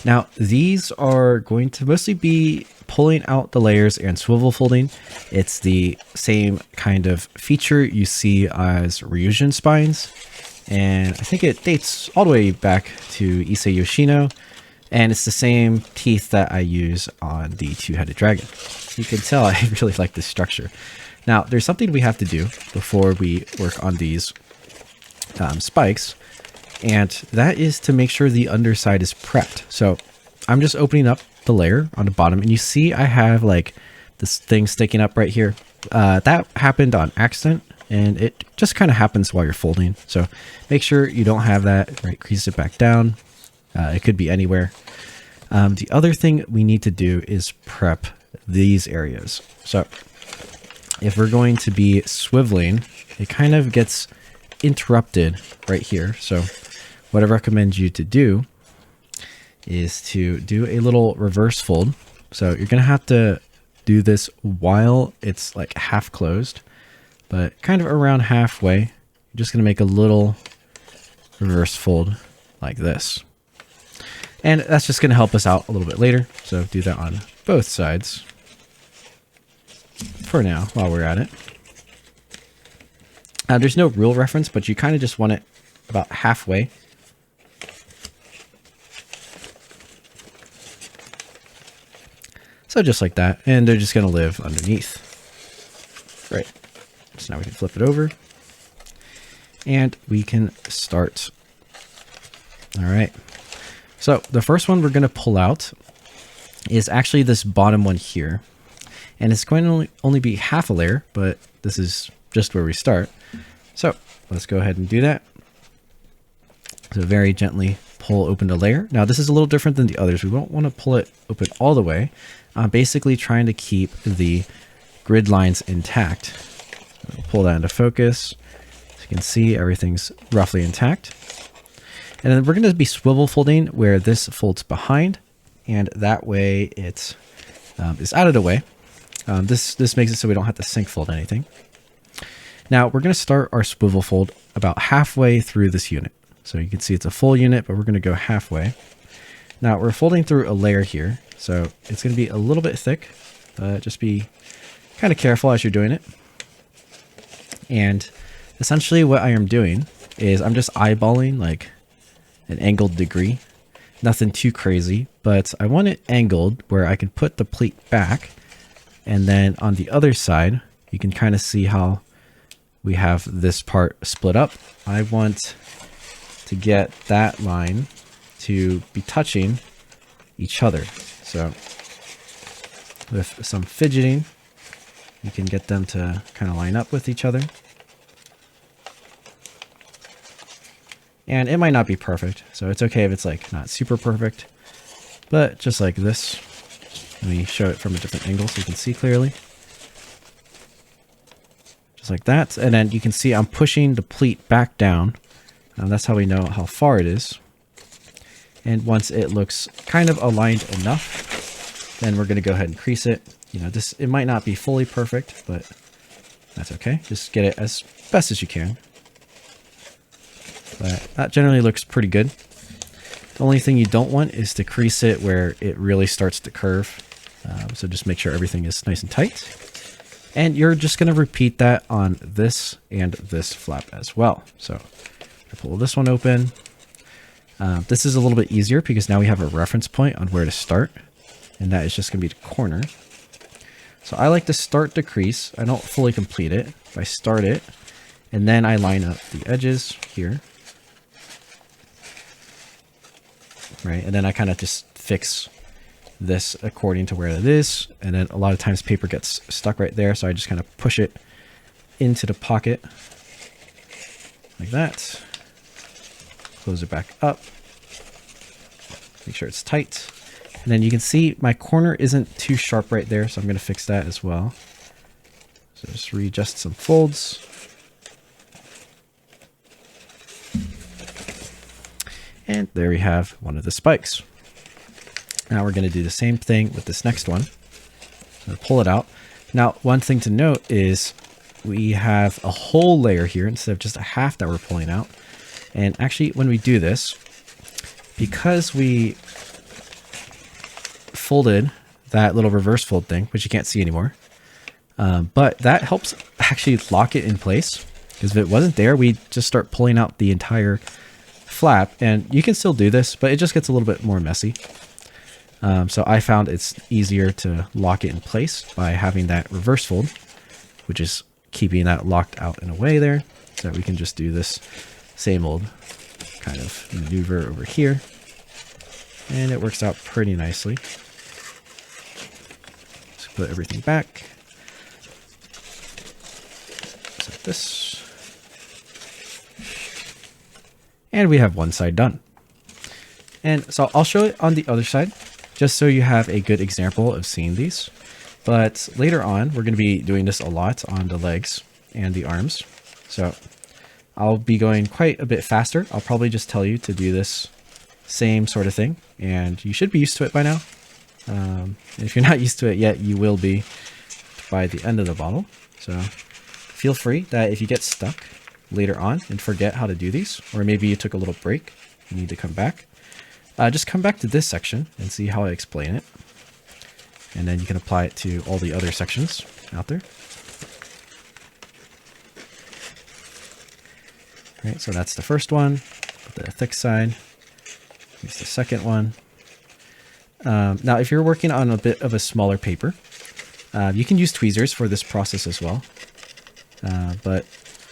Now these are going to mostly be pulling out the layers and swivel folding. It's the same kind of feature you see as Ryujin spines. And I think it dates all the way back to Issei Yoshino. And it's the same teeth that I use on the two-headed dragon. You can tell I really like this structure. Now, there's something we have to do before we work on these spikes. And that is to make sure the underside is prepped. So I'm just opening up the layer on the bottom. And you see I have like this thing sticking up right here. That happened on accident. And it just kind of happens while you're folding. So make sure you don't have that, right? Crease it back down. It could be anywhere. The other thing we need to do is prep these areas. So if we're going to be swiveling, it kind of gets interrupted right here. So what I recommend you to do is to do a little reverse fold. So you're going to have to do this while it's like half closed, but kind of around halfway. You're just going to make a little reverse fold like this. And that's just going to help us out a little bit later. So do that on both sides for now while we're at it. There's no real reference, but you kind of just want it about halfway. So just like that. And they're just going to live underneath. Right. So now we can flip it over. And we can start. All right. So the first one we're going to pull out is actually this bottom one here. And it's going to only be half a layer, but this is just where we start. So let's go ahead and do that. So very gently pull open the layer. Now this is a little different than the others. We won't want to pull it open all the way. I'm basically trying to keep the grid lines intact. Pull that into focus. As you can see, everything's roughly intact. And then we're going to be swivel folding where this folds behind, and that way it is out of the way. This makes it so we don't have to sync fold anything. Now we're going to start our swivel fold about halfway through this unit. So you can see it's a full unit, but we're going to go halfway. Now we're folding through a layer here, so it's going to be a little bit thick. Just be kind of careful as you're doing it. And essentially what I am doing is I'm just eyeballing like an angled degree. Nothing too crazy, but I want it angled where I can put the pleat back. And then on the other side, you can kind of see how we have this part split up. I want to get that line to be touching each other. So with some fidgeting, you can get them to kind of line up with each other. And it might not be perfect, so it's okay if it's like not super perfect, but just like this. Let me show it from a different angle so you can see clearly. Just like that. And then you can see I'm pushing the pleat back down. That's how we know how far it is. And once it looks kind of aligned enough, then we're going to go ahead and crease it. You know, it might not be fully perfect, but that's okay. Just get it as best as you can. But that generally looks pretty good. The only thing you don't want is to crease it where it really starts to curve. So just make sure everything is nice and tight. And you're just going to repeat that on this and this flap as well. So I pull this one open. This is a little bit easier because now we have a reference point on where to start. And that is just going to be the corner. So I like to start the crease. I don't fully complete it. I start it, and then I line up the edges here. Right, and then I kind of just fix this according to where it is. And then a lot of times paper gets stuck right there, so I just kind of push it into the pocket like that. Close it back up. Make sure it's tight. And then you can see my corner isn't too sharp right there, so I'm going to fix that as well. So just readjust some folds. And there we have one of the spikes. Now we're going to do the same thing with this next one. So pull it out. Now, one thing to note is we have a whole layer here instead of just a half that we're pulling out. And actually, when we do this, because we folded that little reverse fold thing, which you can't see anymore, but that helps actually lock it in place, because if it wasn't there, we just start pulling out the entire flap. And you can still do this, but it just gets a little bit more messy. So I found it's easier to lock it in place by having that reverse fold, which is keeping that locked out in a way there, so that we can just do this same old kind of maneuver over here. And it works out pretty nicely. Let's put everything back. Set this. And we have one side done. And so I'll show it on the other side, just so you have a good example of seeing these. But later on, we're going to be doing this a lot on the legs and the arms. So I'll be going quite a bit faster. I'll probably just tell you to do this same sort of thing, and you should be used to it by now. If you're not used to it yet, you will be by the end of the bottle. So feel free that if you get stuck later on and forget how to do these, or maybe you took a little break, you need to come back. Just come back to this section and see how I explain it. And then you can apply it to all the other sections out there. All right, so that's the first one, the thick side. Here's the second one. Now, if you're working on a bit of a smaller paper, you can use tweezers for this process as well. But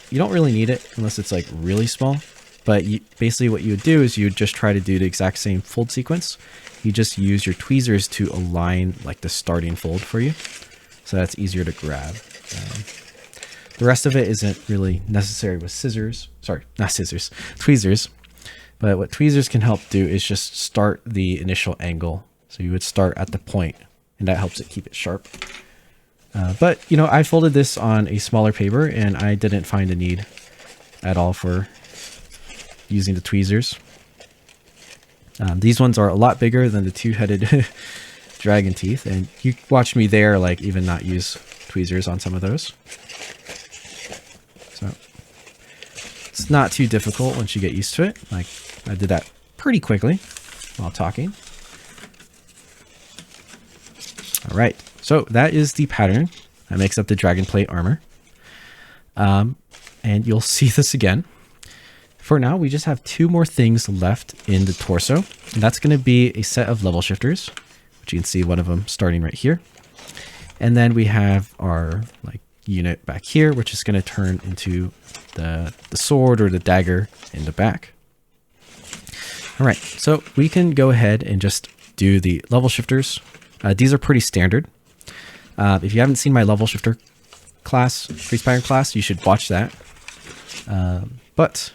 you don't really need it unless it's like really small. But basically what you would do is you would just try to do the exact same fold sequence. You just use your tweezers to align like the starting fold for you. So that's easier to grab. The rest of it isn't really necessary with scissors. Sorry, not scissors, tweezers. But what tweezers can help do is just start the initial angle. So you would start at the point, and that helps it keep it sharp. But, you know, I folded this on a smaller paper, and I didn't find a need at all for using the tweezers. These ones are a lot bigger than the two-headed dragon teeth, and you watched me there, like, even not use tweezers on some of those. So it's not too difficult once you get used to it. Like, I did that pretty quickly while talking. All right, so that is the pattern that makes up the dragon plate armor. And you'll see this again. For now, we just have two more things left in the torso. And that's going to be a set of level shifters, which you can see one of them starting right here. And then we have our like unit back here, which is going to turn into the sword or the dagger in the back. All right, so we can go ahead and just do the level shifters. These are pretty standard. If you haven't seen my level shifter class, crease pattern class, you should watch that. But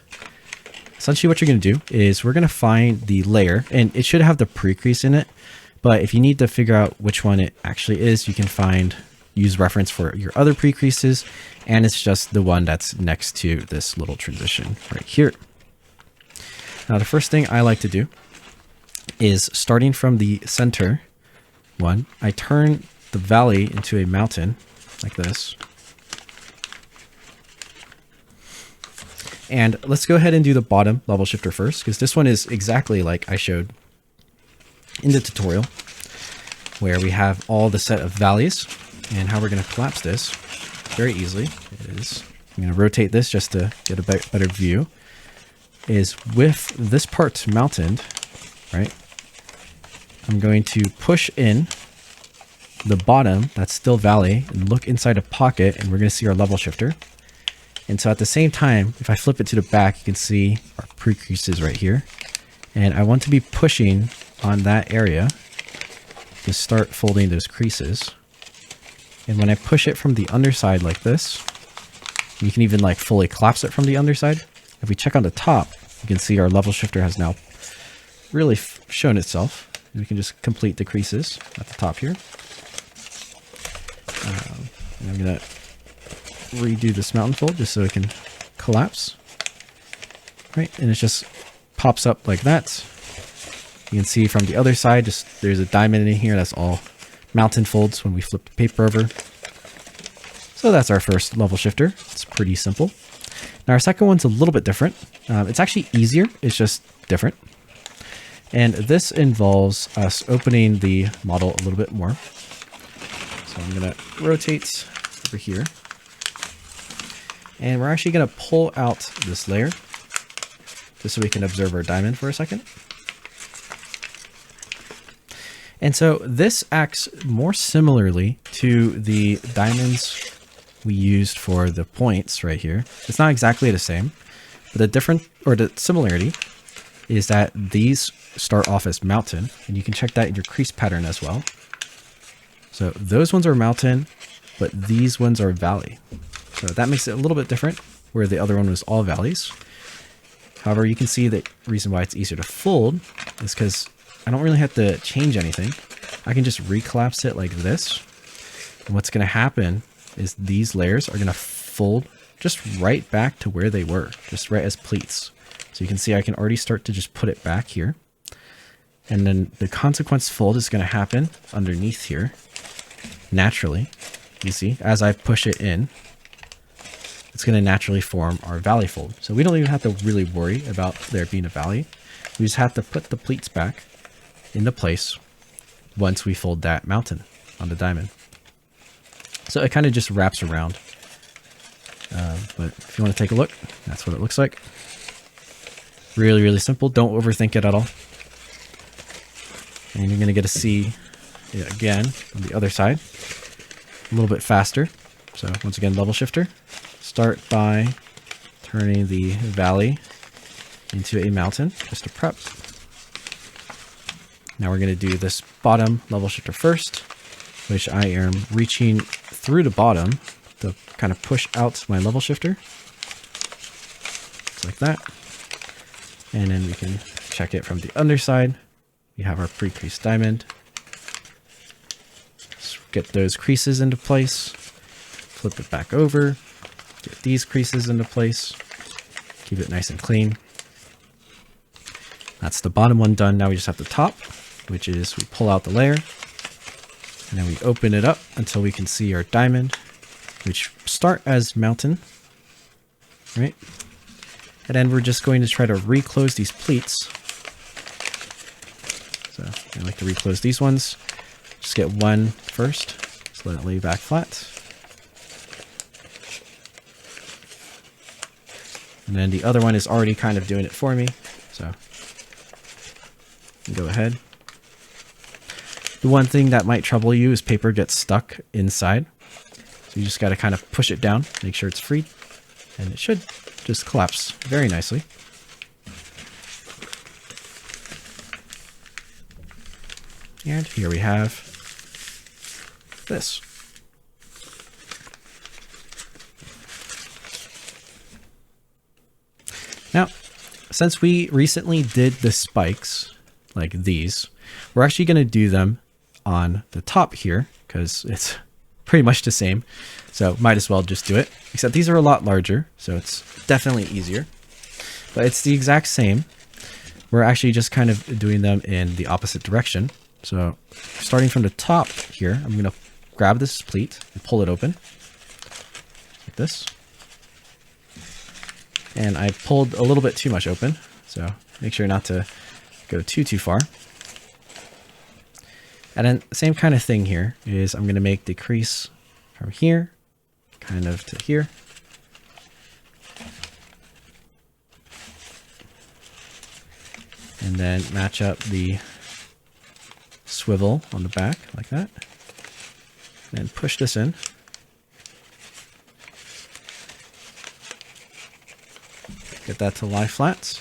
essentially what you're going to do is we're going to find the layer, and it should have the pre-crease in it. But if you need to figure out which one it actually is, you can use reference for your other pre-creases, and it's just the one that's next to this little transition right here. Now, the first thing I like to do is starting from the center one, I turn the valley into a mountain like this. And let's go ahead and do the bottom level shifter first, because this one is exactly like I showed in the tutorial, where we have all the set of valleys. And how we're going to collapse this very easily is, I'm going to rotate this just to get a better view, is with this part mounted, right? I'm going to push in the bottom that's still valley and look inside a pocket, and we're going to see our level shifter. And so at the same time, if I flip it to the back, you can see our pre-creases right here. And I want to be pushing on that area to start folding those creases. And when I push it from the underside like this, you can even like fully collapse it from the underside. If we check on the top, you can see our level shifter has now really shown itself. We can just complete the creases at the top here. And I'm going to redo this mountain fold just so it can collapse. Right, and it just pops up like that. You can see from the other side, just there's a diamond in here. That's all mountain folds when we flip the paper over. So that's our first level shifter. It's pretty simple. Now our second one's a little bit different. It's actually easier. It's just different. And this involves us opening the model a little bit more. So I'm going to rotate over here. And we're actually going to pull out this layer just so we can observe our diamond for a second. And so this acts more similarly to the diamonds we used for the points right here. It's not exactly the same, but the similarity is that these start off as mountain, and you can check that in your crease pattern as well. So those ones are mountain, but these ones are valley. So that makes it a little bit different, where the other one was all valleys. However, you can see the reason why it's easier to fold is because I don't really have to change anything. I can just recollapse it like this. And what's going to happen is these layers are going to fold just right back to where they were, just right as pleats. So you can see I can already start to just put it back here. And then the consequence fold is going to happen underneath here naturally. You see, as I push it in, it's going to naturally form our valley fold. So we don't even have to really worry about there being a valley. We just have to put the pleats back into place once we fold that mountain on the diamond. So it kind of just wraps around. But if you want to take a look, that's what it looks like. Really, really simple. Don't overthink it at all. And you're going to get to see it again on the other side a little bit faster. So once again, level shifter. Start by turning the valley into a mountain just to prep. Now we're going to do this bottom level shifter first, which I am reaching through the bottom to kind of push out my level shifter. Just like that. And then we can check it from the underside. We have our pre-creased diamond. Just get those creases into place. Flip it back over. Get these creases into place. Keep it nice and clean. That's the bottom one done. Now we just have the top, which is we pull out the layer. And then we open it up until we can see our diamond, which start as mountain, right? And then we're just going to try to reclose these pleats. So I like to reclose these ones. Just get one first. Just let it lay back flat. And then the other one is already kind of doing it for me. So go ahead. The one thing that might trouble you is paper gets stuck inside. So you just got to kind of push it down, make sure it's free, and it should just collapse very nicely. And here we have this. Now, since we recently did the spikes like these, we're actually going to do them on the top here because it's pretty much the same. So might as well just do it, except these are a lot larger. So it's definitely easier, but it's the exact same. We're actually just kind of doing them in the opposite direction. So starting from the top here, I'm going to grab this pleat and pull it open like this. And I pulled a little bit too much open, so make sure not to go too far. And then same kind of thing here is I'm going to make the crease from here kind of to here. And then match up the swivel on the back like that. And push this in. Get that to lie flat.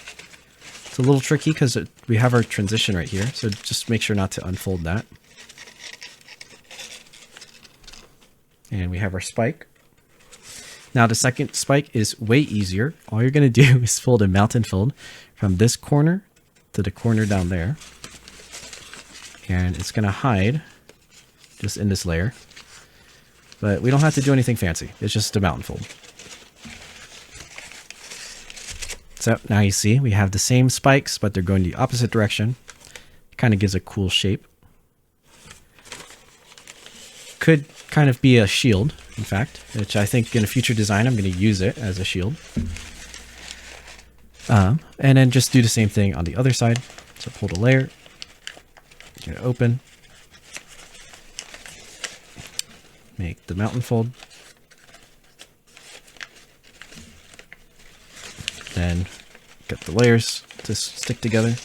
It's a little tricky because we have our transition right here, so just make sure not to unfold that. And we have our spike. Now the second spike is way easier. All you're going to do is fold a mountain fold from this corner to the corner down there. And it's going to hide just in this layer. But we don't have to do anything fancy. It's just a mountain fold. So now you see we have the same spikes, but they're going the opposite direction. It kind of gives a cool shape. Could kind of be a shield, in fact, which I think in a future design, I'm going to use it as a shield. And then just do the same thing on the other side. So pull the layer, get it open, make the mountain fold. Then get the layers to stick together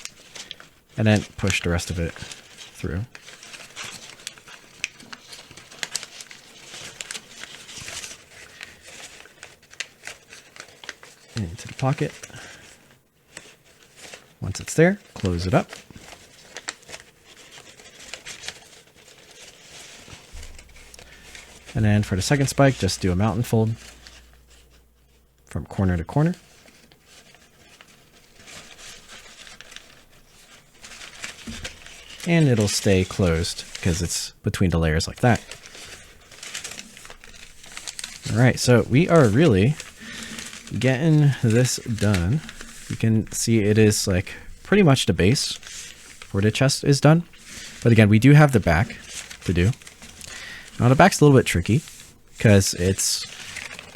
and then push the rest of it through. Into the pocket. Once it's there, close it up. And then for the second spike, just do a mountain fold from corner to corner. And it'll stay closed because it's between the layers like that. All right, so we are really getting this done. You can see it is like pretty much the base for the chest is done. But again, we do have the back to do. Now the back's a little bit tricky because it's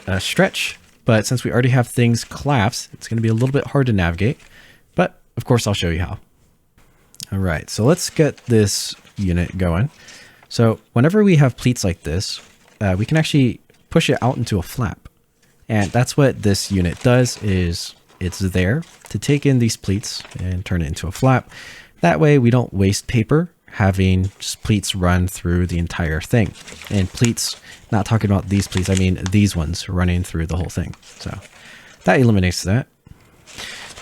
a stretch, but since we already have things collapsed, it's going to be a little bit hard to navigate. But of course, I'll show you how. All right, so let's get this unit going. So whenever we have pleats like this, we can actually push it out into a flap. And that's what this unit does, is it's there to take in these pleats and turn it into a flap. That way we don't waste paper having just pleats run through the entire thing. And pleats, not talking about these pleats, I mean these ones running through the whole thing. So that eliminates that.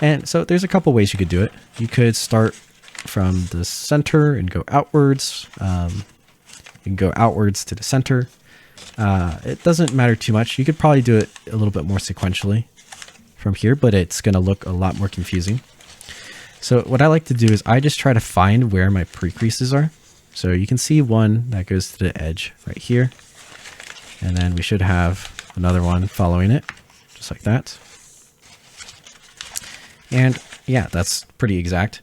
And so there's a couple ways you could do it. You could start from the center and go outwards. You can go outwards to the center. It doesn't matter too much. You could probably do it a little bit more sequentially from here, but it's going to look a lot more confusing. So what I like to do is I just try to find where my pre-creases are. So you can see one that goes to the edge right here. And then we should have another one following it, just like that. And yeah, that's pretty exact.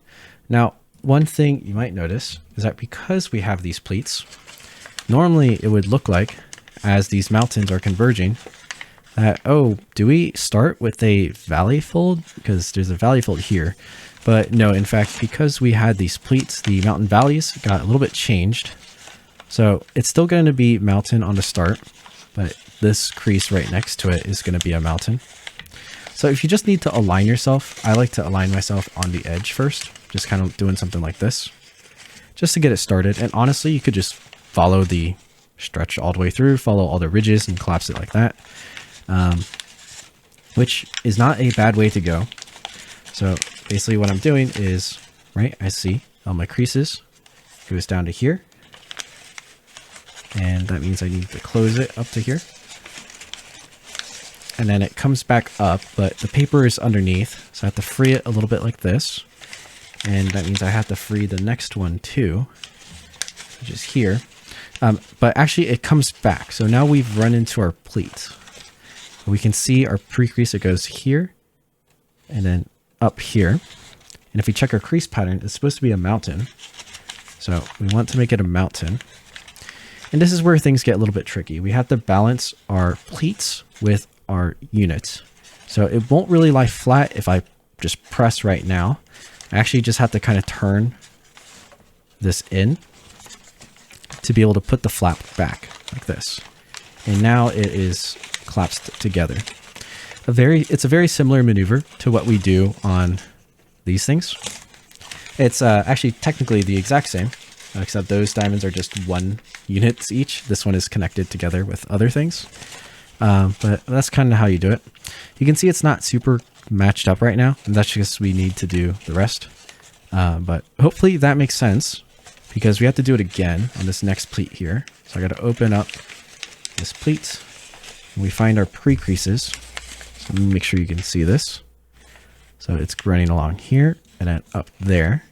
Now, one thing you might notice is that because we have these pleats, normally it would look like as these mountains are converging that, oh, do we start with a valley fold? Because there's a valley fold here. But no, in fact, because we had these pleats, the mountain valleys got a little bit changed. So it's still going to be mountain on the start, but this crease right next to it is going to be a mountain. So if you just need to align yourself, I like to align myself on the edge first, just kind of doing something like this, just to get it started. And honestly, you could just follow the stretch all the way through, follow all the ridges and collapse it like that, which is not a bad way to go. So basically what I'm doing is, right, I see all my creases, goes down to here. And that means I need to close it up to here. And then it comes back up, but the paper is underneath. So I have to free it a little bit like this. And that means I have to free the next one too, which is here. But actually it comes back. So now we've run into our pleat. We can see our pre-crease, it goes here and then up here. And if we check our crease pattern, it's supposed to be a mountain. So we want to make it a mountain. And this is where things get a little bit tricky. We have to balance our pleats with our units. So it won't really lie flat if I just press right now. I actually just have to kind of turn this in to be able to put the flap back like this. And now it is collapsed together. It's a very similar maneuver to what we do on these things. It's actually technically the exact same, except those diamonds are just 1 units each. This one is connected together with other things. But that's kind of how you do it. You can see it's not super matched up right now, and that's just we need to do the rest. But hopefully that makes sense, because we have to do it again on this next pleat here. So I got to open up this pleat, and we find our pre-creases. So let me make sure you can see this. So it's running along here and then up there.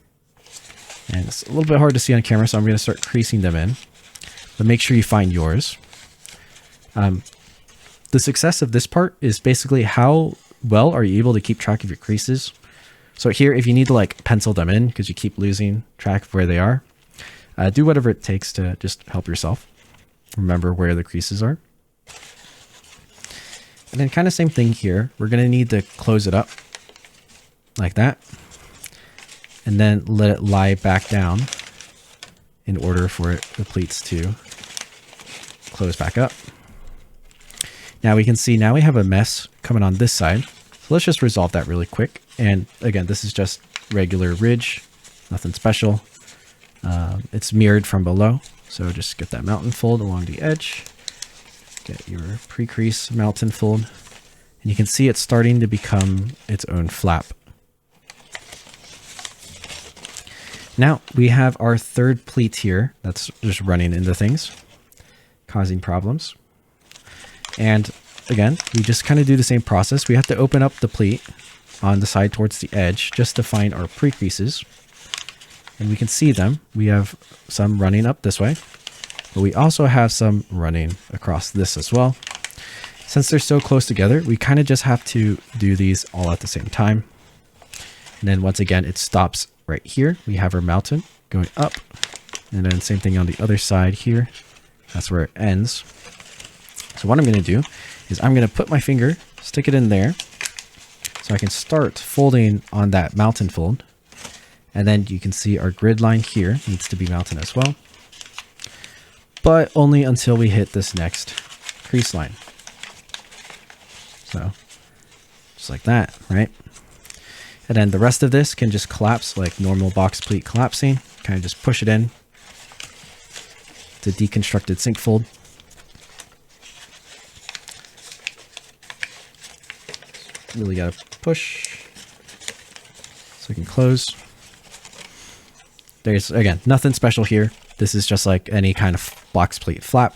And it's a little bit hard to see on camera, so I'm going to start creasing them in. But make sure you find yours. The success of this part is basically how well are you able to keep track of your creases. So here, if you need to like pencil them in because you keep losing track of where they are, do whatever it takes to just help yourself remember where the creases are. And then kind of same thing here. We're going to need to close it up like that, and then let it lie back down in order for the pleats to close back up. Now we can see now we have a mess coming on this side. So let's just resolve that really quick. And again, this is just regular ridge, nothing special. It's mirrored from below. So just get that mountain fold along the edge. Get your pre-crease mountain fold. And you can see it's starting to become its own flap. Now we have our third pleat here that's just running into things, causing problems. And again, we just kind of do the same process. We have to open up the pleat on the side towards the edge just to find our pre-creases. And we can see them. We have some running up this way, but we also have some running across this as well. Since they're so close together, we kind of just have to do these all at the same time. And then once again, it stops right here. We have our mountain going up, and then same thing on the other side here. That's where it ends. So what I'm going to do is I'm going to put my finger, stick it in there, so I can start folding on that mountain fold. And then you can see our grid line here needs to be mountain as well, but only until we hit this next crease line. So just like that, right? And then the rest of this can just collapse like normal box pleat collapsing. Kind of just push it in. It's a deconstructed sink fold. Really gotta push so we can close. There's, again, nothing special here. This is just like any kind of box pleat flap.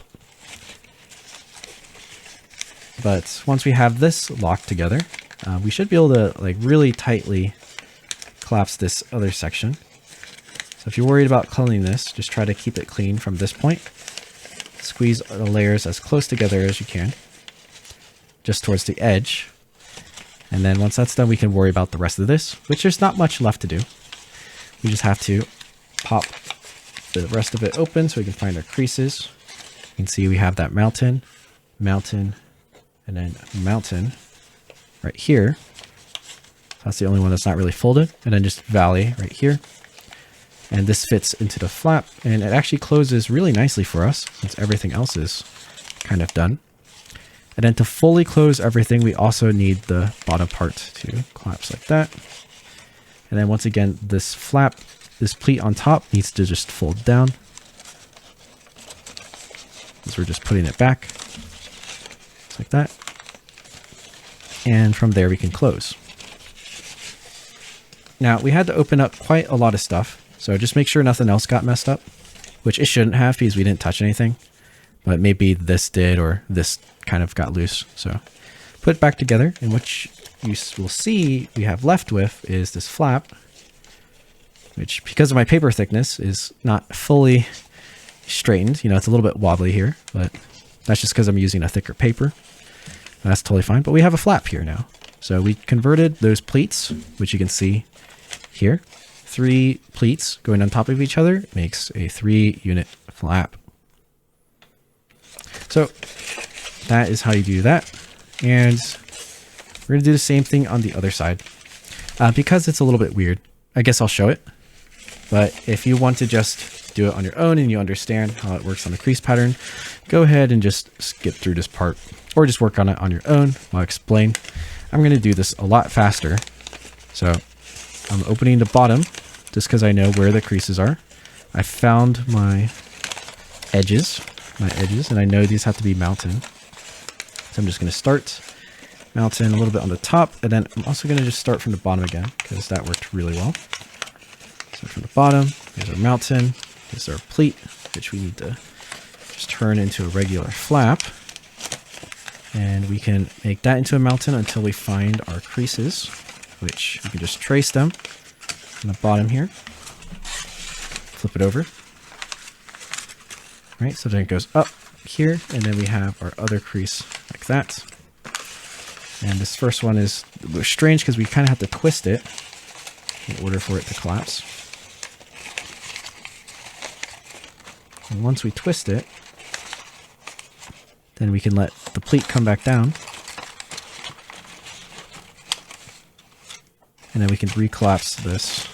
But once we have this locked together, we should be able to like really tightly collapse this other section. So if you're worried about cleaning this, just try to keep it clean from this point. Squeeze the layers as close together as you can, just towards the edge. And then once that's done, we can worry about the rest of this, which there's not much left to do. We just have to pop the rest of it open so we can find our creases. You can see we have that mountain, mountain, and then mountain right here. That's the only one that's not really folded. And then just valley right here. And this fits into the flap, and it actually closes really nicely for us since everything else is kind of done. And then to fully close everything, we also need the bottom part to collapse like that. And then once again, this flap, this pleat on top needs to just fold down, as we're just putting it back, just like that. And from there we can close. Now we had to open up quite a lot of stuff, so just make sure nothing else got messed up, which it shouldn't have because we didn't touch anything, but maybe this did, or this kind of got loose. So put it back together, and what you will see we have left with is this flap, which because of my paper thickness is not fully straightened. You know, it's a little bit wobbly here, but that's just because I'm using a thicker paper. That's totally fine, but we have a flap here now. So we converted those pleats, which you can see here. 3 pleats going on top of each other makes a 3-unit flap. So that is how you do that. And we're going to do the same thing on the other side. Because it's a little bit weird, I guess I'll show it. But if you want to just do it on your own and you understand how it works on the crease pattern, go ahead and just skip through this part or just work on it on your own. I'll explain. I'm going to do this a lot faster. So I'm opening the bottom just because I know where the creases are. I found my edges, and I know these have to be mountain. So I'm just going to start mountain a little bit on the top, and then I'm also going to just start from the bottom again because that worked really well. So from the bottom, here's our mountain, here's our pleat, which we need to just turn into a regular flap. And we can make that into a mountain until we find our creases, which we can just trace them on the bottom here. Flip it over. Right, so then it goes up here, and then we have our other crease like that. And this first one is strange because we kind of have to twist it in order for it to collapse. And once we twist it, then we can let the pleat come back down. And then we can recollapse this.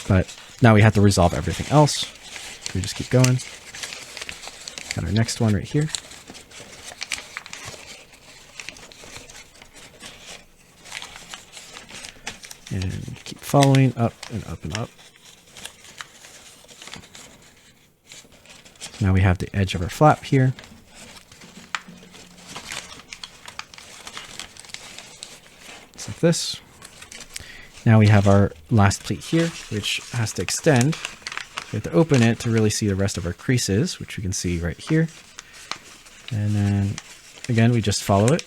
But now we have to resolve everything else. We just keep going. Got our next one right here. And keep following up and up and up. Now we have the edge of our flap here. Just like this. Now we have our last pleat here, which has to extend. We have to open it to really see the rest of our creases, which we can see right here. And then again, we just follow it.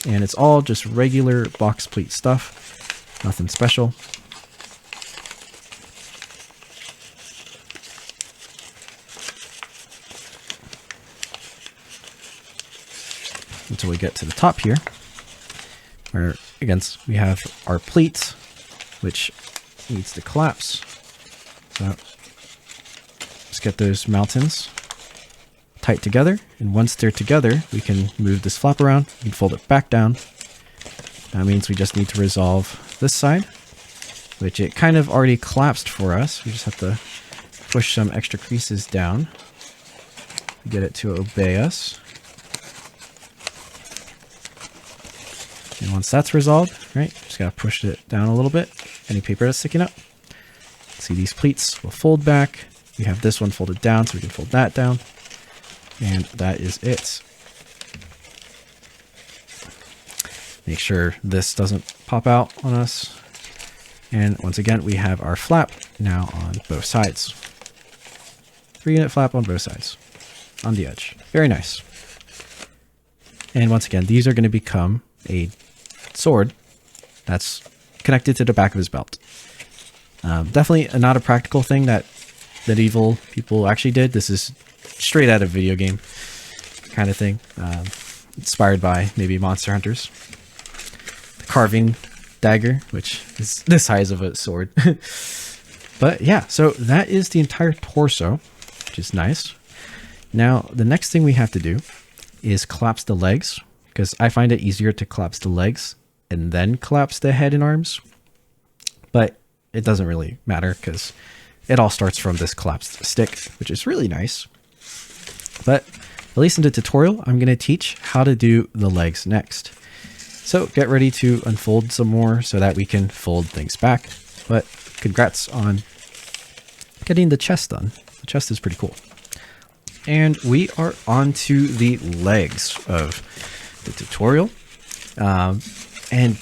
And it's all just regular box pleat stuff, nothing special. Until we get to the top here, where again we have our pleat, which needs to collapse. So let's get those mountains tight together, and once they're together, we can move this flap around. We can fold it back down. That means we just need to resolve this side, which it kind of already collapsed for us. We just have to push some extra creases down to get it to obey us. And once that's resolved, right, just gotta push it down a little bit. Any paper that's sticking up. See, these pleats will fold back. We have this one folded down, so we can fold that down. And that is it. Make sure this doesn't pop out on us. And once again, we have our flap now on both sides. 3-unit flap on both sides, on the edge. Very nice. And once again, these are going to become a sword that's connected to the back of his belt. Definitely not a practical thing that medieval people actually did. This is straight out of video game kind of thing. Inspired by maybe Monster Hunters. The carving dagger, which is the size of a sword. But yeah, so that is the entire torso, which is nice. Now, the next thing we have to do is collapse the legs, because I find it easier to collapse the legs and then collapse the head and arms. But it doesn't really matter because it all starts from this collapsed stick, which is really nice. But at least in the tutorial, I'm going to teach how to do the legs next. So get ready to unfold some more so that we can fold things back. But congrats on getting the chest done. The chest is pretty cool. And we are on to the legs of the tutorial. And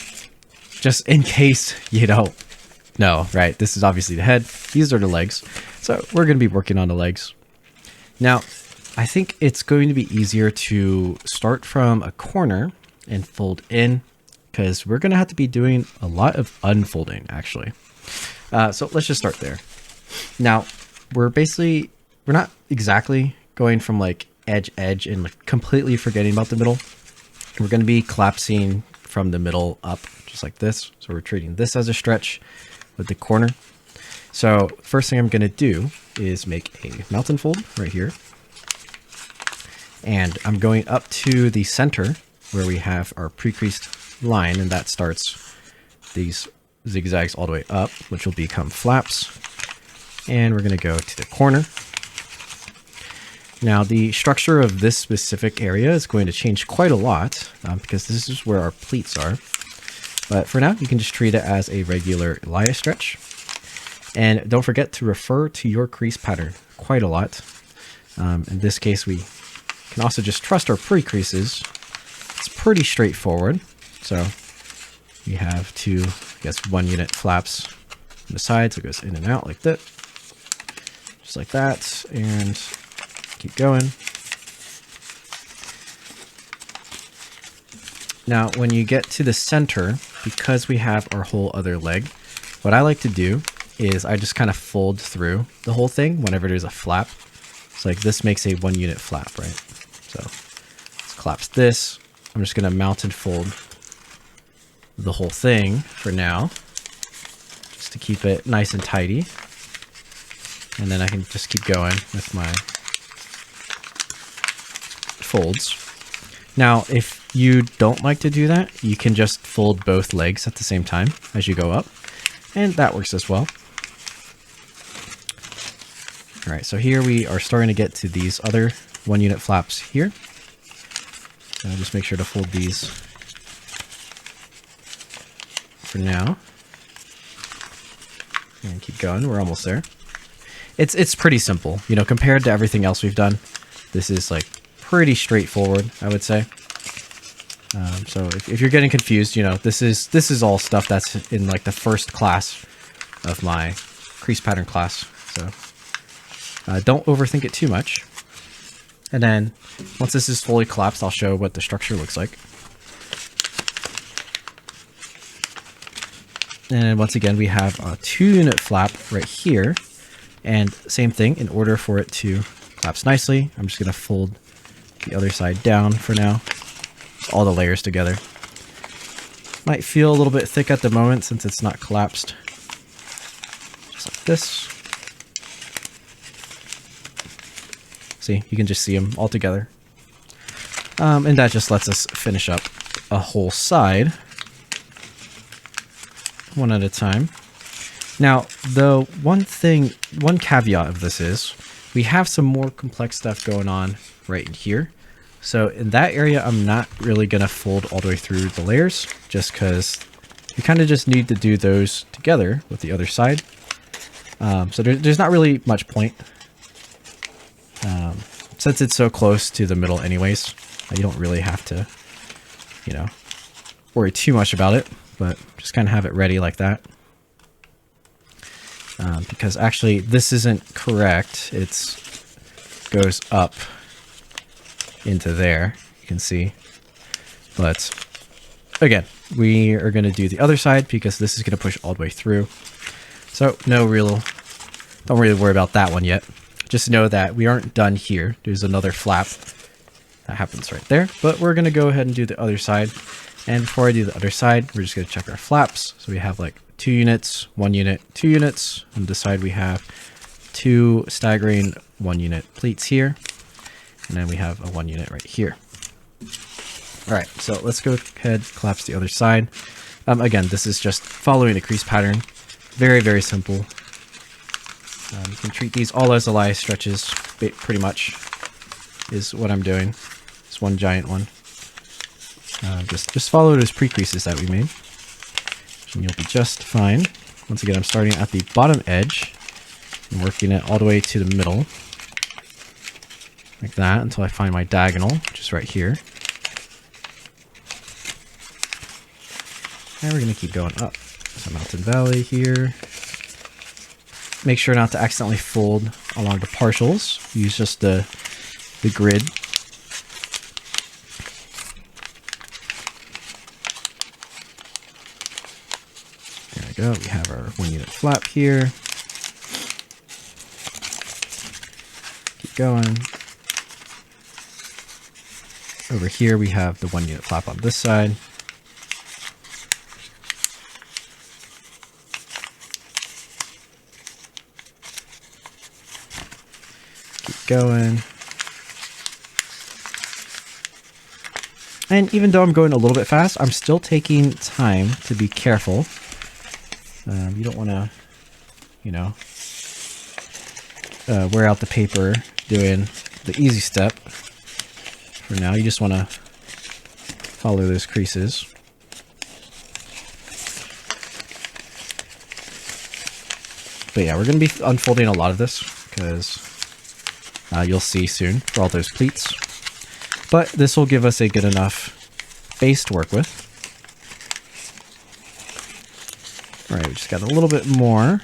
just in case you don't know, right, this is obviously the head. These are the legs. So we're going to be working on the legs. Now, I think it's going to be easier to start from a corner and fold in, because we're going to have to be doing a lot of unfolding, actually. So let's just start there. Now, we're not exactly going from like edge and like completely forgetting about the middle. We're going to be collapsing from the middle up just like this. So we're treating this as a stretch with the corner. So first thing I'm going to do is make a mountain fold right here. And I'm going up to the center where we have our pre-creased line, and that starts these zigzags all the way up, which will become flaps. And we're going to go to the corner. Now, the structure of this specific area is going to change quite a lot because this is where our pleats are. But for now, you can just treat it as a regular Elias stretch. And don't forget to refer to your crease pattern quite a lot. In this case, we can also just trust our pre-creases. It's pretty straightforward. So we have two, I guess, 1 unit flaps on the side. So it goes in and out like that. Just like that. And keep going. Now, when you get to the center, because we have our whole other leg, what I like to do is I just kind of fold through the whole thing whenever there's a flap. So like this makes a 1 unit flap, right? So let's collapse this. I'm just going to mount and fold the whole thing for now, just to keep it nice and tidy. And then I can just keep going with my folds. Now, if you don't like to do that, you can just fold both legs at the same time as you go up, and that works as well. All right, so here we are starting to get to these other 1 unit flaps here. So just make sure to fold these for now. And keep going, we're almost there. It's pretty simple, you know, compared to everything else we've done. This is like pretty straightforward, I would say. So if you're getting confused, you know, this is all stuff that's in like the first class of my crease pattern class. So don't overthink it too much. And then once this is fully collapsed, I'll show what the structure looks like. And once again, we have a 2 unit flap right here. And same thing, in order for it to collapse nicely, I'm just going to fold the other side down for now. All the layers together. Might feel a little bit thick at the moment since it's not collapsed. Just like this. See, you can just see them all together. And that just lets us finish up a whole side, one at a time. Now, the one caveat of this is we have some more complex stuff going on right in here. So in that area, I'm not really going to fold all the way through the layers just because you kind of just need to do those together with the other side. So there's not really much point. Since it's so close to the middle anyways, you don't really have to, you know, worry too much about it, but just kind of have it ready like that. Because actually this isn't correct. It goes up into there, you can see. But again, we are going to do the other side because this is going to push all the way through. So don't really worry about that one yet. Just know that we aren't done here. There's another flap that happens right there, but we're going to go ahead and do the other side. And before I do the other side, we're just going to check our flaps. So we have like 2 units, 1 unit, 2 units. On this side, we have 2 staggering 1 unit pleats here. And then we have a 1 unit right here. All right, so let's go ahead, collapse the other side. Again, this is just following a crease pattern. Very, very simple. You can treat these all as Elias stretches, pretty much, is what I'm doing. It's one giant one. Just follow those pre-creases that we made, and you'll be just fine. Once again, I'm starting at the bottom edge and working it all the way to the middle, like that, until I find my diagonal, which is right here. And we're going to keep going up. So Mountain Valley here. Make sure not to accidentally fold along the partials. Use just the grid. There we go. We have our 1 unit flap here. Keep going. Over here we have the 1 unit flap on this side. Going. And even though I'm going a little bit fast, I'm still taking time to be careful. You don't want to, you know, wear out the paper doing the easy step. For now, you just want to follow those creases. But yeah, we're going to be unfolding a lot of this because you'll see soon for all those pleats. But this will give us a good enough base to work with. All right, we just got a little bit more.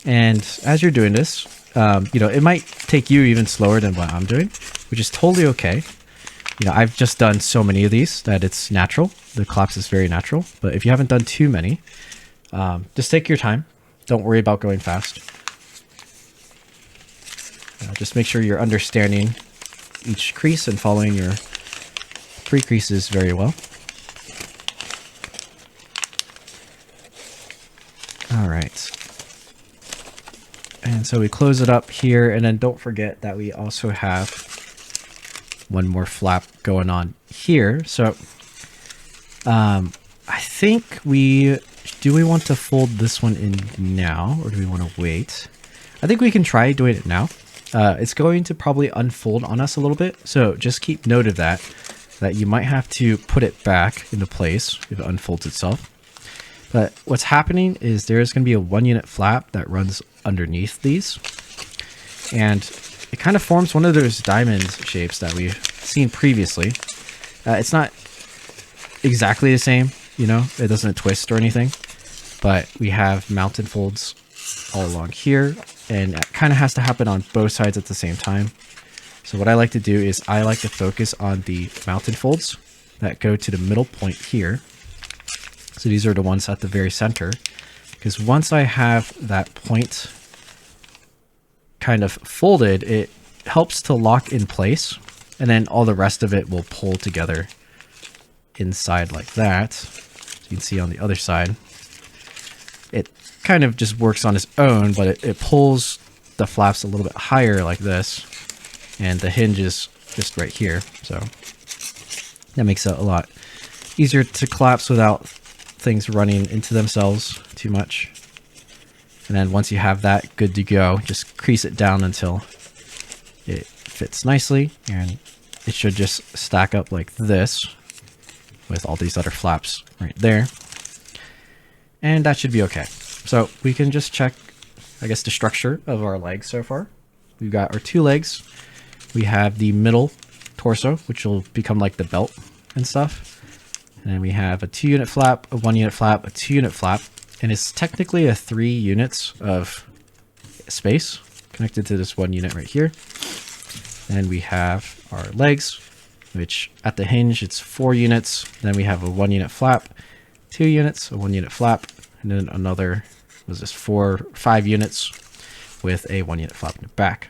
And as you're doing this, you know, it might take you even slower than what I'm doing, which is totally okay. You know, I've just done so many of these that it's natural. The collapse is very natural. But if you haven't done too many, just take your time. Don't worry about going fast. Just make sure you're understanding each crease and following your pre-creases very well. All right. And so we close it up here, and then don't forget that we also have one more flap going on here. So I think do we want to fold this one in now, or do we want to wait? I think we can try doing it now. It's going to probably unfold on us a little bit, so just keep note of that you might have to put it back into place if it unfolds itself. But what's happening is there's going to be a 1 unit flap that runs underneath these, and it kind of forms one of those diamond shapes that we've seen previously. It's not exactly the same, you know, it doesn't twist or anything, but we have mountain folds all along here, and it kind of has to happen on both sides at the same time. So what I like to do is I like to focus on the mountain folds that go to the middle point here. So these are the ones at the very center, because once I have that point kind of folded, it helps to lock in place, and then all the rest of it will pull together inside like that. So you can see on the other side, it kind of just works on its own, but it pulls the flaps a little bit higher like this, and the hinge is just right here. So that makes it a lot easier to collapse without things running into themselves too much. And then once you have that good to go, just crease it down until it fits nicely, and it should just stack up like this with all these other flaps right there. And that should be okay. So we can just check, I guess, the structure of our legs so far. We've got our 2 legs. We have the middle torso, which will become like the belt and stuff. And then we have a 2 unit flap, a 1 unit flap, a 2 unit flap, and it's technically a 3 units of space connected to this 1 unit right here. And we have our legs, which at the hinge, it's 4 units. Then we have a 1 unit flap, 2 units, a 1 unit flap, and then another, was this 5 units with a 1 unit flap in the back.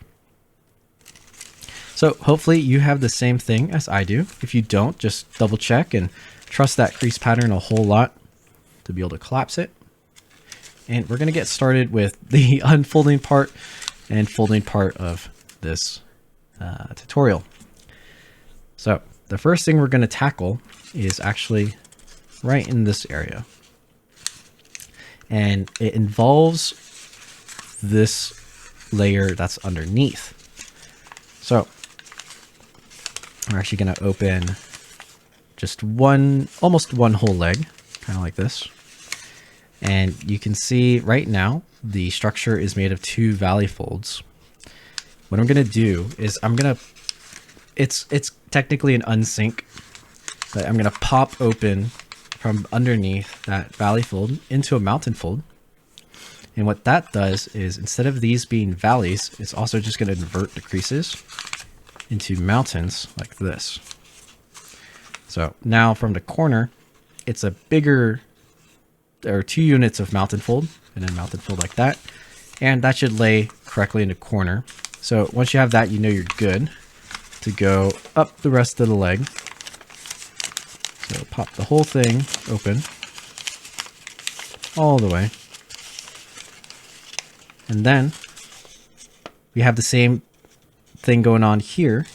So hopefully you have the same thing as I do. If you don't, just double check and trust that crease pattern a whole lot to be able to collapse it. And we're going to get started with the unfolding part and folding part of this tutorial. So the first thing we're going to tackle is actually right in this area. And it involves this layer that's underneath. So we're actually going to open just almost one whole leg, kind of like this. And you can see right now, the structure is made of 2 valley folds. What I'm going to do is it's technically an unsync, but I'm going to pop open from underneath that valley fold into a mountain fold. And what that does is, instead of these being valleys, it's also just going to invert the creases into mountains like this. So now from the corner, it's a bigger, there are 2 units of mountain fold, and then mountain fold like that. And that should lay correctly in the corner. So once you have that, you know you're good to go up the rest of the leg. So pop the whole thing open all the way. And then we have the same thing going on here.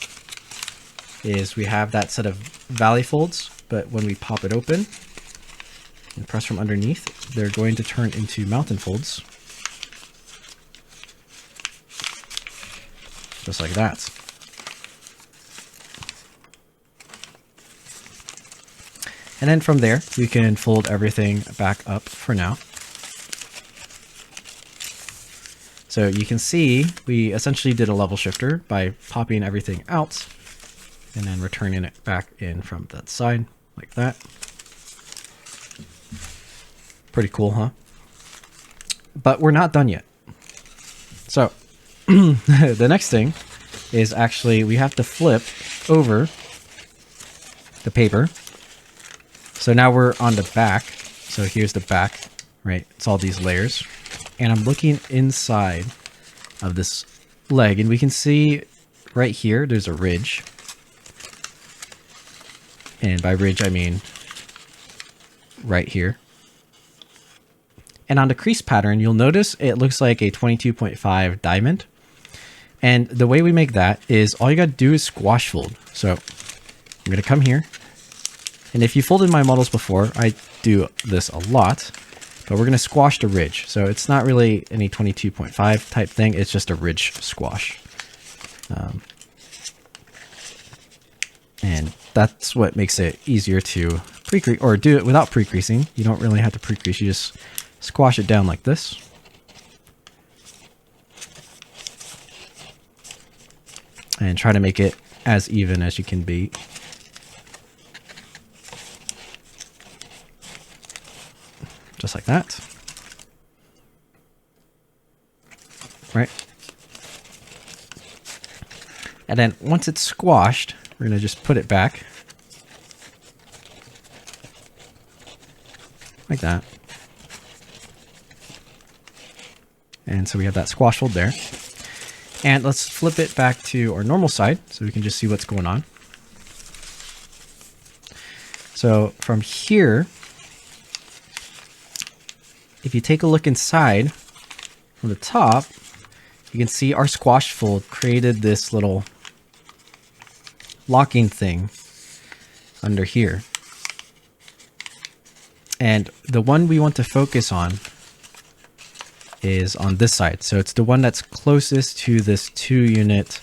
is we have that set of valley folds, but when we pop it open and press from underneath, they're going to turn into mountain folds. Just like that. And then from there, we can fold everything back up for now. So you can see we essentially did a level shifter by popping everything out and then returning it back in from that side like that. Pretty cool, huh? But we're not done yet. So the next thing is actually we have to flip over the paper. So now we're on the back. So here's the back, right? It's all these layers. And I'm looking inside of this leg, and we can see right here, there's a ridge. And by ridge, I mean right here. And on the crease pattern, you'll notice it looks like a 22.5 diamond. And the way we make that is all you got to do is squash fold. So I'm going to come here. And if you folded my models before, I do this a lot. But we're going to squash the ridge. So it's not really any 22.5 type thing. It's just a ridge squash. And that's what makes it easier to pre-crease or do it without pre-creasing. You don't really have to pre-crease. You just squash it down like this. And try to make it as even as you can be. Just like that. Right. And then once it's squashed, we're going to just put it back. Like that. And so we have that squash fold there. And let's flip it back to our normal side so we can just see what's going on. So from here, if you take a look inside from the top, you can see our squash fold created this little locking thing under here. And the one we want to focus on is on this side. So it's the one that's closest to this 2-unit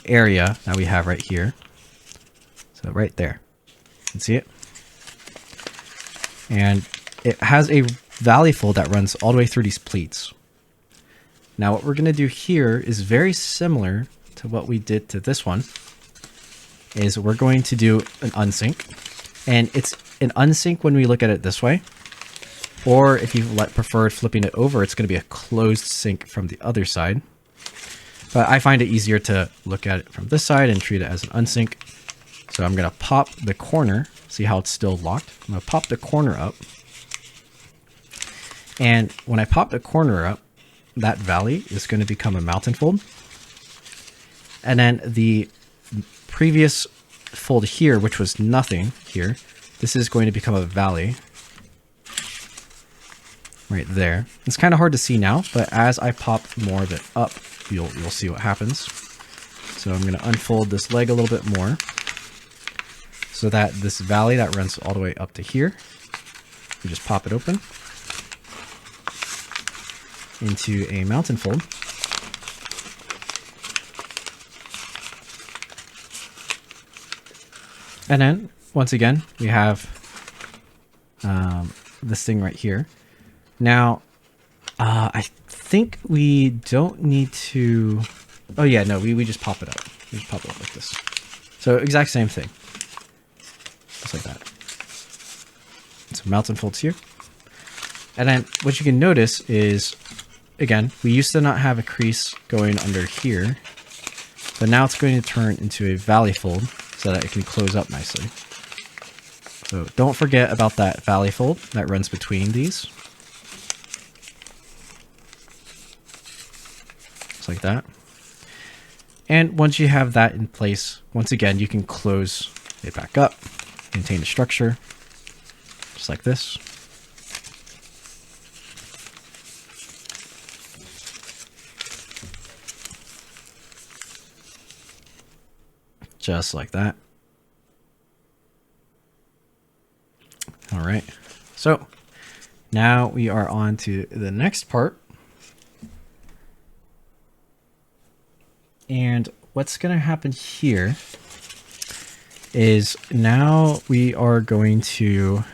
area that we have right here. So right there. You can see it. And it has a valley fold that runs all the way through these pleats. Now what we're going to do here is very similar to what we did to this one. Is we're going to do an unsync. And it's an unsync when we look at it this way. Or if you prefer flipping it over, it's going to be a closed sync from the other side. But I find it easier to look at it from this side and treat it as an unsync. So I'm going to pop the corner. See how it's still locked? I'm going to pop the corner up. And when I pop the corner up, that valley is going to become a mountain fold. And then the previous fold here, which was nothing here, this is going to become a valley. Right there. It's kind of hard to see now, but as I pop more of it up, you'll see what happens. So I'm going to unfold this leg a little bit more so that this valley that runs all the way up to here, we just pop it open into a mountain fold. And then once again, we have this thing right here. Now, I think we don't need to... Oh yeah, no, we just pop it up. We just pop it up like this. So exact same thing. Just like that. Some mountain folds here. And then what you can notice is, again, we used to not have a crease going under here, but now it's going to turn into a valley fold so that it can close up nicely. So don't forget about that valley fold that runs between these. Just like that. And once you have that in place, once again, you can close it back up, maintain the structure, just like this. just like that. All right, so now we are on to the next part. And what's going to happen here is now we are going to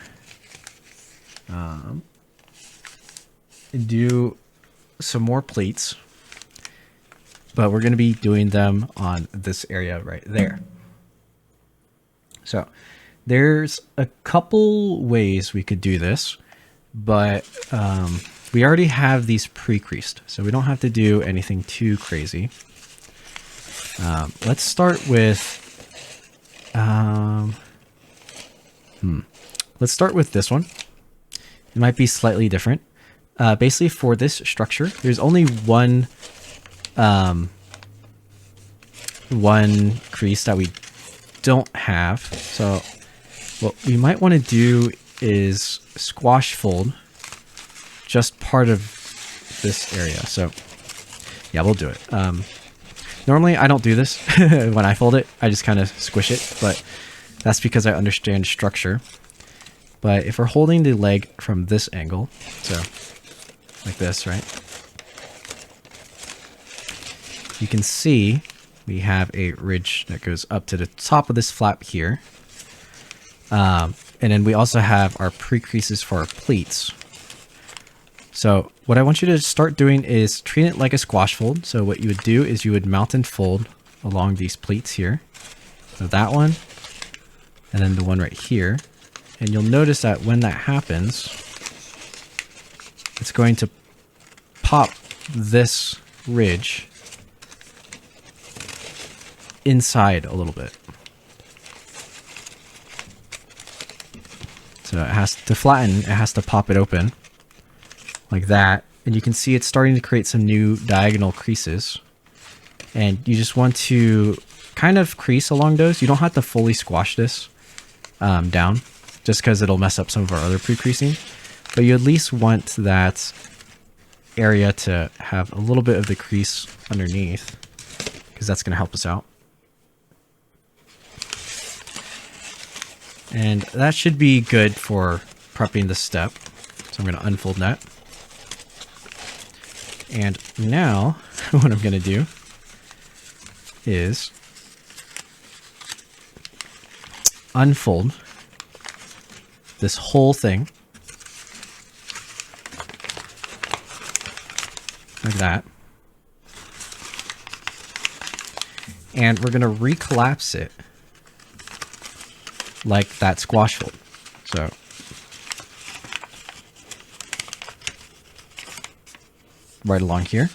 do some more pleats, but we're going to be doing them on this area right there. So there's a couple ways we could do this, but we already have these pre-creased, so we don't have to do anything too crazy. Let's start with let's start with this one. It might be slightly different. Basically, for this structure, there's only one crease that we don't have. So what we might want to do is squash fold just part of this area. So yeah, we'll do it. Normally I don't do this when I fold it. I just kind of squish it, but that's because I understand structure. But if we're holding the leg from this angle, so like this, right? You can see we have a ridge that goes up to the top of this flap here. And then we also have our pre-creases for our pleats. So what I want you to start doing is treat it like a squash fold. So what you would do is you would mount and fold along these pleats here. So that one, and then the one right here. And you'll notice that when that happens, it's going to pop this ridge inside a little bit. So it has to flatten, it has to pop it open like that. And you can see it's starting to create some new diagonal creases. And you just want to kind of crease along those. You don't have to fully squash this down, just because it'll mess up some of our other pre-creasing. But you at least want that area to have a little bit of the crease underneath, because that's going to help us out. And that should be good for prepping the step. So I'm going to unfold that. And now what I'm going to do is unfold this whole thing like that. And we're going to recollapse it like that squash fold. So right along here,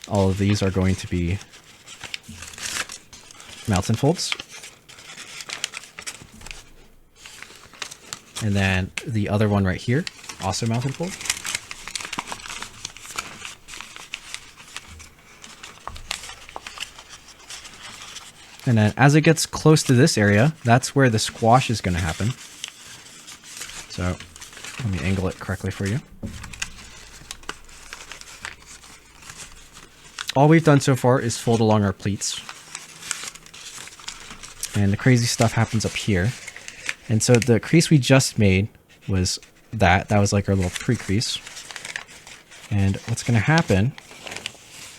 all of these are going to be mounts and folds. And then the other one right here, also mount and fold. And then as it gets close to this area, that's where the squash is going to happen. So let me angle it correctly for you. All we've done so far is fold along our pleats. And the crazy stuff happens up here. And so the crease we just made was that. That was like our little pre-crease. And what's going to happen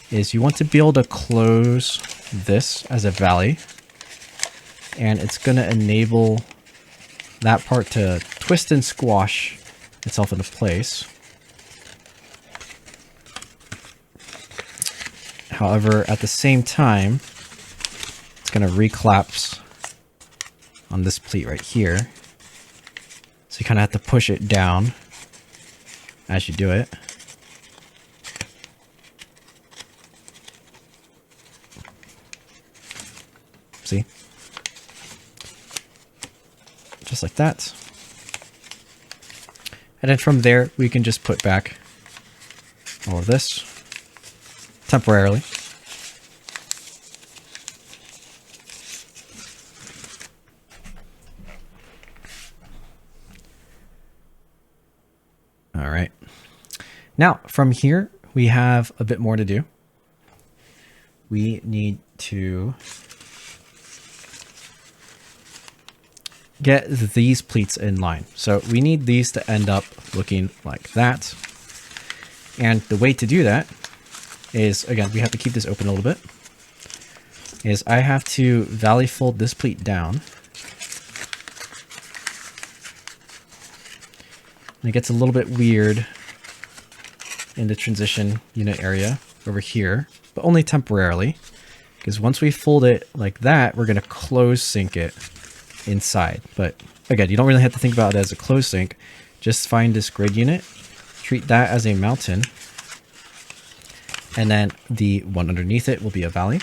is you want to be able to close this as a valley. And it's going to enable that part to twist and squash itself into place. However, at the same time, it's going to recollapse on this pleat right here. So you kind of have to push it down as you do it. See? Just like that. And then from there, we can just put back all of this temporarily. All right. Now, from here, we have a bit more to do. We need to get these pleats in line. So we need these to end up looking like that. And the way to do that is, again, we have to keep this open a little bit, is I have to valley fold this pleat down. And it gets a little bit weird in the transition unit area over here, but only temporarily, because once we fold it like that, we're going to close sync it inside. But again, you don't really have to think about it as a close sync. Just find this grid unit, treat that as a mountain, and then the one underneath it will be a valley.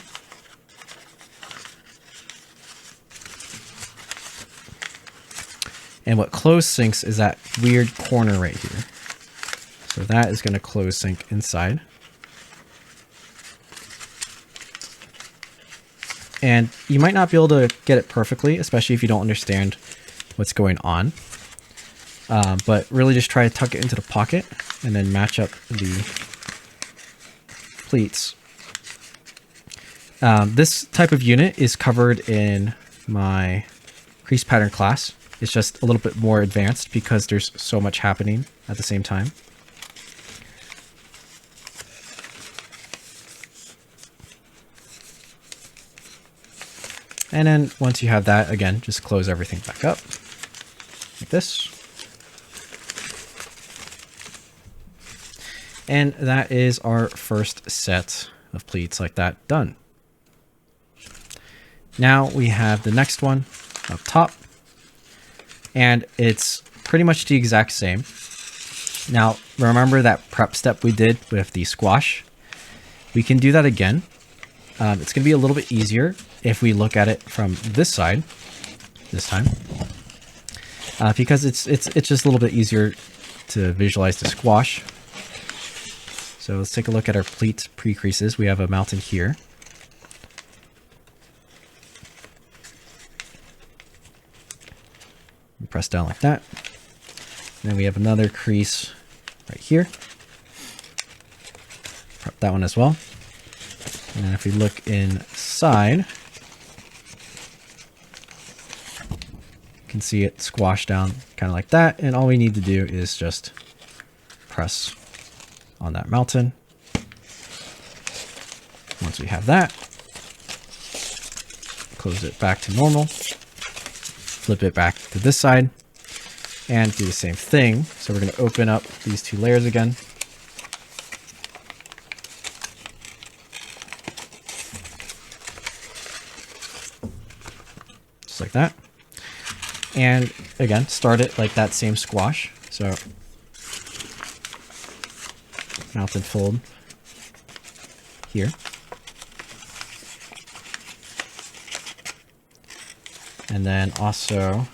And what close syncs is that weird corner right here. So that is going to close sync inside. And you might not be able to get it perfectly, especially if you don't understand what's going on. But really just try to tuck it into the pocket and then match up the pleats. This type of unit is covered in my crease pattern class. It's just a little bit more advanced because there's so much happening at the same time. And then once you have that, again, just close everything back up like this. And that is our first set of pleats like that done. Now we have the next one up top, and it's pretty much the exact same. Now, remember that prep step we did with the squash? We can do that again. It's going to be a little bit easier if we look at it from this side this time, because it's just a little bit easier to visualize the squash. So let's take a look at our pleat pre-creases. We have a mountain here. We press down like that. And then we have another crease right here. Prep that one as well. And if we look inside, you can see it squash down kind of like that. And all we need to do is just press on that mountain. Once we have that, close it back to normal, flip it back to this side, and do the same thing. So we're going to open up these two layers again. Just like that. And again, start it like that same squash. So mountain fold here. And then also,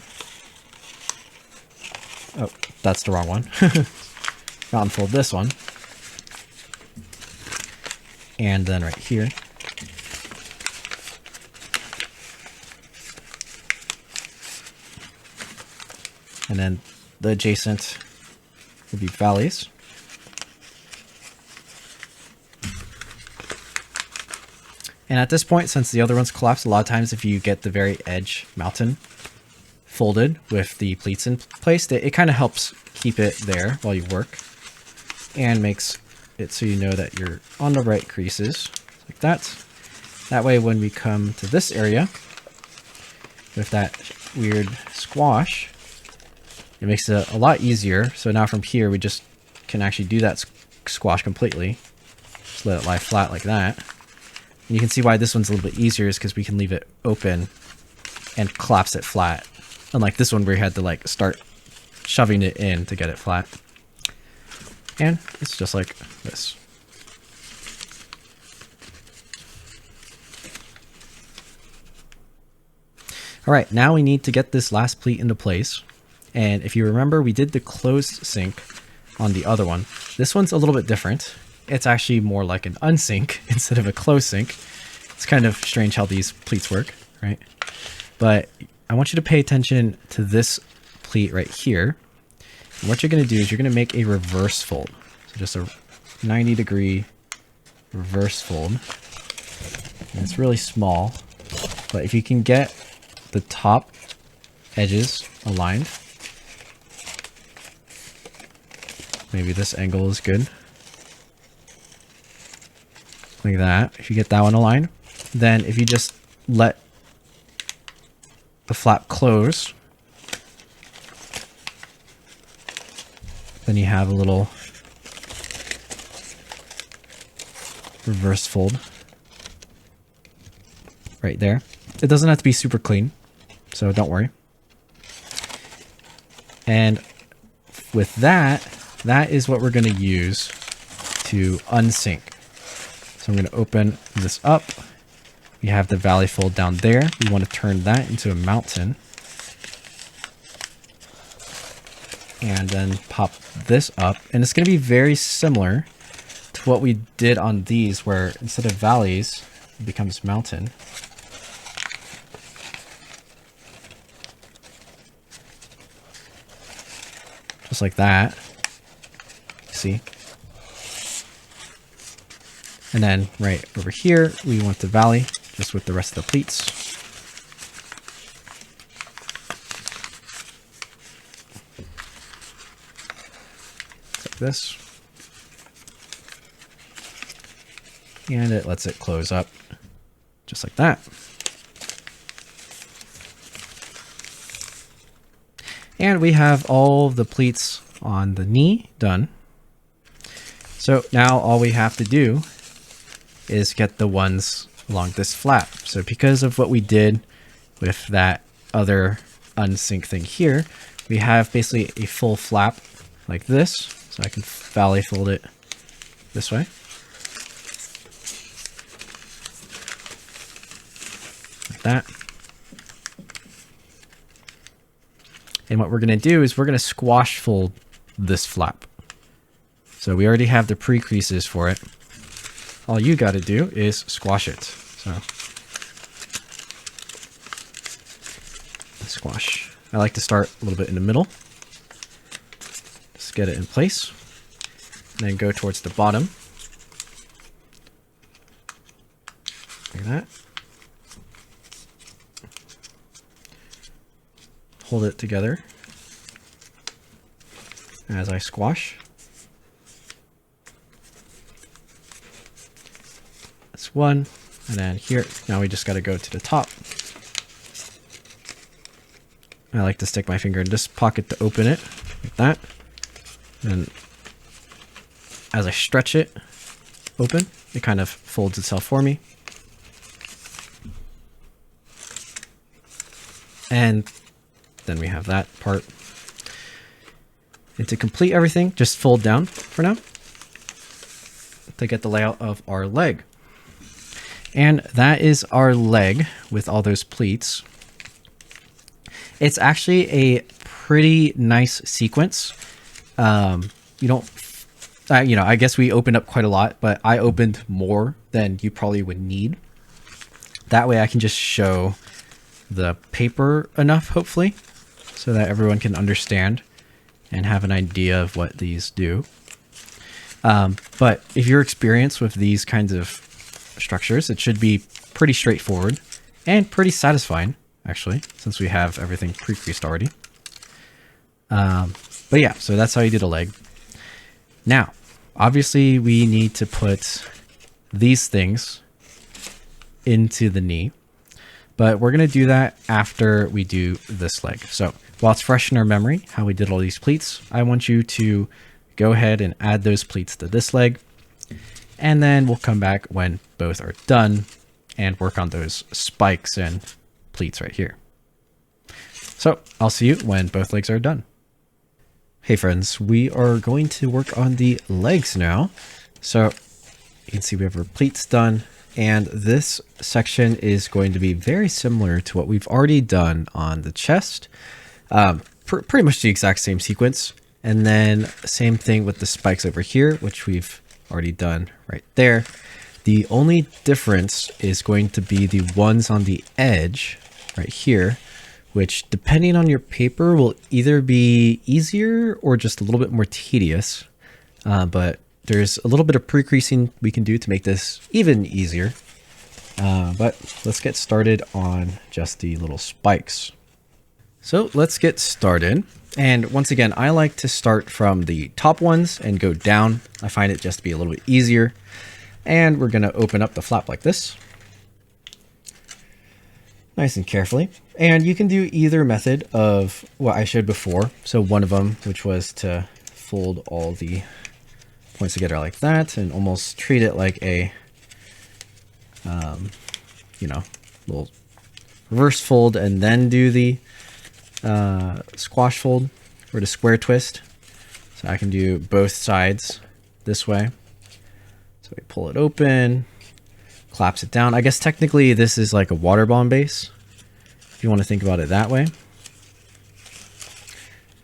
oh, that's the wrong one. Mountain fold this one. And then right here. And then the adjacent will be valleys. And at this point, since the other one's collapsed, a lot of times if you get the very edge mountain folded with the pleats in place, it kind of helps keep it there while you work and makes it so you know that you're on the right creases like that. That way, when we come to this area with that weird squash, it makes it a lot easier. So now from here, we just can actually do that squash completely. Just let it lie flat like that. And you can see why this one's a little bit easier is because we can leave it open and collapse it flat. Unlike this one where you had to like start shoving it in to get it flat. And it's just like this. All right, now we need to get this last pleat into place. And if you remember, we did the closed sync on the other one. This one's a little bit different. It's actually more like an unsync instead of a close sync. It's kind of strange how these pleats work, right? But I want you to pay attention to this pleat right here. And what you're going to do is you're going to make a reverse fold. So just a 90-degree reverse fold. And it's really small, but if you can get the top edges aligned. Maybe this angle is good. Like that. If you get that one aligned, then if you just let the flap close, then you have a little reverse fold right there. It doesn't have to be super clean, so don't worry. And with that, that is what we're going to use to unsync. So I'm going to open this up. We have the valley fold down there. We want to turn that into a mountain. And then pop this up. And it's going to be very similar to what we did on these, where instead of valleys, it becomes mountain. Just like that. See? And then right over here, we want the valley, just with the rest of the pleats. Like this. And it lets it close up, just like that. And we have all of the pleats on the knee done. So now all we have to do is get the ones along this flap. So because of what we did with that other unsync thing here, we have basically a full flap like this. So I can valley fold it this way. Like that. And what we're going to do is we're going to squash fold this flap. So we already have the pre-creases for it. All you got to do is squash it. So squash. I like to start a little bit in the middle. Just get it in place. And then go towards the bottom. Like that. Hold it together as I squash. That's one. And then here, now we just got to go to the top. I like to stick my finger in this pocket to open it, like that. And as I stretch it open, it kind of folds itself for me. And then we have that part. And to complete everything, just fold down for now to get the layout of our leg. And that is our leg with all those pleats. It's actually a pretty nice sequence. You don't, I guess we opened up quite a lot, but I opened more than you probably would need. That way I can just show the paper enough, hopefully, so that everyone can understand and have an idea of what these do. But if you're experienced with these kinds of structures, it should be pretty straightforward and pretty satisfying, actually, since we have everything pre-creased already. But yeah, so that's how you do the leg. Now, obviously we need to put these things into the knee, but we're going to do that after we do this leg. So while it's fresh in our memory, how we did all these pleats, I want you to go ahead and add those pleats to this leg. And then we'll come back when both are done and work on those spikes and pleats right here. So I'll see you when both legs are done. Hey friends, we are going to work on the legs now. So you can see we have our pleats done, and this section is going to be very similar to what we've already done on the chest. Pretty much the exact same sequence. And then same thing with the spikes over here, which we've already done right there. The only difference is going to be the ones on the edge right here, which depending on your paper will either be easier or just a little bit more tedious. But there's a little bit of pre-creasing we can do to make this even easier. But let's get started on just the little spikes. So let's get started. And once again, I like to start from the top ones and go down. I find it just to be a little bit easier. And we're going to open up the flap like this. Nice and carefully. And you can do either method of what I showed before. So one of them, which was to fold all the points together like that and almost treat it like a, little reverse fold and then do the squash fold or the square twist. So I can do both sides this way. So we pull it open, collapse it down. I guess technically this is like a water bomb base, if you want to think about it that way.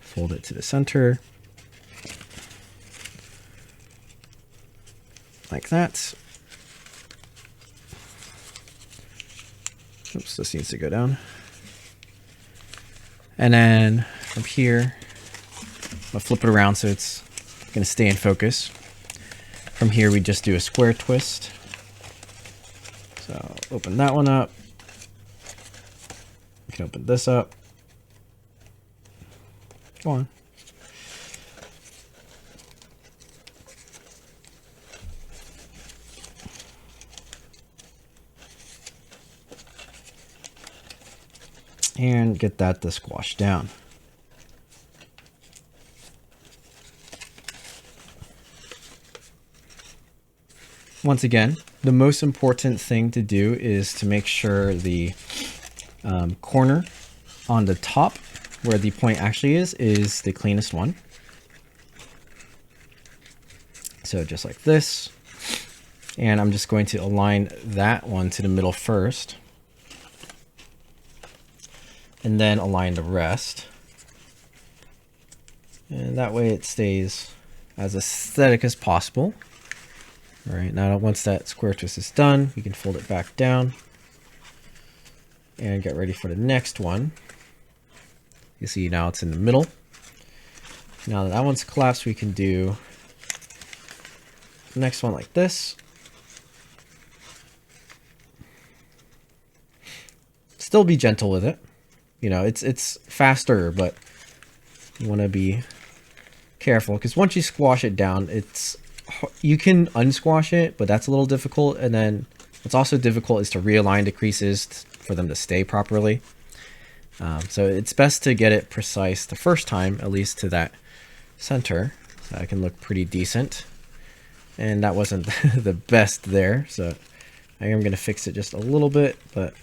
Fold it to the center. Like that. Oops, this needs to go down. And then from here, I'll flip it around so it's going to stay in focus. From here, we just do a square twist. So open that one up. We can open this up. Go on. And get that to squash down. Once again, the most important thing to do is to make sure the corner on the top where the point actually is the cleanest one. So just like this. And I'm just going to align that one to the middle first. And then align the rest. And that way it stays as aesthetic as possible. All right, now once that square twist is done, we can fold it back down and get ready for the next one. You see now it's in the middle. Now that that one's collapsed, we can do the next one like this. Still be gentle with it. You know, it's faster, but you want to be careful because once you squash it down, you can unsquash it, but that's a little difficult. And then what's also difficult is to realign the creases for them to stay properly. So it's best to get it precise the first time, at least to that center. So I can look pretty decent. And that wasn't the best there, so I am going to fix it just a little bit, but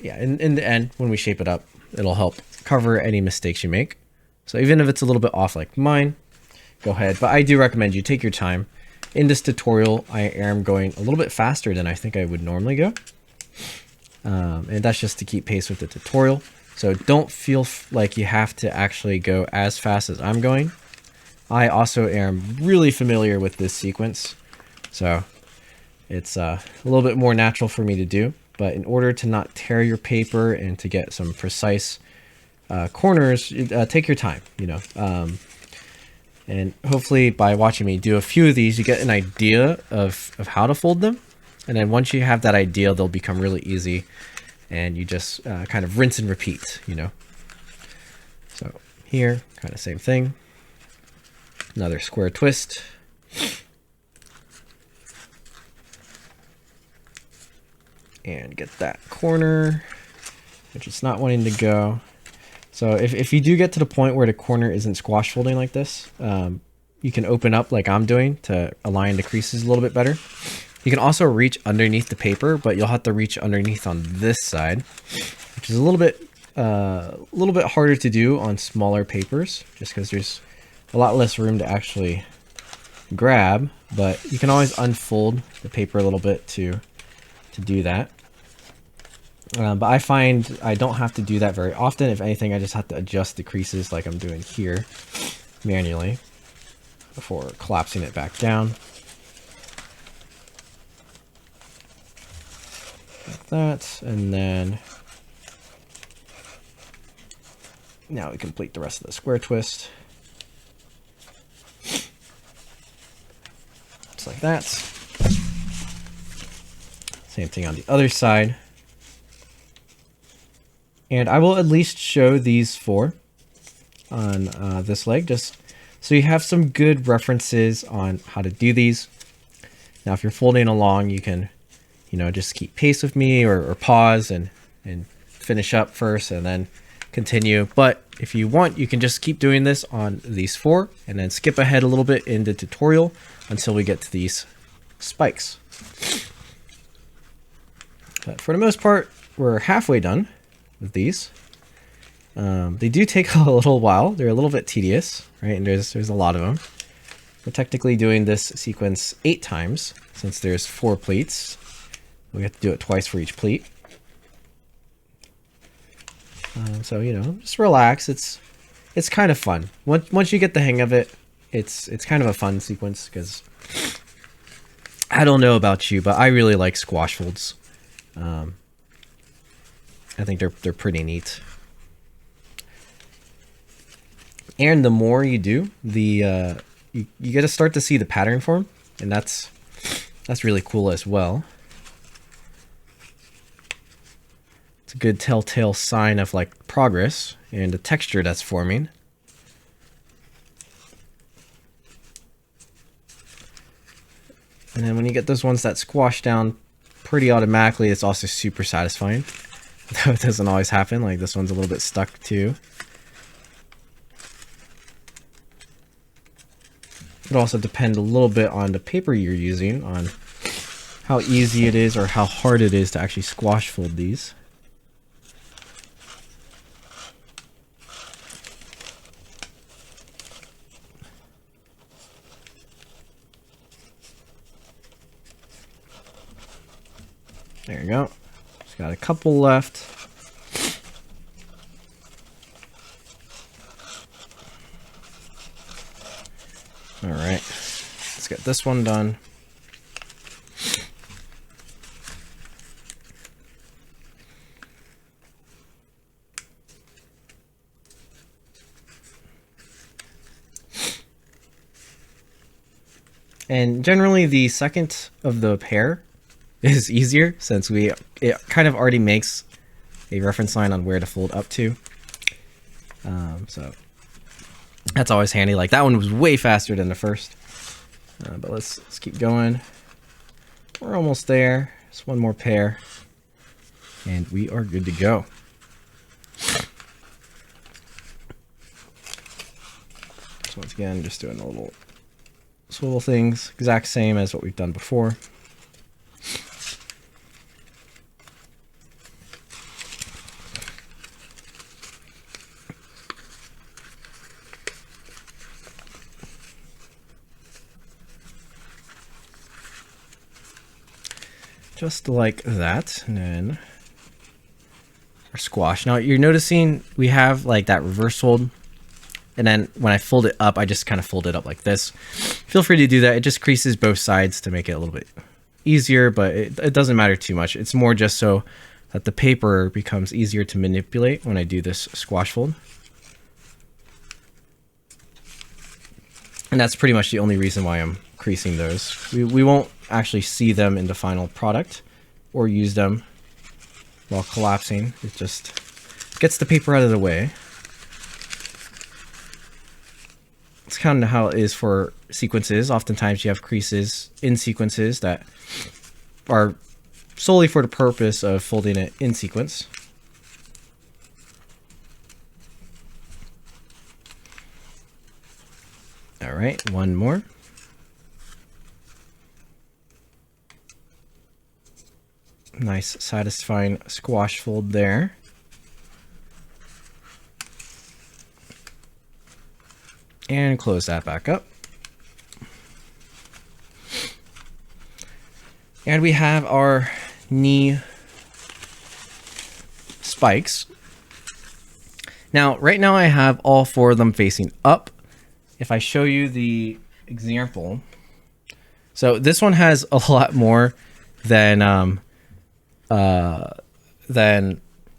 yeah, in the end, when we shape it up, it'll help cover any mistakes you make. So even if it's a little bit off like mine, go ahead. But I do recommend you take your time. In this tutorial, I am going a little bit faster than I think I would normally go. And that's just to keep pace with the tutorial. So don't feel like you have to actually go as fast as I'm going. I also am really familiar with this sequence. So it's a little bit more natural for me to do. But in order to not tear your paper and to get some precise corners, take your time, and hopefully by watching me do a few of these, you get an idea of how to fold them. And then once you have that idea, they'll become really easy and you just kind of rinse and repeat, So here, kind of same thing. Another square twist. And get that corner, which it's not wanting to go. So if you do get to the point where the corner isn't squash folding like this, you can open up like I'm doing to align the creases a little bit better. You can also reach underneath the paper, but you'll have to reach underneath on this side, which is a little bit harder to do on smaller papers, just because there's a lot less room to actually grab. But you can always unfold the paper a little bit to do that. But I find I don't have to do that very often. If anything, I just have to adjust the creases like I'm doing here manually before collapsing it back down. Like that. And then now we complete the rest of the square twist. Just like that. Same thing on the other side. And I will at least show these 4 on this leg, just so you have some good references on how to do these. Now, if you're folding along, you can, just keep pace with me or pause and finish up first and then continue. But if you want, you can just keep doing this on these 4 and then skip ahead a little bit in the tutorial until we get to these spikes. But for the most part, we're halfway done with these. They do take a little while. They're a little bit tedious, right? And there's a lot of them. We're technically doing this sequence 8 times since there's 4 pleats. We have to do it twice for each pleat. So, just relax. It's kind of fun. Once you get the hang of it, it's kind of a fun sequence because I don't know about you, but I really like squash folds. I think they're pretty neat. And the more you do, the you get to start to see the pattern form, and that's really cool as well. It's a good telltale sign of like progress and the texture that's forming. And then when you get those ones that squash down pretty automatically, it's also super satisfying. Though it doesn't always happen, like this one's a little bit stuck too. It'll also depend a little bit on the paper you're using, on how easy it is or how hard it is to actually squash fold these. There you go. Just got a couple left. All right, let's get this one done. And generally the second of the pair is easier since it kind of already makes a reference line on where to fold up to. So that's always handy. Like that one was way faster than the first. But let's keep going. We're almost there. Just one more pair. And we are good to go. So once again, just doing a little swivel things. Exact same as what we've done before. Just like that, and then our squash. Now you're noticing we have like that reverse fold, and then when I fold it up, I just kind of fold it up like this. Feel free to do that. It just creases both sides to make it a little bit easier, but it doesn't matter too much. It's more just so that the paper becomes easier to manipulate when I do this squash fold. And that's pretty much the only reason why I'm creasing those. We won't actually see them in the final product or use them while collapsing. It just gets the paper out of the way. It's kind of how it is for sequences. Oftentimes you have creases in sequences that are solely for the purpose of folding it in sequence. All right, one more. Nice, satisfying squash fold there. And close that back up. And we have our knee spikes. Now, right now I have all 4 of them facing up. If I show you the example, so this one has a lot more than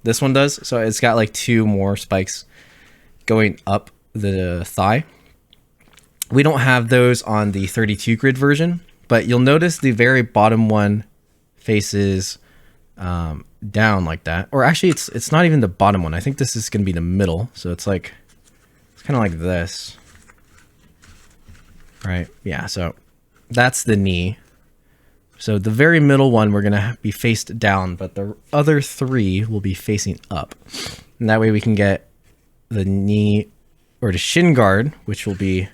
this one does. So it's got like 2 more spikes going up the thigh. We don't have those on the 32 grid version, but you'll notice the very bottom one faces down like that. Or actually, it's not even the bottom one. I think this is going to be the middle. So it's like, it's kind of like this. Right? Yeah, so that's the knee. So the very middle one, we're going to be faced down, but the other three will be facing up. And that way we can get the knee or the shin guard, which will be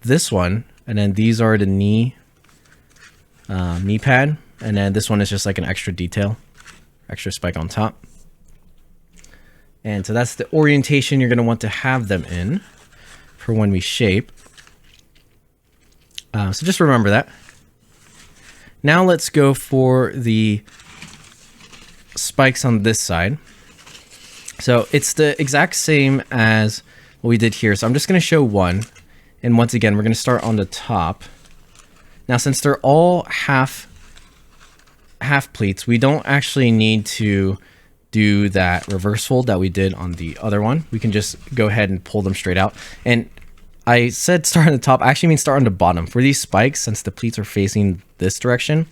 this one. And then these are the knee pad. And then this one is just like an extra detail, extra spike on top. And so that's the orientation you're going to want to have them in for when we shape. So just remember that. Now let's go for the spikes on this side. So it's the exact same as what we did here. So I'm just going to show one. And once again, we're going to start on the top. Now, since they're all half pleats, we don't actually need to do that reverse fold that we did on the other one. We can just go ahead and pull them straight out. And I said start on the top. I actually mean start on the bottom. For these spikes, since the pleats are facing this direction,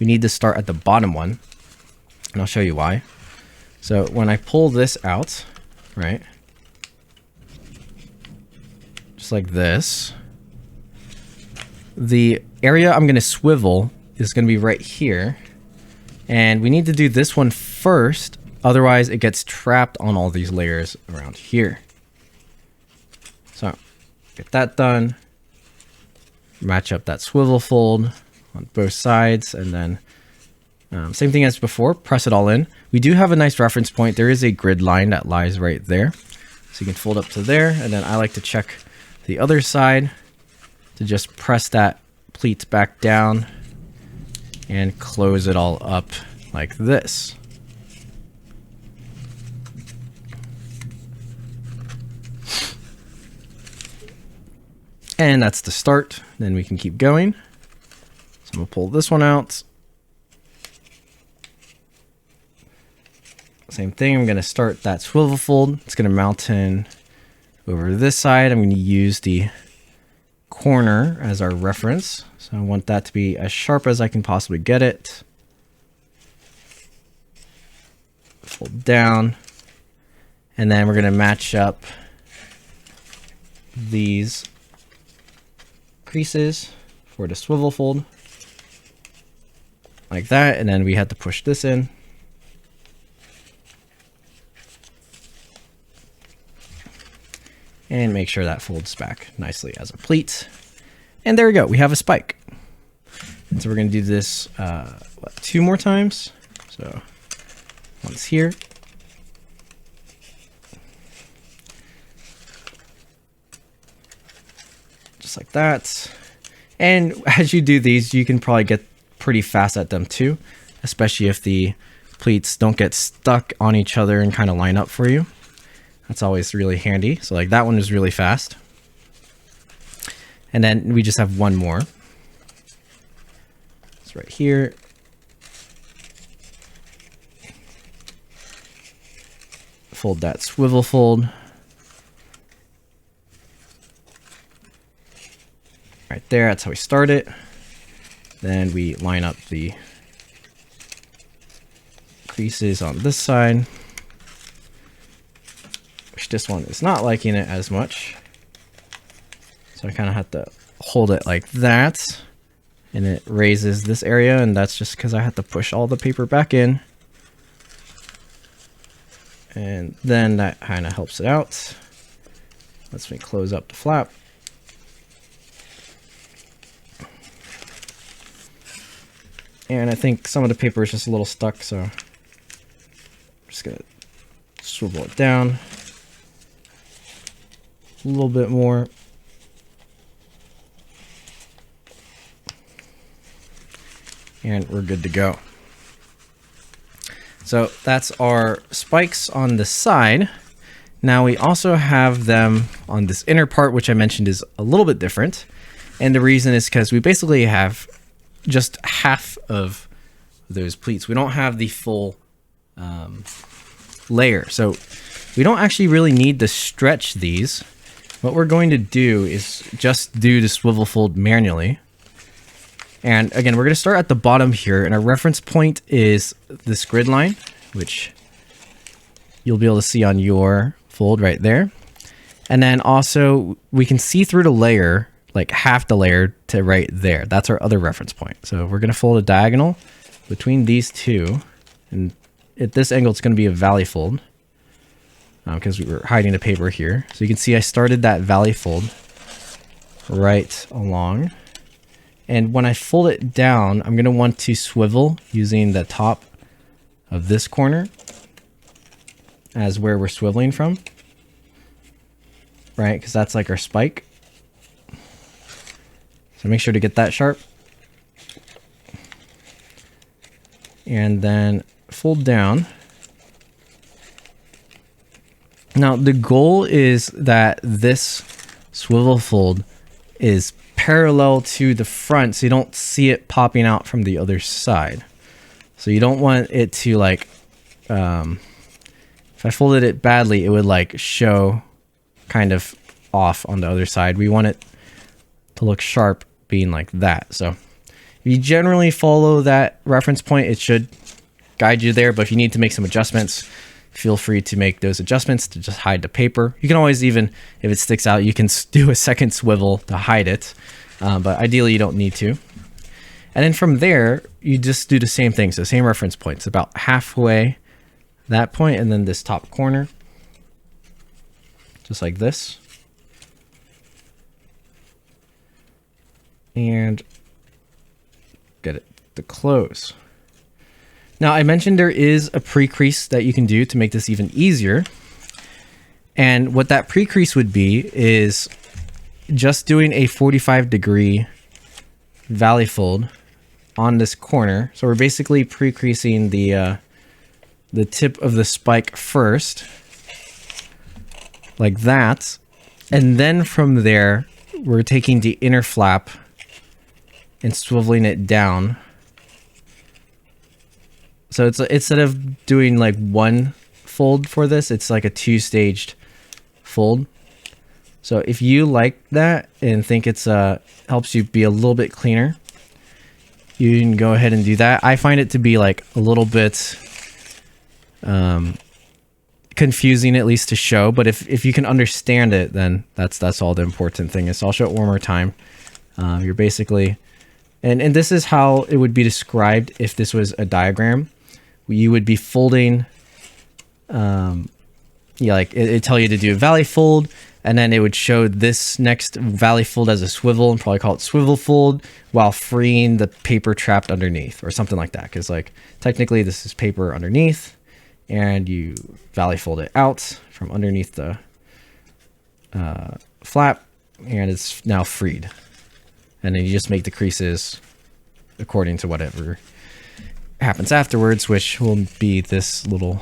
we need to start at the bottom one. And I'll show you why. So when I pull this out, right, just like this, the area I'm going to swivel is going to be right here. And we need to do this one first. Otherwise, it gets trapped on all these layers around here. So get that done. Match up that swivel fold on both sides. And then same thing as before, press it all in. We do have a nice reference point. There is a grid line that lies right there. So you can fold up to there. And then I like to check the other side to just press that pleat back down and close it all up like this. And that's the start. Then we can keep going. So I'm gonna pull this one out. Same thing, I'm gonna start that swivel fold. It's gonna mount in over this side. I'm gonna use the corner as our reference. So I want that to be as sharp as I can possibly get it. Fold down. And then we're gonna match up these creases for the swivel fold. Like that, and then we had to push this in. And make sure that folds back nicely as a pleat. And there we go, we have a spike. And so we're gonna do this 2 more times. So once here. Just like that. And as you do these, you can probably get pretty fast at them too, especially if the pleats don't get stuck on each other and kind of line up for you. That's always really handy. So like that one is really fast. And then we just have one more. It's right here. Fold that swivel fold. Right there, that's how we start it. Then we line up the creases on this side. Which this one is not liking it as much. So I kind of have to hold it like that. And it raises this area, and that's just because I have to push all the paper back in. And then that kind of helps it out. Lets me close up the flap. And I think some of the paper is just a little stuck, so I'm just gonna swivel it down a little bit more. And we're good to go. So that's our spikes on the side. Now we also have them on this inner part, which I mentioned is a little bit different. And the reason is because we basically have just half of those pleats. We don't have the full layer. So we don't actually really need to stretch these. What we're going to do is just do the swivel fold manually. And again, we're going to start at the bottom here, and our reference point is this grid line, which you'll be able to see on your fold right there. And then also we can see through the layer, like half the layer to right there. That's our other reference point. So we're going to fold a diagonal between these two, and at this angle it's going to be a valley fold because we were hiding the paper here. So you can see I started that valley fold right along. And when I fold it down, I'm going to want to swivel using the top of this corner as where we're swiveling from, right? Because that's like our spike. So make sure to get that sharp. And then fold down. Now the goal is that this swivel fold is parallel to the front, so you don't see it popping out from the other side. So you don't want it to like, if I folded it badly, it would like show kind of off on the other side. We want it to look sharp being like that. So if you generally follow that reference point, it should guide you there. But if you need to make some adjustments, feel free to make those adjustments to just hide the paper. You can always, even if it sticks out, you can do a second swivel to hide it. But ideally you don't need to. And then from there, you just do the same thing. So same reference points, about halfway that point, and then this top corner, just like this. And get it to close. Now I mentioned there is a pre-crease that you can do to make this even easier. And what that pre-crease would be is just doing a 45-degree valley fold on this corner. So we're basically pre-creasing the tip of the spike first, like that. And then from there, we're taking the inner flap and swiveling it down. So it's instead of doing like one fold for this, it's like a two-staged fold. So if you like that and think it's helps you be a little bit cleaner, you can go ahead and do that. I find it to be like a little bit confusing, at least to show, but if you can understand it, then that's all the important thing is. So I'll show it one more time. You're basically, and this is how it would be described if this was a diagram. You would be folding, yeah, like it tell you to do a valley fold, and then it would show this next valley fold as a swivel, and probably call it swivel fold, while freeing the paper trapped underneath or something like that. Because like technically this is paper underneath, and you valley fold it out from underneath the flap, and it's now freed. And then you just make the creases according to whatever happens afterwards, which will be this little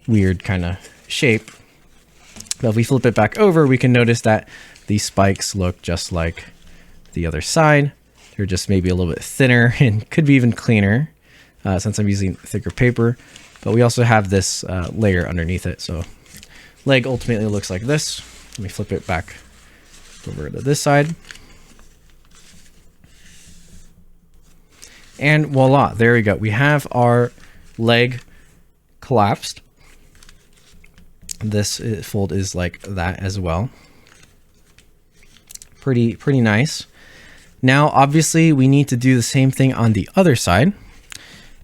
weird kind of shape. But if we flip it back over, we can notice that these spikes look just like the other side. They're just maybe a little bit thinner and could be even cleaner since I'm using thicker paper. But we also have this layer underneath it. So leg ultimately looks like this. Let me flip it back over to this side. And voila, there we go. We have our leg collapsed. This fold is like that as well. Pretty nice. Now, obviously, we need to do the same thing on the other side.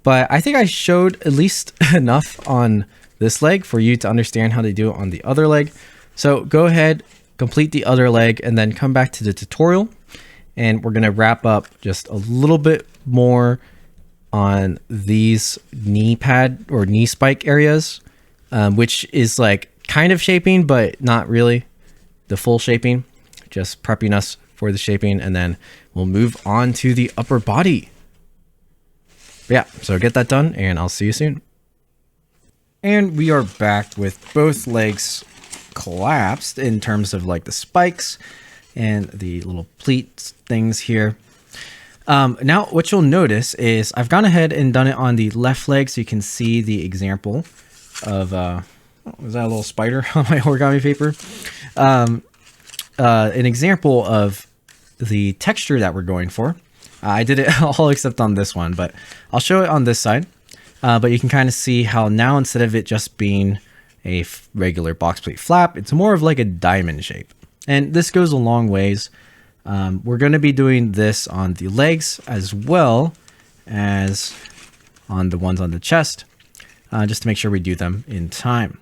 But I think I showed at least enough on this leg for you to understand how to do it on the other leg. So go ahead, complete the other leg, and then come back to the tutorial. And we're going to wrap up just a little bit more on these knee pad or knee spike areas, which is like kind of shaping, but not really the full shaping, just prepping us for the shaping. And then we'll move on to the upper body. Yeah, so get that done and I'll see you soon. And we are back with both legs collapsed in terms of like the spikes and the little pleat things here. Now what you'll notice is I've gone ahead and done it on the left leg so you can see the example of, was that a little spider on my origami paper? An example of the texture that we're going for. I did it all except on this one, but I'll show it on this side. But you can kind of see how now instead of it just being a regular box plate flap, it's more of like a diamond shape. And this goes a long ways. We're going to be doing this on the legs as well as on the ones on the chest, just to make sure we do them in time.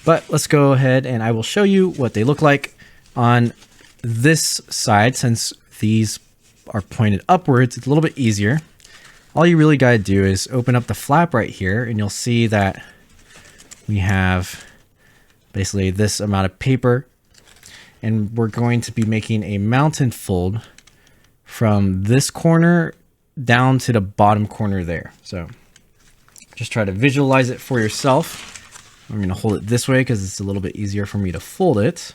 But let's go ahead and I will show you what they look like on this side. Since these are pointed upwards, it's a little bit easier. All you really got to do is open up the flap right here and you'll see that we have basically this amount of paper, and we're going to be making a mountain fold from this corner down to the bottom corner there. So just try to visualize it for yourself. I'm going to hold it this way because it's a little bit easier for me to fold it.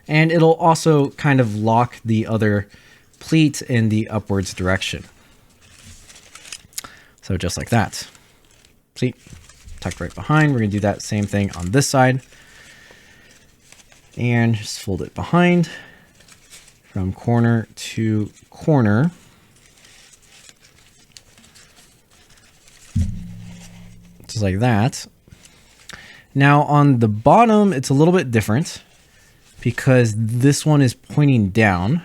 And it'll also kind of lock the other pleat in the upwards direction. So just like that. See? Tucked right behind. We're going to do that same thing on this side. And just fold it behind from corner to corner. Just like that. Now on the bottom, it's a little bit different because this one is pointing down.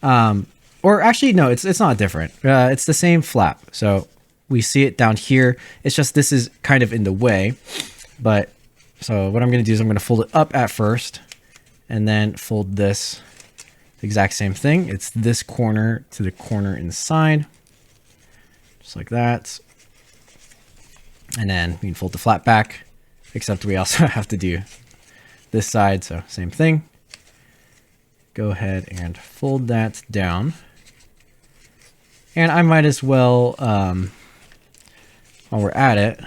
Or actually, no, it's not different. It's the same flap. So we see it down here. It's just this is kind of in the way. But so what I'm going to do is I'm going to fold it up at first and then fold this the exact same thing. It's this corner to the corner inside, just like that. And then we can fold the flap back, except we also have to do this side. So same thing. Go ahead and fold that down. And I might as well, while we're at it,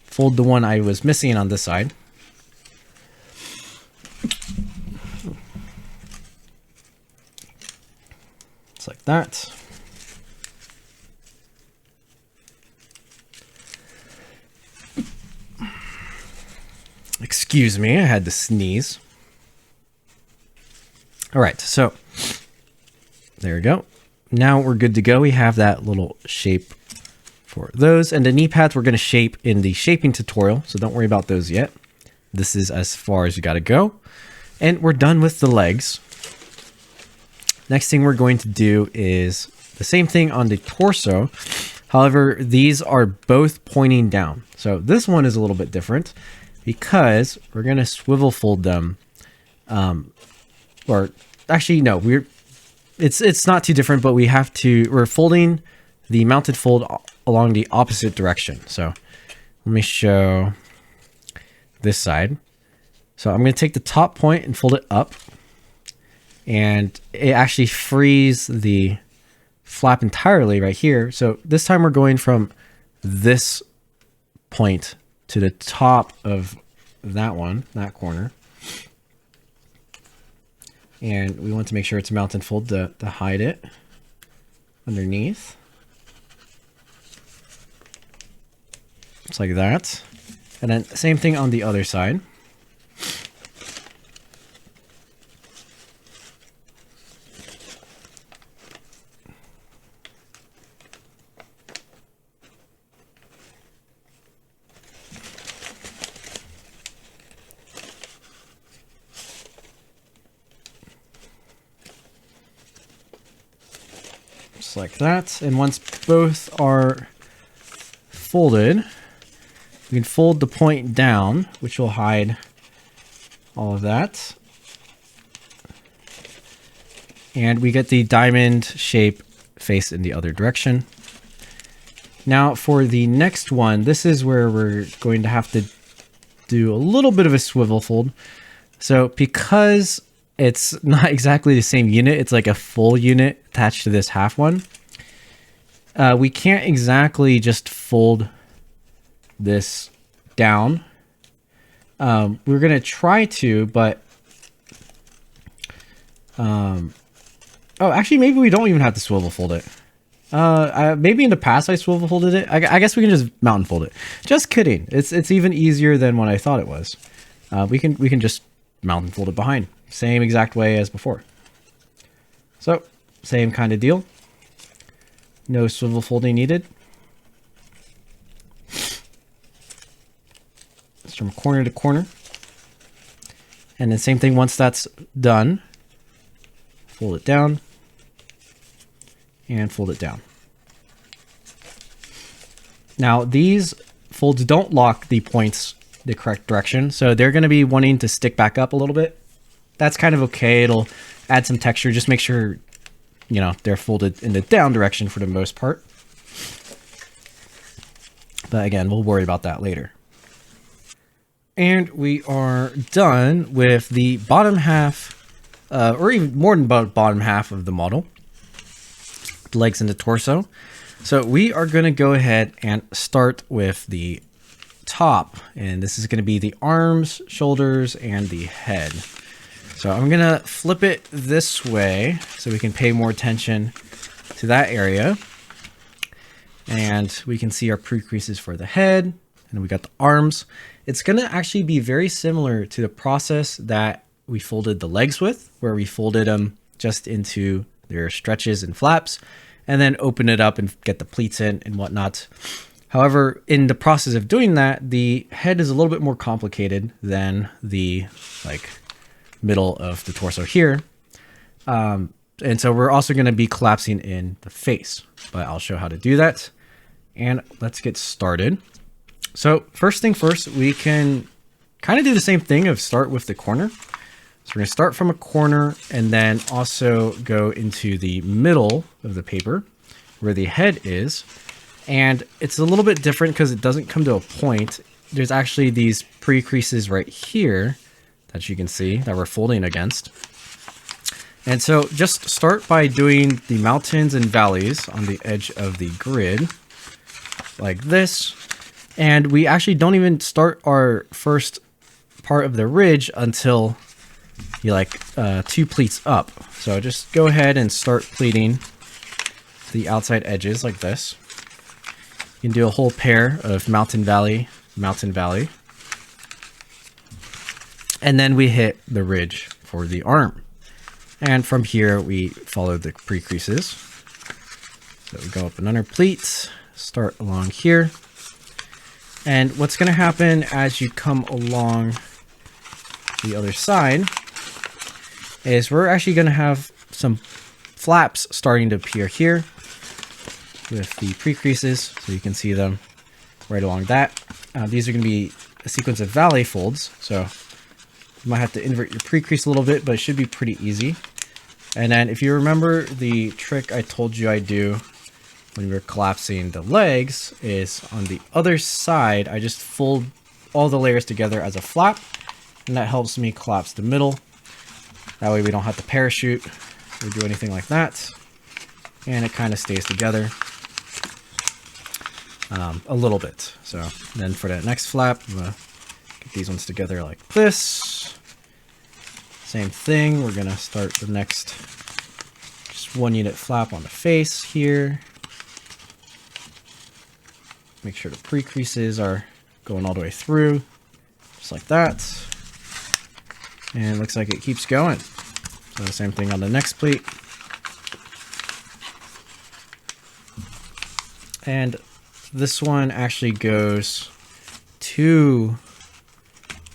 fold the one I was missing on this side. Just like that. Excuse me, I had to sneeze. All right, so there we go. Now we're good to go. We have that little shape for those, and the knee pads we're going to shape in the shaping tutorial, so don't worry about those yet. This is as far as you got to go, and we're done with the legs. Next thing we're going to do is the same thing on the torso. However, these are both pointing down. So this one is a little bit different because we're going to swivel fold them. Or actually, no, it's not too different, but we're folding the mounted fold along the opposite direction. So let me show this side. So I'm going to take the top point and fold it up, and it actually frees the flap entirely right here. So this time we're going from this point to the top of that corner. And we want to make sure it's a mountain fold to hide it underneath. Just like that. And then same thing on the other side. Like that. And once both are folded, we can fold the point down, which will hide all of that. And we get the diamond shape face in the other direction. Now for the next one, this is where we're going to have to do a little bit of a swivel fold. So because it's not exactly the same unit, it's like a full unit attached to this half one. We can't exactly just fold this down. We're going to try to, but... oh, actually, maybe we don't even have to swivel fold it. Maybe in the past I swivel folded it. I guess we can just mountain fold it. Just kidding. It's even easier than what I thought it was. We can just mountain fold it behind. Same exact way as before. So same kind of deal. No swivel folding needed. It's from corner to corner. And then same thing, once that's done, fold it down and fold it down. Now these folds don't lock the points the correct direction, so they're going to be wanting to stick back up a little bit. That's kind of okay. It'll add some texture. Just make sure, you know, they're folded in the down direction for the most part. But again, we'll worry about that later. And we are done with the bottom half, or even more than about bottom half of the model, the legs and the torso. So we are going to go ahead and start with the top, and this is going to be the arms, shoulders, and the head. So I'm going to flip it this way so we can pay more attention to that area. And we can see our pre-creases for the head, and we got the arms. It's going to actually be very similar to the process that we folded the legs with, where we folded them just into their stretches and flaps, and then open it up and get the pleats in and whatnot. However, in the process of doing that, the head is a little bit more complicated than the middle of the torso here. And so we're also going to be collapsing in the face, but I'll show how to do that. And let's get started. So first thing first, we can kind of do the same thing of start with the corner. So we're going to start from a corner and then also go into the middle of the paper where the head is. And it's a little bit different because it doesn't come to a point. There's actually these pre-creases right here that you can see that we're folding against. And so just start by doing the mountains and valleys on the edge of the grid like this. And we actually don't even start our first part of the ridge until you two pleats up. So just go ahead and start pleating the outside edges like this. You can do a whole pair of mountain, valley, mountain, valley. And then we hit the ridge for the arm. And from here, we follow the pre-creases. So we go up another pleat, start along here. And what's going to happen as you come along the other side is we're actually going to have some flaps starting to appear here with the pre-creases, so you can see them right along that. These are going to be a sequence of valley folds, so you might have to invert your pre-crease a little bit, but it should be pretty easy. And then if you remember the trick I told you I do when we were collapsing the legs is on the other side, I just fold all the layers together as a flap, and that helps me collapse the middle. That way we don't have to parachute or do anything like that. And it kind of stays together a little bit. So then for that next flap, I'm gonna get these ones together like this. Same thing, we're gonna start the next just 1 unit flap on the face here. Make sure the pre-creases are going all the way through, just like that. And it looks like it keeps going. So the same thing on the next pleat. And this one actually goes 2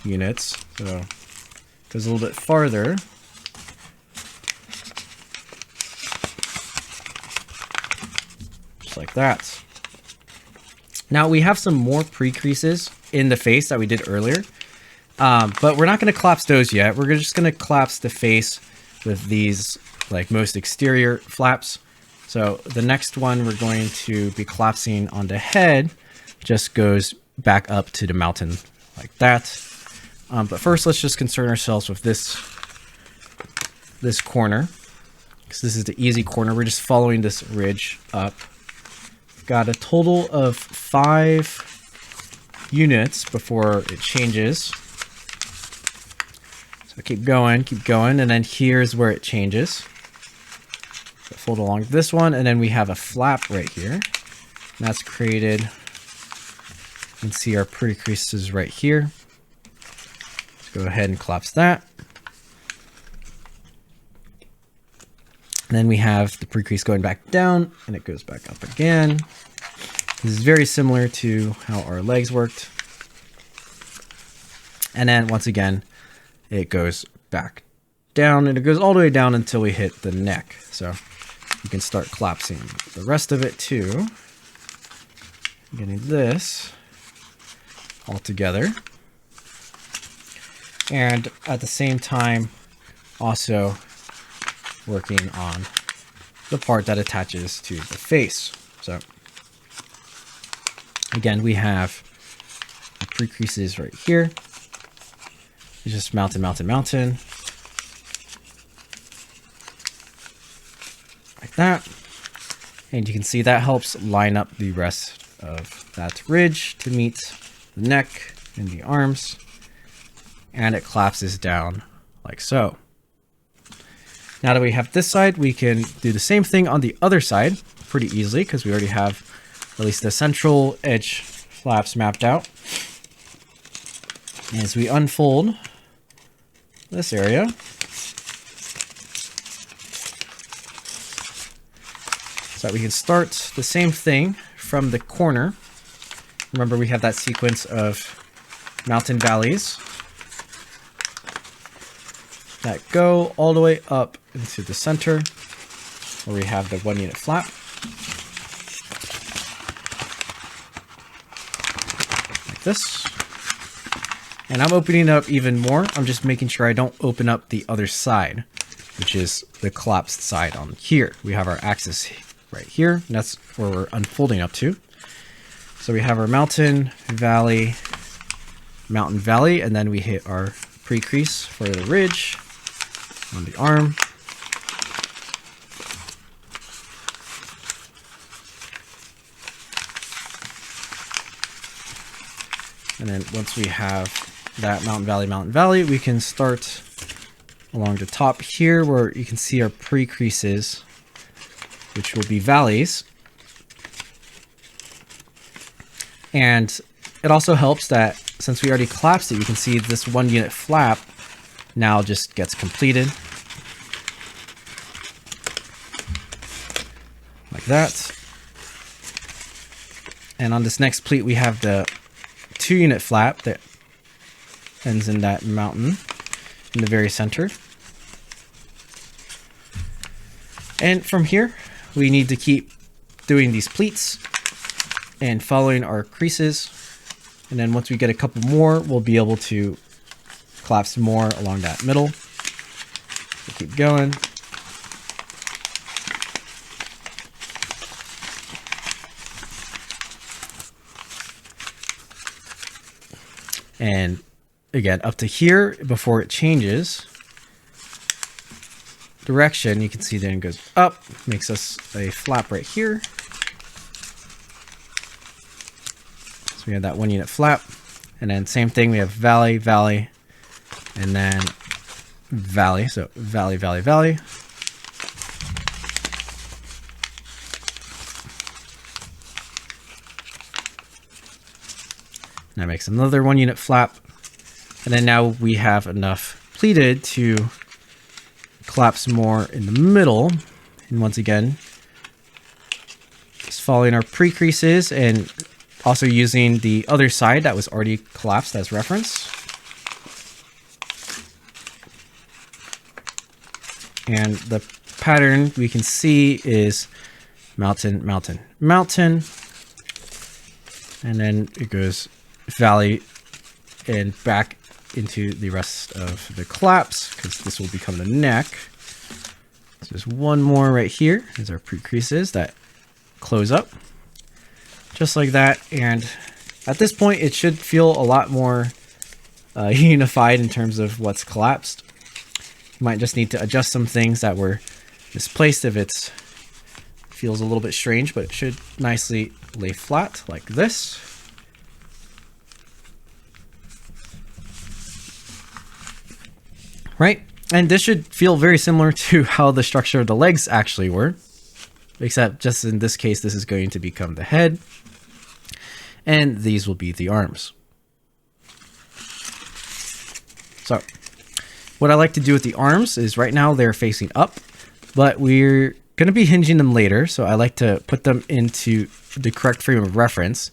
units, so it goes a little bit farther. Just like that. Now we have some more pre-creases in the face that we did earlier, but we're not going to collapse those yet. We're just going to collapse the face with these most exterior flaps. So the next one we're going to be collapsing on the head just goes back up to the mountain like that. But first, let's just concern ourselves with this corner, because this is the easy corner. We're just following this ridge up. Got a total of 5 units before it changes. So keep going, and then here's where it changes. So fold along this one, and then we have a flap right here. And that's created, you can see our pre-creases right here. Let's go ahead and collapse that. And then we have the pre-crease going back down and it goes back up again. This is very similar to how our legs worked. And then once again, it goes back down and it goes all the way down until we hit the neck. So you can start collapsing the rest of it too. Getting this all together. And at the same time, also working on the part that attaches to the face. So again, we have the pre-creases right here. It's just mountain, mountain, mountain. Like that. And you can see that helps line up the rest of that ridge to meet the neck and the arms. And it collapses down like so. Now that we have this side, we can do the same thing on the other side pretty easily because we already have at least the central edge flaps mapped out. As we unfold this area, so that we can start the same thing from the corner. Remember, we have that sequence of mountain valleys that go all the way up into the center where we have the 1 unit flap. Like this. And I'm opening it up even more. I'm just making sure I don't open up the other side, which is the collapsed side on here. We have our axis right here, and that's where we're unfolding up to. So we have our mountain, valley, and then we hit our pre-crease for the ridge on the arm. And then once we have that mountain, valley, we can start along the top here where you can see our pre-creases, which will be valleys. And it also helps that since we already collapsed it, you can see this 1 unit flap now just gets completed. Like that. And on this next pleat, we have the 2 unit flap that ends in that mountain in the very center. And from here, we need to keep doing these pleats and following our creases. And then once we get a couple more, we'll be able to collapse more along that middle. We'll keep going. And again, up to here before it changes direction, you can see then it goes up, makes us a flap right here. So we have that 1 unit flap, and then same thing, we have valley, and then valley. So valley. And that makes another 1 unit flap. And then now we have enough pleated to collapse more in the middle. And once again, just following our pre-creases and also using the other side that was already collapsed as reference. And the pattern we can see is mountain. And then it goes valley and back into the rest of the collapse because this will become the neck. So there's one more right here. These are pre-creases that close up just like that. And at this point, it should feel a lot more unified in terms of what's collapsed. You might just need to adjust some things that were misplaced if it feels a little bit strange, but it should nicely lay flat like this. Right? And this should feel very similar to how the structure of the legs actually were, except just in this case, this is going to become the head, and these will be the arms. So what I like to do with the arms is right now they're facing up. but we're going to be hinging them later. So I like to put them into the correct frame of reference.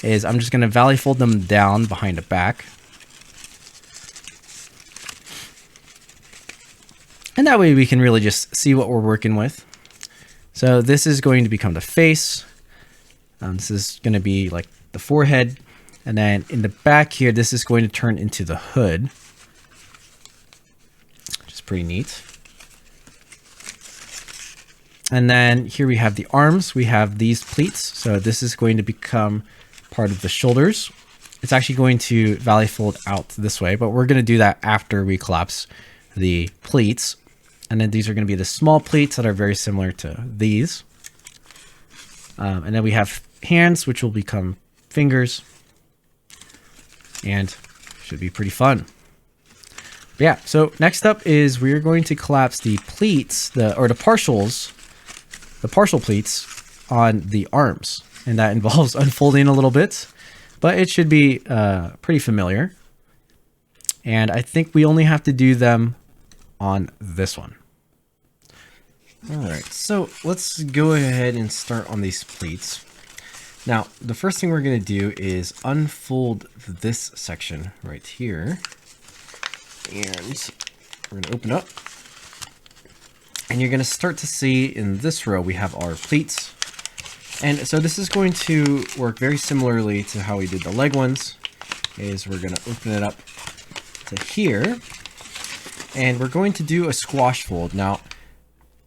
Is I'm just going to valley fold them down behind the back. And that way we can really just see what we're working with. So this is going to become the face. This is going to be like the forehead. And then in the back here, this is going to turn into the hood, which is pretty neat. And then here we have the arms. We have these pleats. So this is going to become part of the shoulders. It's actually going to valley fold out this way, but we're going to do that after we collapse the pleats. And then these are going to be the small pleats that are very similar to these. And then we have hands, which will become fingers. And should be pretty fun. But yeah, so next up is we're going to collapse the pleats, the partial pleats on the arms. And that involves unfolding a little bit, but it should be pretty familiar. And I think we only have to do them on this one. All right, so let's go ahead and start on these pleats. Now, the first thing we're going to do is unfold this section right here. And we're going to open up. And you're going to start to see in this row, we have our pleats. And so this is going to work very similarly to how we did the leg ones. Is we're going to open it up to here. And we're going to do a squash fold. Now,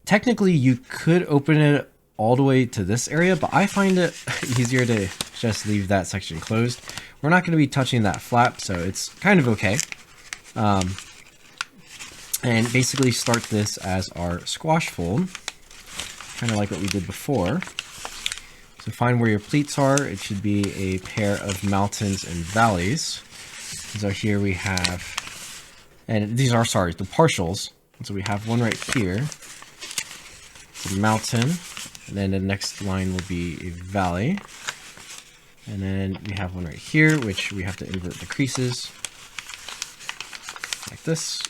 technically you could open it all the way to this area, but I find it easier to just leave that section closed. We're not going to be touching that flap, so it's kind of okay. And basically start this as our squash fold, kind of like what we did before. So find where your pleats are. It should be a pair of mountains and valleys. So here we have, and these are, sorry, the partials. So we have one right here, the mountain, and then the next line will be a valley. And then we have one right here, which we have to invert the creases like this.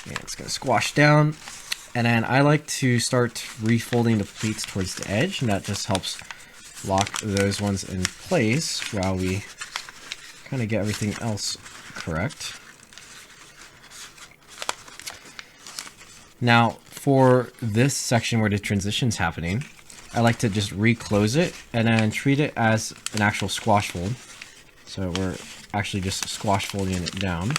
And it's going to squash down. And then I like to start refolding the pleats towards the edge, and that just helps lock those ones in place while we kind of get everything else correct. Now, for this section where the transition's happening, I like to just reclose it and then treat it as an actual squash fold. So we're actually just squash folding it down.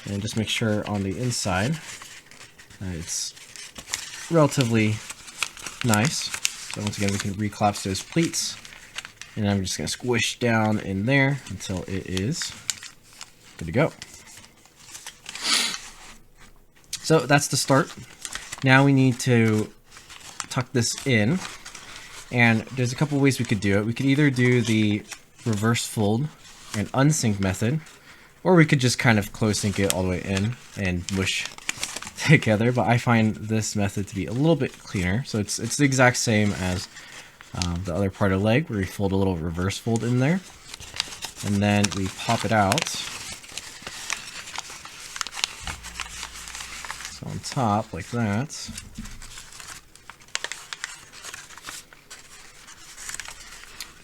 And just make sure on the inside it's relatively nice. So once again, we can reclapse those pleats. And I'm just going to squish down in there until it is good to go. So that's the start. Now we need to tuck this in. And there's a couple ways we could do it. We could either do the reverse fold and unsync method, or we could just kind of close sync it all the way in and mush together. But I find this method to be a little bit cleaner. So it's the exact same as the other part of the leg, where we fold a little reverse fold in there. And then we pop it out. So on top, like that.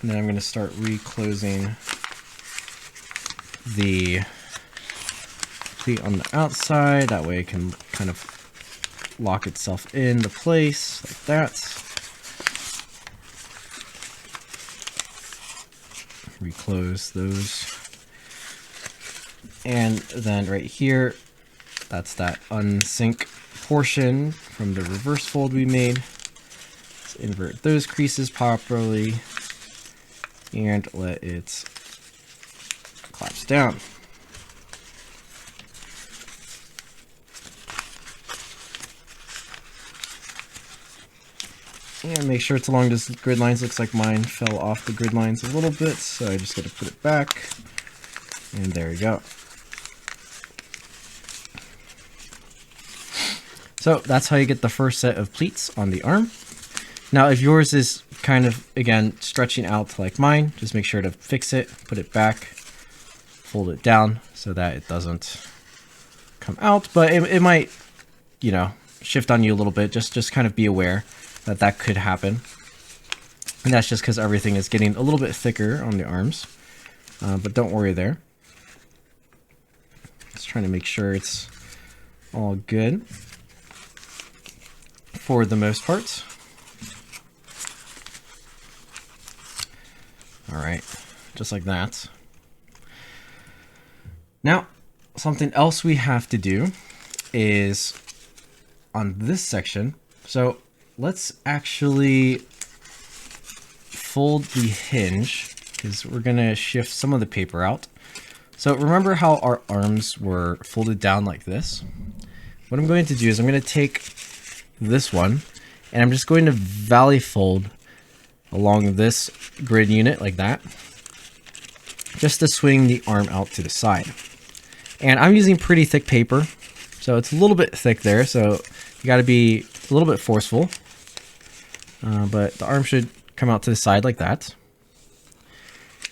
And then I'm going to start reclosing the pleat on the outside. That way it can kind of lock itself into place like that. Reclose those. And then right here, that's that unsync portion from the reverse fold we made. Let's invert those creases properly and let it collapse down. And make sure it's along those grid lines. Looks like mine fell off the grid lines a little bit, so I just got to put it back. And there we go. So that's how you get the first set of pleats on the arm. Now, if yours is kind of, again, stretching out to like mine, just make sure to fix it, put it back, fold it down so that it doesn't come out, but it might, you know, shift on you a little bit. Just kind of be aware that that could happen. And that's just because everything is getting a little bit thicker on the arms. But don't worry there. Just trying to make sure it's all good for the most part. All right, just like that. Now, something else we have to do is on this section. So let's actually fold the hinge because we're gonna shift some of the paper out. So remember how our arms were folded down like this? What I'm going to do is I'm going to take this one and I'm just going to valley fold along this grid unit like that, just to swing the arm out to the side. And I'm using pretty thick paper, so it's a little bit thick there, so you got to be a little bit forceful. But the arm should come out to the side like that.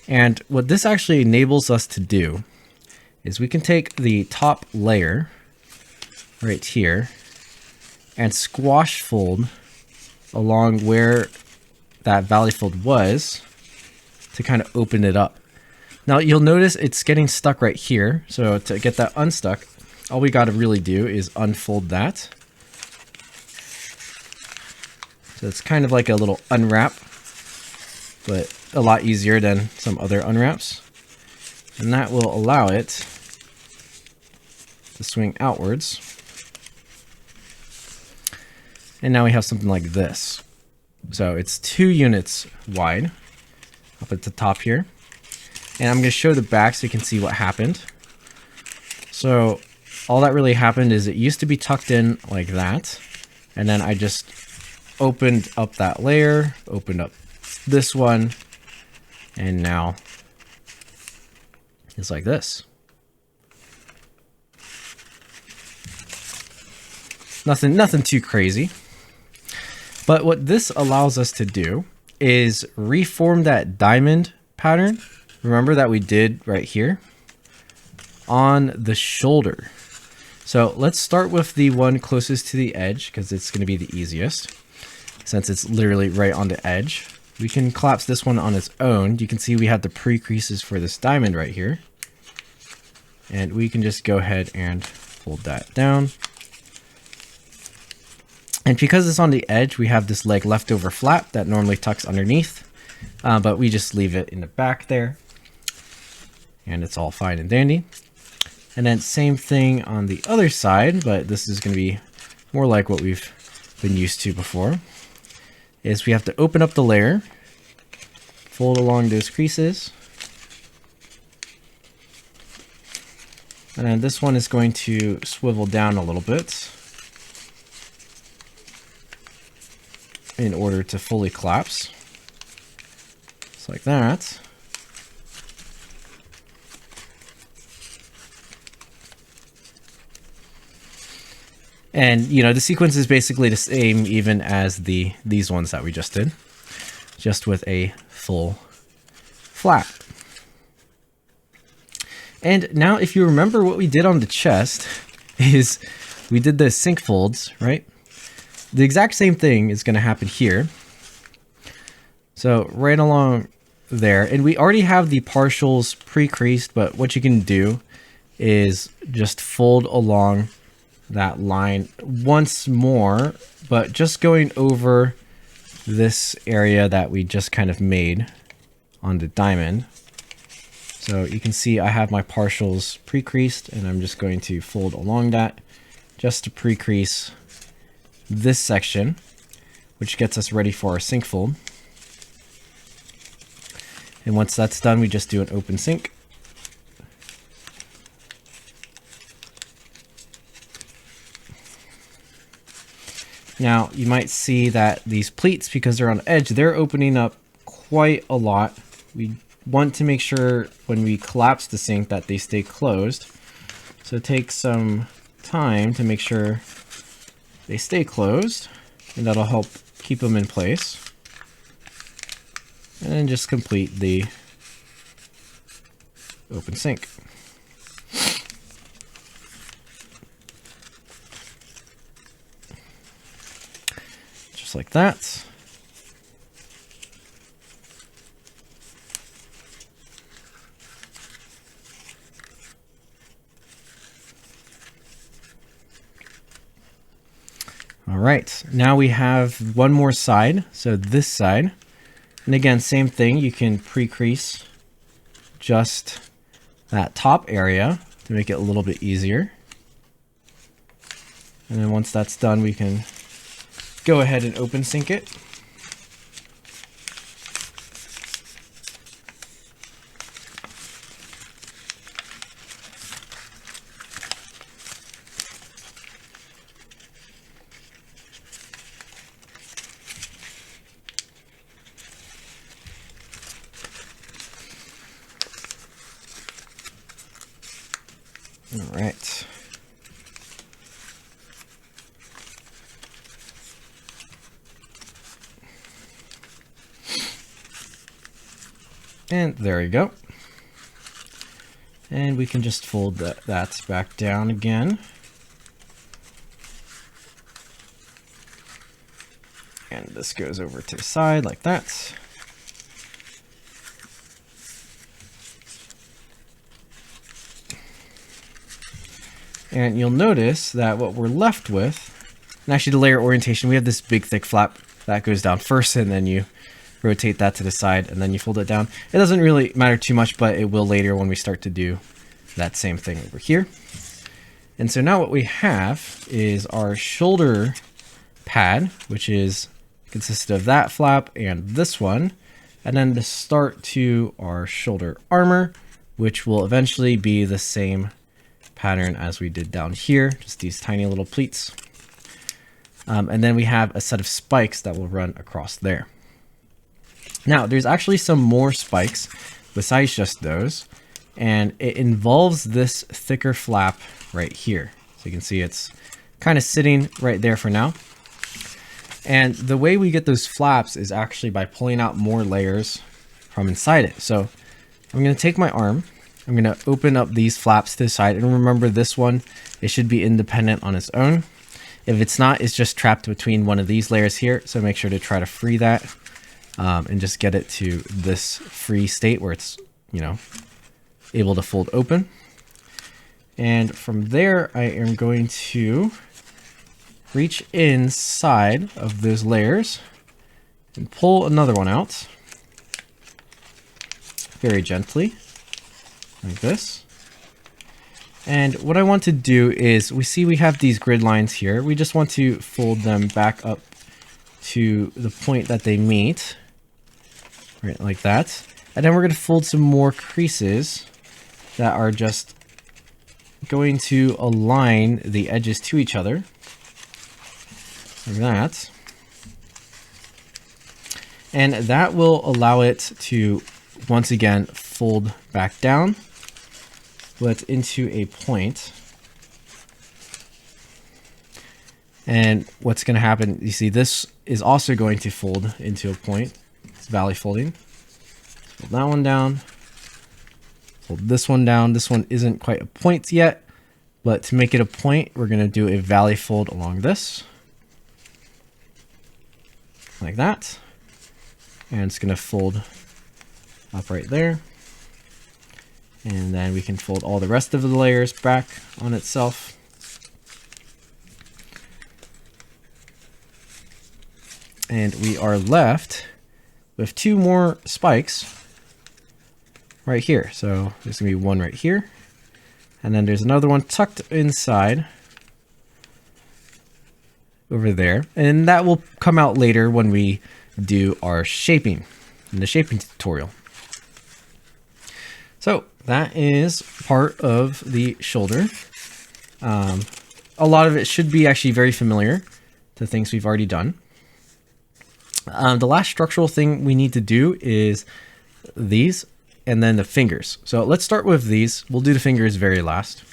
And what this actually enables us to do is we can take the top layer right here and squash fold along where that valley fold was to kind of open it up. Now you'll notice it's getting stuck right here. So to get that unstuck, all we got to really do is unfold that. So it's kind of like a little unwrap, but a lot easier than some other unwraps. And that will allow it to swing outwards. And now we have something like this. So it's 2 units wide up at the top here. And I'm going to show the back so you can see what happened. So all that really happened is it used to be tucked in like that. And then I just opened up that layer, opened up this one, and now it's like this. Nothing too crazy. But what this allows us to do is reform that diamond pattern. Remember that we did right here on the shoulder. So let's start with the one closest to the edge because it's going to be the easiest since it's literally right on the edge. We can collapse this one on its own. You can see we have the pre-creases for this diamond right here. And we can just go ahead and fold that down. And because it's on the edge, we have this leg leftover flap that normally tucks underneath, but we just leave it in the back there. And it's all fine and dandy. And then same thing on the other side, but this is going to be more like what we've been used to before, is we have to open up the layer, fold along those creases. And then this one is going to swivel down a little bit in order to fully collapse. Just like that. And you know, the sequence is basically the same even as these ones that we just did, just with a full flap. And now if you remember what we did on the chest is we did the sink folds, right? The exact same thing is going to happen here. So right along there, and we already have the partials pre-creased, but what you can do is just fold along that line once more, but just going over this area that we just kind of made on the diamond. So you can see I have my partials pre-creased and I'm just going to fold along that just to pre-crease this section, which gets us ready for our sink fold. And once that's done, we just do an open sink. Now you might see that these pleats, because they're on the edge, they're opening up quite a lot. We want to make sure when we collapse the sink that they stay closed. So take some time to make sure they stay closed, and that'll help keep them in place. And then just complete the open sink. just like that. All right, now we have one more side, so this side. And again, same thing, you can pre-crease just that top area to make it a little bit easier. And then once that's done, we can go ahead and open sync it. All right. And there we go. And we can just fold that back down again. And this goes over to the side like that. And you'll notice that what we're left with, and actually the layer orientation, we have this big thick flap that goes down first, and then you rotate that to the side, and then you fold it down. It doesn't really matter too much, but it will later when we start to do that same thing over here. And so now what we have is our shoulder pad, which consists of that flap and this one, and then the start to our shoulder armor, which will eventually be the same pattern as we did down here, just these tiny little pleats. And then we have a set of spikes that will run across there. Now, there's actually some more spikes besides just those, and it involves this thicker flap right here. So you can see it's kind of sitting right there for now. And the way we get those flaps is actually by pulling out more layers from inside it. So I'm going to take my arm, I'm going to open up these flaps to the side, and remember this one, it should be independent on its own. If it's not, it's just trapped between one of these layers here, so make sure to try to free that and just get it to this free state where it's, able to fold open. And from there, I am going to reach inside of those layers and pull another one out very gently, like this. And what I want to do is, we have these grid lines here. We just want to fold them back up to the point that they meet, right, like that. And then we're going to fold some more creases that are just going to align the edges to each other, like that. And that will allow it to, once again, fold back down, but into a point. And what's going to happen, you see, this is also going to fold into a point. It's valley folding. Fold that one down. Fold this one down. This one isn't quite a point yet, but to make it a point, we're going to do a valley fold along this, like that. And it's going to fold up right there. And then we can fold all the rest of the layers back on itself. And we are left with two more spikes right here. So there's gonna be one right here. And then there's another one tucked inside over there. And that will come out later when we do our shaping in the shaping tutorial. So that is part of the shoulder. A lot of it should be actually very familiar to things we've already done. The last structural thing we need to do is these and then the fingers. So let's start with these. We'll do the fingers very last.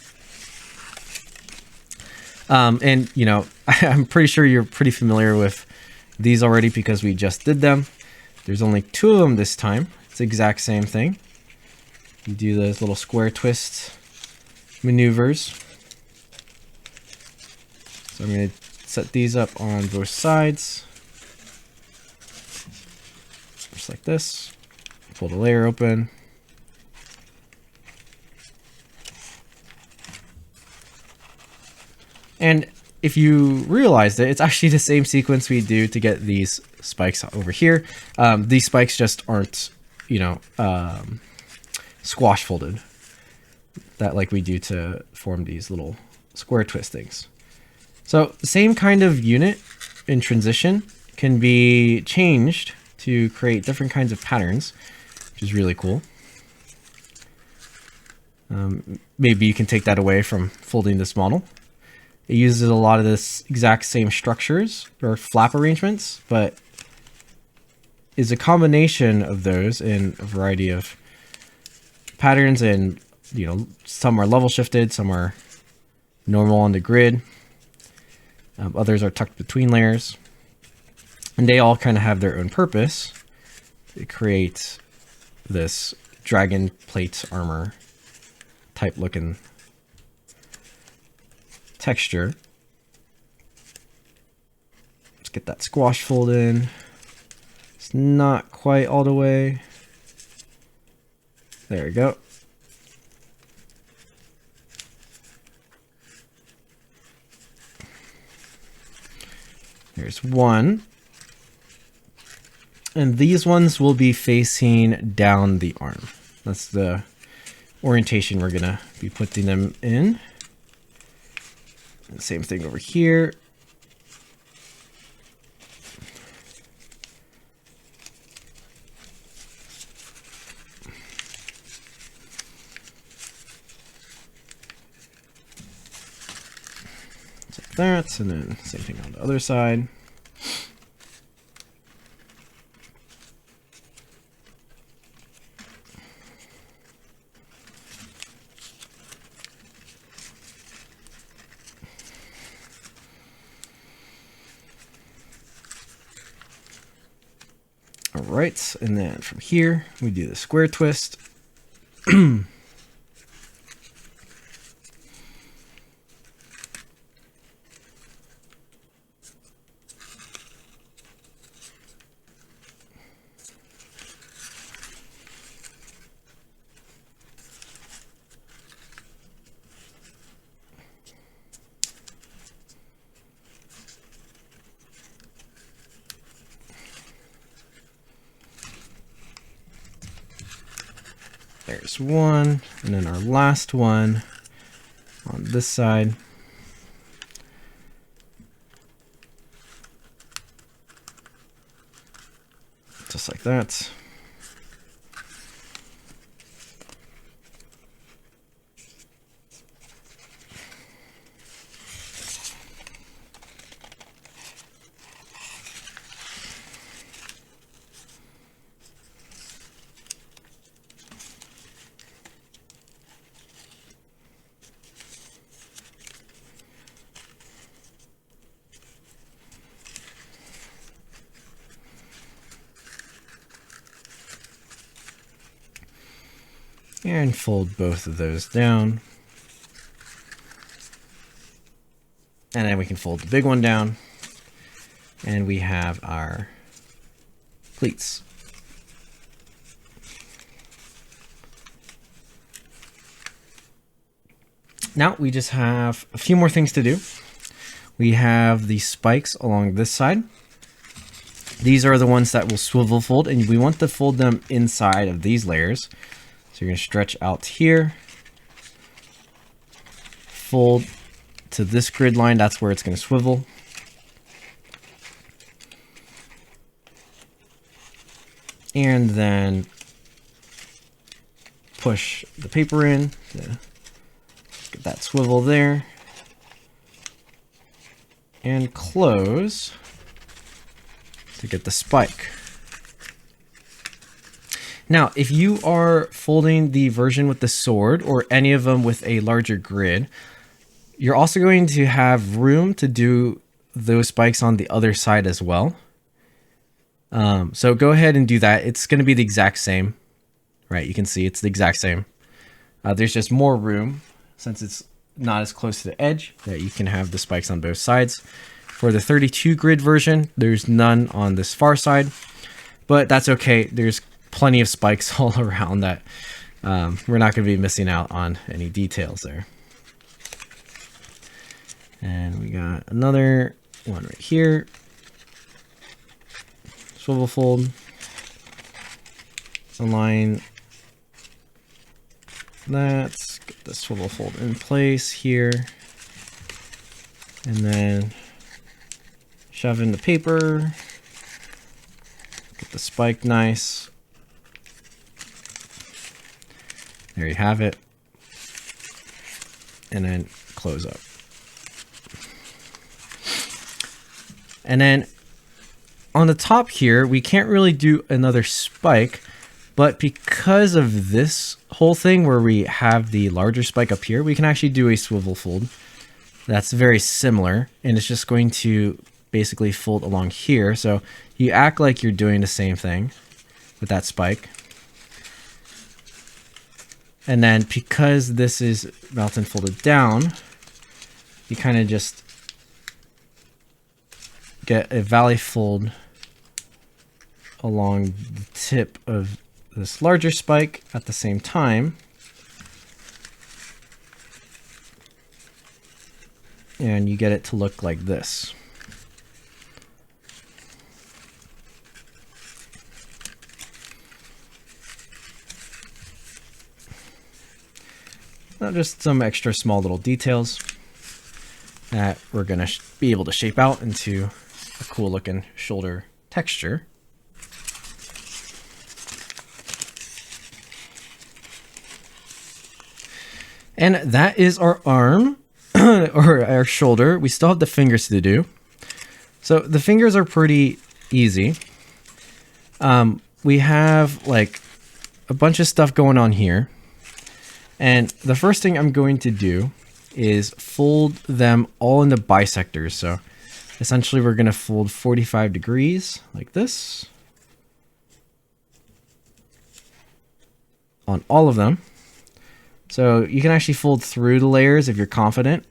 And I'm pretty sure you're pretty familiar with these already because we just did them. There's only two of them this time. It's the exact same thing. You do those little square twist maneuvers. So I'm going to set these up on both sides. just like this. Pull the layer open. And if you realize it, it's actually the same sequence we do to get these spikes over here. These spikes just aren't, you know, squash folded, that like we do to form these little square twist things. So the same kind of unit in transition can be changed to create different kinds of patterns, which is really cool. Maybe you can take that away from folding this model. It uses a lot of this exact same structures or flap arrangements, but is a combination of those in a variety of patterns. And, you know, some are level shifted, some are normal on the grid. Others are tucked between layers. And they all kind of have their own purpose. They create this dragon plate armor type looking texture. Let's get that squash fold in. It's not quite all the way. There we go. There's one. And these ones will be facing down the arm. That's the orientation we're gonna be putting them in. And same thing over here. Like that, and then same thing on the other side. All right, and then from here, we do the square twist. There's one, and then our last one on this side. Just like that. And fold both of those down. And then we can fold the big one down. And we have our pleats. Now we just have a few more things to do. We have the spikes along this side. These are the ones that will swivel fold, and we want to fold them inside of these layers. So you're going to stretch out here, fold to this grid line, that's where it's going to swivel. And then push the paper in, get that swivel there, and close to get the spike. Now, if you are folding the version with the sword or any of them with a larger grid, you're also going to have room to do those spikes on the other side as well. So go ahead and do that. It's going to be the exact same, right? You can see it's the exact same. There's just more room since it's not as close to the edge that you can have the spikes on both sides. For the 32 grid version, there's none on this far side. but that's okay. There's plenty of spikes all around that we're not going to be missing out on any details there. And we got another one right here. Swivel fold. Align that. Get the swivel fold in place here. And then shove in the paper. Get the spike nice. There you have it. And then close up. And then on the top here, we can't really do another spike, but because of this whole thing where we have the larger spike up here, we can actually do a swivel fold. That's very similar, and it's just going to basically fold along here. So you act like you're doing the same thing with that spike. And then because this is mounted and folded down, you kind of just get a valley fold along the tip of this larger spike at the same time. And you get it to look like this. Now just some extra small little details that we're going to be able to shape out into a cool looking shoulder texture. And that is our arm or our shoulder. We still have the fingers to do. So the fingers are pretty easy. We have like a bunch of stuff going on here. And the first thing I'm going to do is fold them all into bisectors. So essentially we're going to fold 45 degrees like this on all of them. So you can actually fold through the layers if you're confident.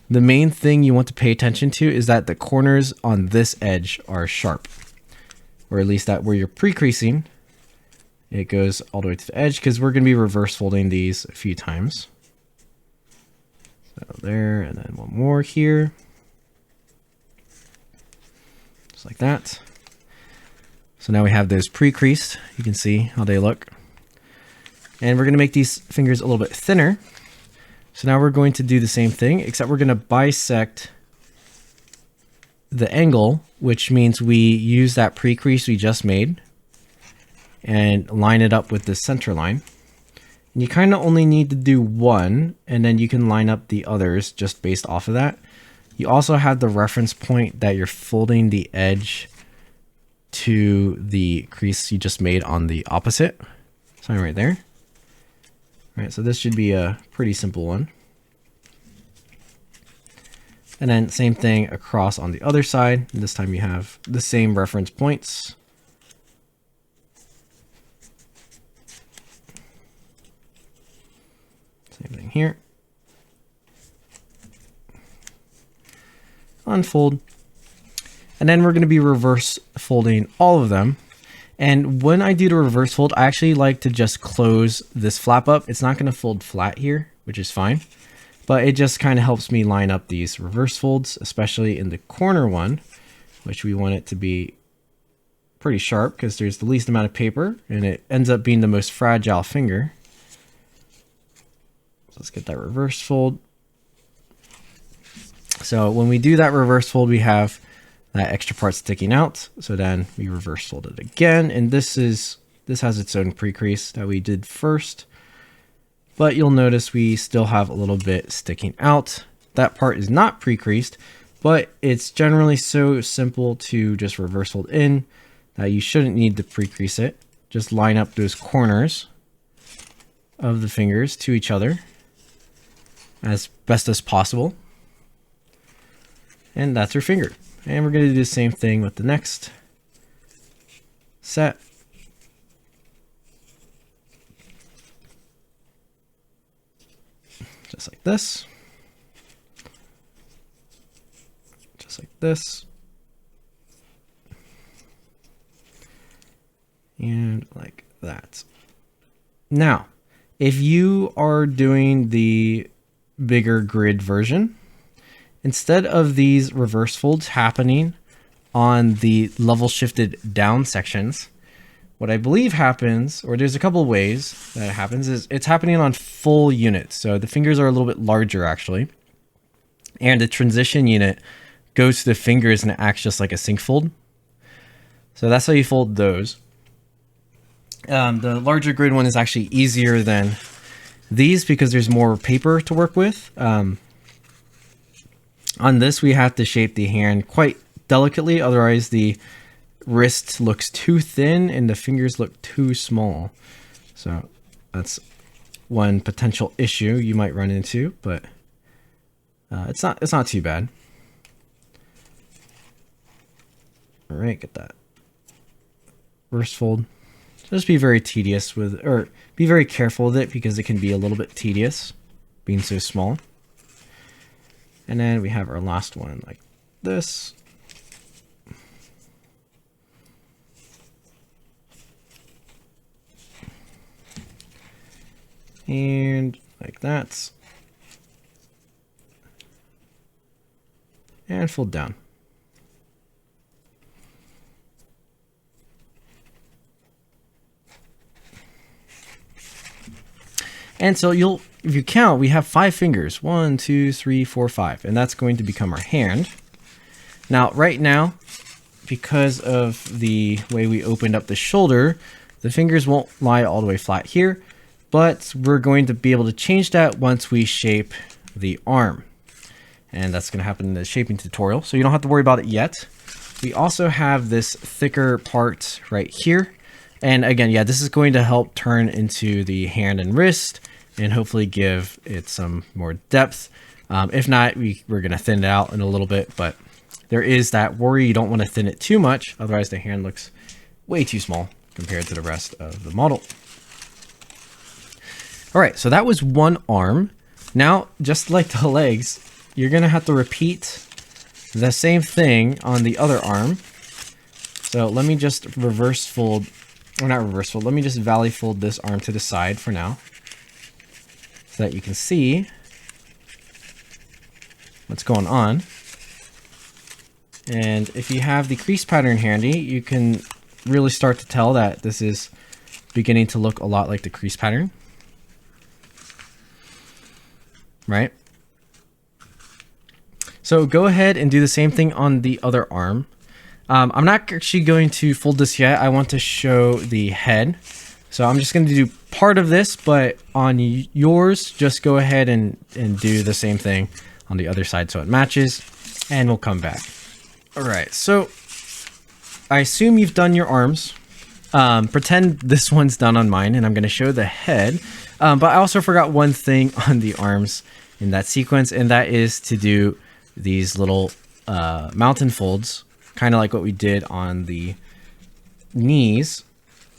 The main thing you want to pay attention to is that the corners on this edge are sharp, or at least that where you're pre-creasing, it goes all the way to the edge, because we're going to be reverse folding these a few times. So there, and then one more here. Just like that. So now we have those pre-creased. You can see how they look. And we're going to make these fingers a little bit thinner. So now we're going to do the same thing, except we're going to bisect the angle, which means we use that pre-crease we just made and line it up with the center line. And you kind of only need to do one, and then you can line up the others just based off of that. You also have the reference point that you're folding the edge to the crease you just made on the opposite. So right there. All right, so this should be a pretty simple one. And then same thing across on the other side. This time you have the same reference points. Same thing here. Unfold. And then we're going to be reverse folding all of them. And when I do the reverse fold, I actually like to just close this flap up. It's not going to fold flat here, which is fine. But it just kind of helps me line up these reverse folds, especially in the corner one, which we want it to be pretty sharp because there's the least amount of paper and it ends up being the most fragile finger. So let's get that reverse fold. So when we do that reverse fold, we have that extra part sticking out. So then we reverse fold it again. And this has its own pre-crease that we did first. But you'll notice we still have a little bit sticking out. That part is not pre-creased, but it's generally so simple to just reverse fold in that you shouldn't need to pre-crease it. Just line up those corners of the fingers to each other as best as possible. And that's your finger. And we're going to do the same thing with the next set. Just like this. Just like this. Now, if you are doing the bigger grid version, instead of these reverse folds happening on the level shifted down sections, what I believe happens, or there's a couple of ways that it happens, is it's happening on full units. So the fingers are a little bit larger actually. And the transition unit goes to the fingers and it acts just like a sync fold. So that's how you fold those. The larger grid one is actually easier than these because there's more paper to work with. On this, we have to shape the hand quite delicately, otherwise the wrist looks too thin and the fingers look too small. So that's one potential issue you might run into, but it's not too bad. All right, get that reverse fold. Just be very tedious with, or be very careful with it because it can be a little bit tedious being so small. And then we have our last one like this. And like that. And fold down. And so if you count, we have 5 fingers. 1, 2, 3, 4, 5. And that's going to become our hand. Now, right now, because of the way we opened up the shoulder, the fingers won't lie all the way flat here. But we're going to be able to change that once we shape the arm. And that's going to happen in the shaping tutorial. So you don't have to worry about it yet. We also have this thicker part right here. And again, yeah, this is going to help turn into the hand and wrist and hopefully give it some more depth. If not, we're going to thin it out in a little bit, but there is that worry. You don't want to thin it too much. Otherwise the hand looks way too small compared to the rest of the model. All right, so that was one arm. Now, just like the legs, you're going to have to repeat the same thing on the other arm. So let me just reverse fold, or not reverse fold, let me just valley fold this arm to the side for now so that you can see what's going on. And if you have the crease pattern handy, you can really start to tell that this is beginning to look a lot like the crease pattern. Right? So go ahead and do the same thing on the other arm. I'm not actually going to fold this yet. I want to show the head. So I'm just going to do part of this, but on yours, just go ahead and do the same thing on the other side so it matches, and we'll come back. All right, so I assume you've done your arms. Pretend this one's done on mine, and I'm going to show the head. But I also forgot one thing on the arms in that sequence, and that is to do these little mountain folds, kind of like what we did on the knees,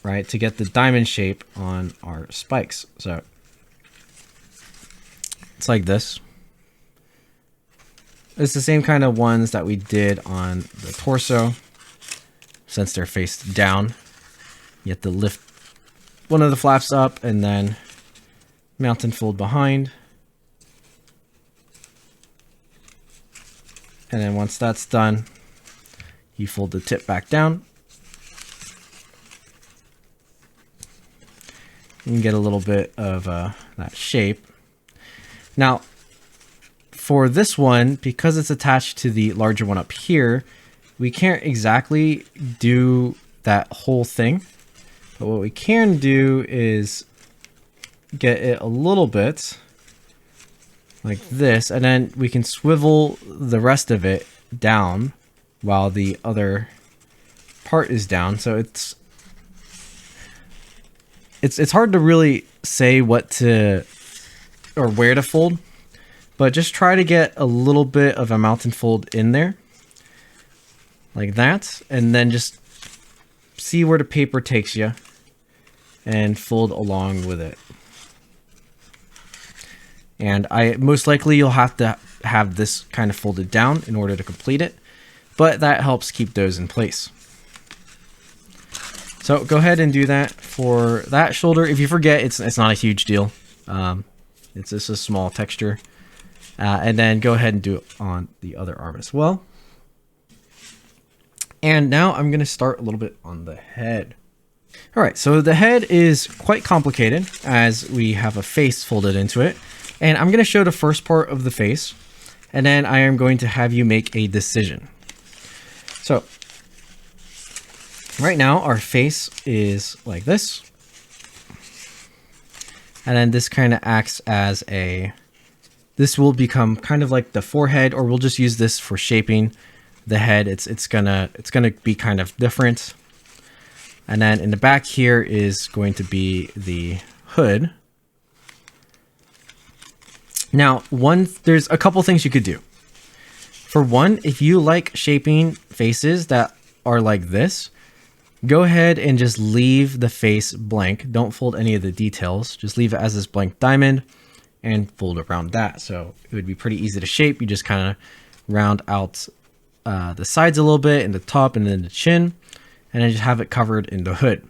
right, to get the diamond shape on our spikes. So it's like this. It's the same kind of ones that we did on the torso. Since they're faced down, you have to lift one of the flaps up and then mountain fold behind. And then once that's done, you fold the tip back down. You can get a little bit of that shape. Now, for this one, because it's attached to the larger one up here, we can't exactly do that whole thing. But what we can do is get it a little bit like this, and then we can swivel the rest of it down while the other part is down. So it's hard to really say what to or where to fold, but just try to get a little bit of a mountain fold in there like that, and then just see where the paper takes you and fold along with it. And most likely you'll have to have this kind of folded down in order to complete it, but that helps keep those in place. So go ahead and do that for that shoulder. If you forget, it's not a huge deal. It's just a small texture. And then go ahead and do it on the other arm as well. And now I'm going to start a little bit on the head. All right, so the head is quite complicated as we have a face folded into it. And I'm going to show the first part of the face, and then I am going to have you make a decision. So right now our face is like this. And then this kind of acts as this will become kind of like the forehead, or we'll just use this for shaping the head. It's gonna be kind of different. And then in the back here is going to be the hood. Now, there's a couple things you could do. For one, if you like shaping faces that are like this, go ahead and just leave the face blank. Don't fold any of the details. Just leave it as this blank diamond and fold around that. So it would be pretty easy to shape. You just kind of round out the sides a little bit, and the top, and then the chin, and then just have it covered in the hood.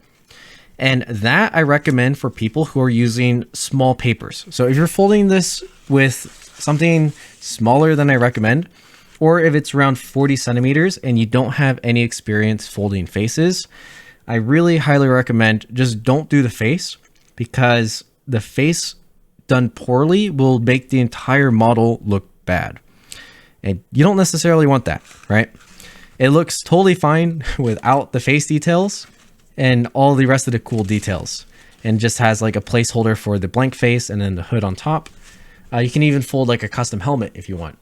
And that I recommend for people who are using small papers. So if you're folding this with something smaller than I recommend, or if it's around 40 centimeters and you don't have any experience folding faces, I really highly recommend just don't do the face, because the face done poorly will make the entire model look bad. And you don't necessarily want that, right? It looks totally fine without the face details and all the rest of the cool details, and just has like a placeholder for the blank face and then the hood on top. You can even fold like a custom helmet if you want.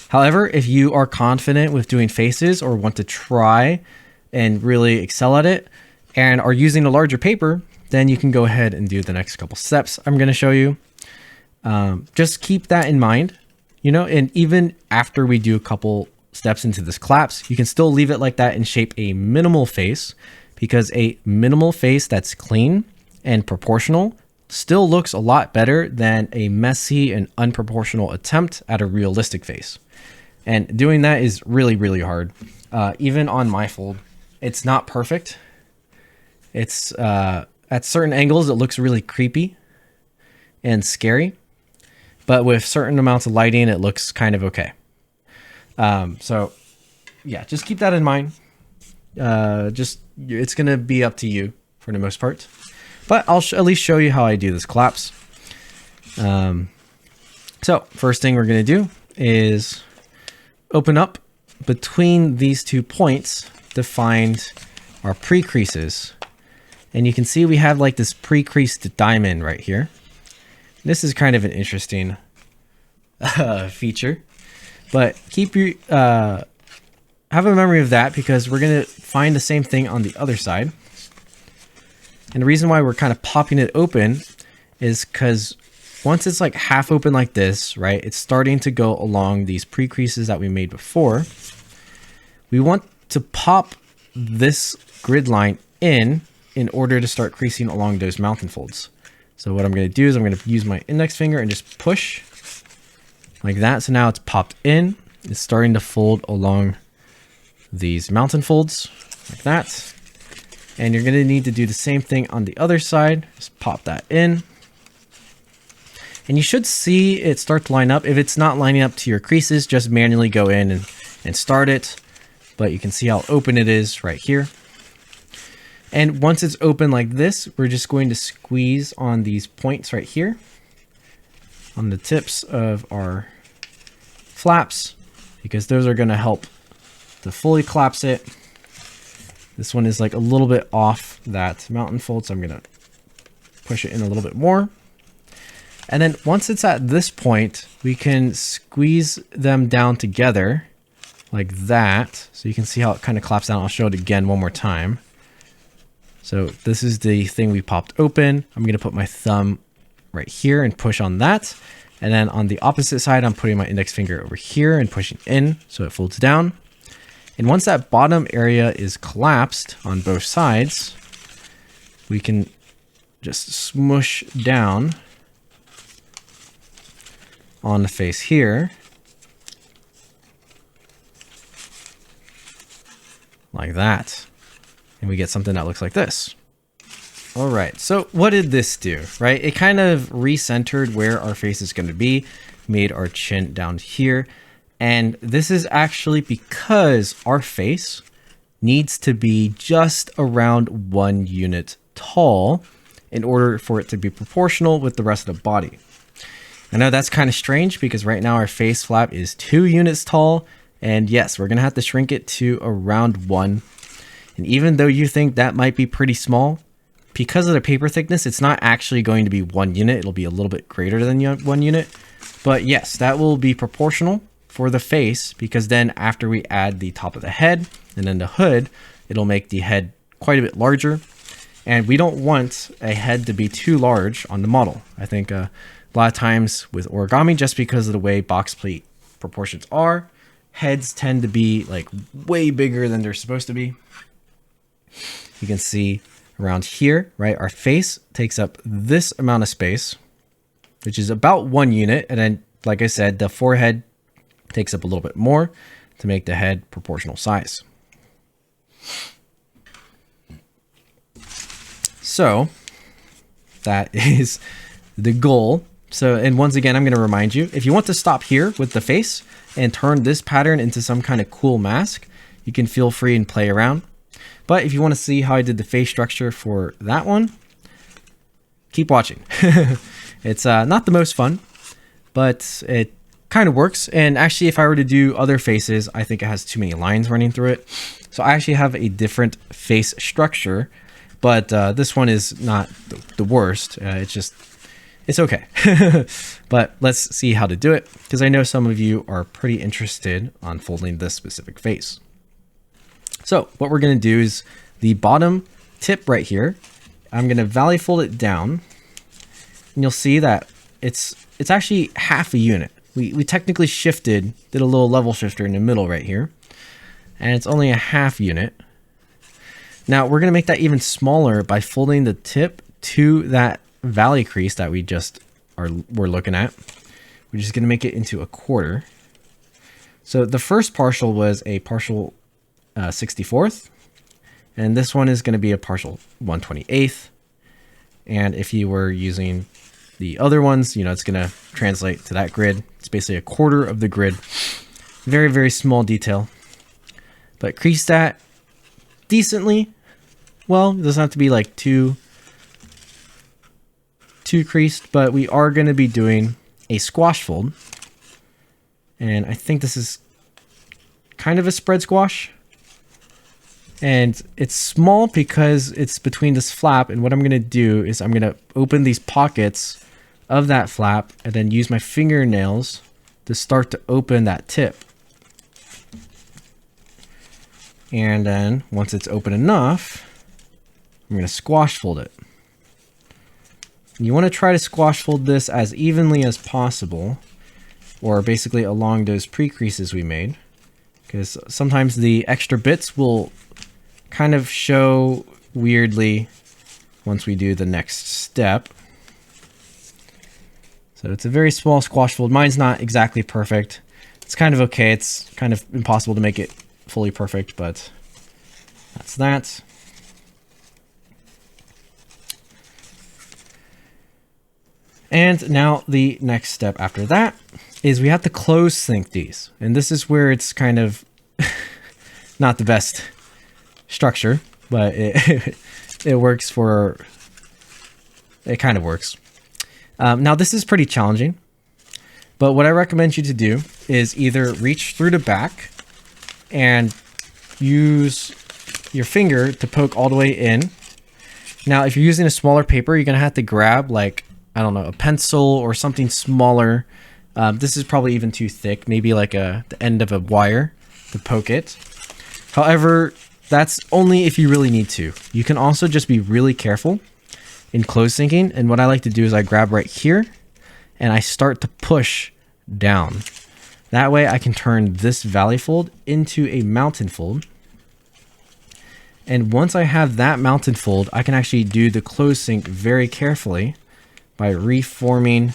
However, if you are confident with doing faces or want to try and really excel at it and are using a larger paper, then you can go ahead and do the next couple steps I'm going to show you. Just keep that in mind, and even after we do a couple steps into this collapse, you can still leave it like that and shape a minimal face, because a minimal face that's clean and proportional still looks a lot better than a messy and unproportional attempt at a realistic face. And doing that is really, really hard. Even on my fold, it's not perfect. It's at certain angles, it looks really creepy and scary, but with certain amounts of lighting, it looks kind of okay. So yeah, just keep that in mind. It's going to be up to you for the most part, but I'll at least show you how I do this collapse. So first thing we're going to do is open up between these 2 points to find our pre-creases. And you can see we have like this pre-creased diamond right here. This is kind of an interesting feature. But have a memory of that, because we're going to find the same thing on the other side. And the reason why we're kind of popping it open is because once it's like half open like this, right, it's starting to go along these pre-creases that we made before. We want to pop this grid line in order to start creasing along those mountain folds. So what I'm going to do is I'm going to use my index finger and just push like that. So now it's popped in. It's starting to fold along these mountain folds like that. And you're going to need to do the same thing on the other side. Just pop that in. And you should see it start to line up. If it's not lining up to your creases, just manually go in and start it. But you can see how open it is right here. And once it's open like this, we're just going to squeeze on these points right here on the tips of our flaps, because those are going to help to fully collapse it. This one is like a little bit off that mountain fold, so I'm going to push it in a little bit more. And then once it's at this point, we can squeeze them down together like that. So you can see how it kind of collapses down. I'll show it again one more time. So this is the thing we popped open. I'm going to put my thumb right here and push on that. And then on the opposite side, I'm putting my index finger over here and pushing in so it folds down. And once that bottom area is collapsed on both sides, we can just smush down on the face here like that. And we get something that looks like this. All right, so what did this do, right? It kind of recentered where our face is going to be, made our chin down here. And this is actually because our face needs to be just around 1 unit tall in order for it to be proportional with the rest of the body. I know that's kind of strange because right now our face flap is 2 units tall. And yes, we're going to have to shrink it to around 1. And even though you think that might be pretty small, because of the paper thickness, it's not actually going to be 1 unit. It'll be a little bit greater than 1 unit. But yes, that will be proportional for the face, because then after we add the top of the head and then the hood, it'll make the head quite a bit larger. And we don't want a head to be too large on the model. I think a lot of times with origami, just because of the way box plate proportions are, heads tend to be like way bigger than they're supposed to be. You can see around here, right? Our face takes up this amount of space, which is about 1 unit. And then, like I said, the forehead takes up a little bit more to make the head proportional size. So that is the goal. So, and once again, I'm going to remind you, if you want to stop here with the face and turn this pattern into some kind of cool mask, you can feel free and play around. But if you want to see how I did the face structure for that one, keep watching. It's not the most fun, but it kind of works. And actually, if I were to do other faces, I think it has too many lines running through it. So I actually have a different face structure, but this one is not the worst. It's okay. But let's see how to do it, because I know some of you are pretty interested on folding this specific face. So what we're going to do is the bottom tip right here, I'm going to valley fold it down, and you'll see that it's actually half a unit. We technically did a little level shifter in the middle right here, and it's only a half unit. Now we're going to make that even smaller by folding the tip to that valley crease that we're looking at. We're just going to make it into a quarter. So the first partial was a partial 64th, and this one is going to be a partial 128th. And if you were using the other ones, it's going to translate to that grid. It's basically a quarter of the grid. Very, very small detail, but crease that decently. Well, it doesn't have to be like too creased, but we are going to be doing a squash fold. And I think this is kind of a spread squash. And it's small because it's between this flap. And what I'm going to do is I'm going to open these pockets of that flap and then use my fingernails to start to open that tip. And then once it's open enough, I'm going to squash fold it. You want to try to squash fold this as evenly as possible, or basically along those pre-creases we made, because sometimes the extra bits will kind of show weirdly once we do the next step. So it's a very small squash fold. Mine's not exactly perfect. It's kind of okay. It's kind of impossible to make it fully perfect, but that's that. And now the next step after that is we have to close sync these. And this is where it's kind of not the best structure, but it works for, it kind of works. Now this is pretty challenging, but what I recommend you to do is either reach through the back and use your finger to poke all the way in. Now, if you're using a smaller paper, you're going to have to grab like, I don't know, a pencil or something smaller. This is probably even too thick, maybe like the end of a wire to poke it. However, that's only if you really need to. You can also just be really careful in close syncing. And what I like to do is I grab right here and I start to push down. That way I can turn this valley fold into a mountain fold. And once I have that mountain fold, I can actually do the close sync very carefully by reforming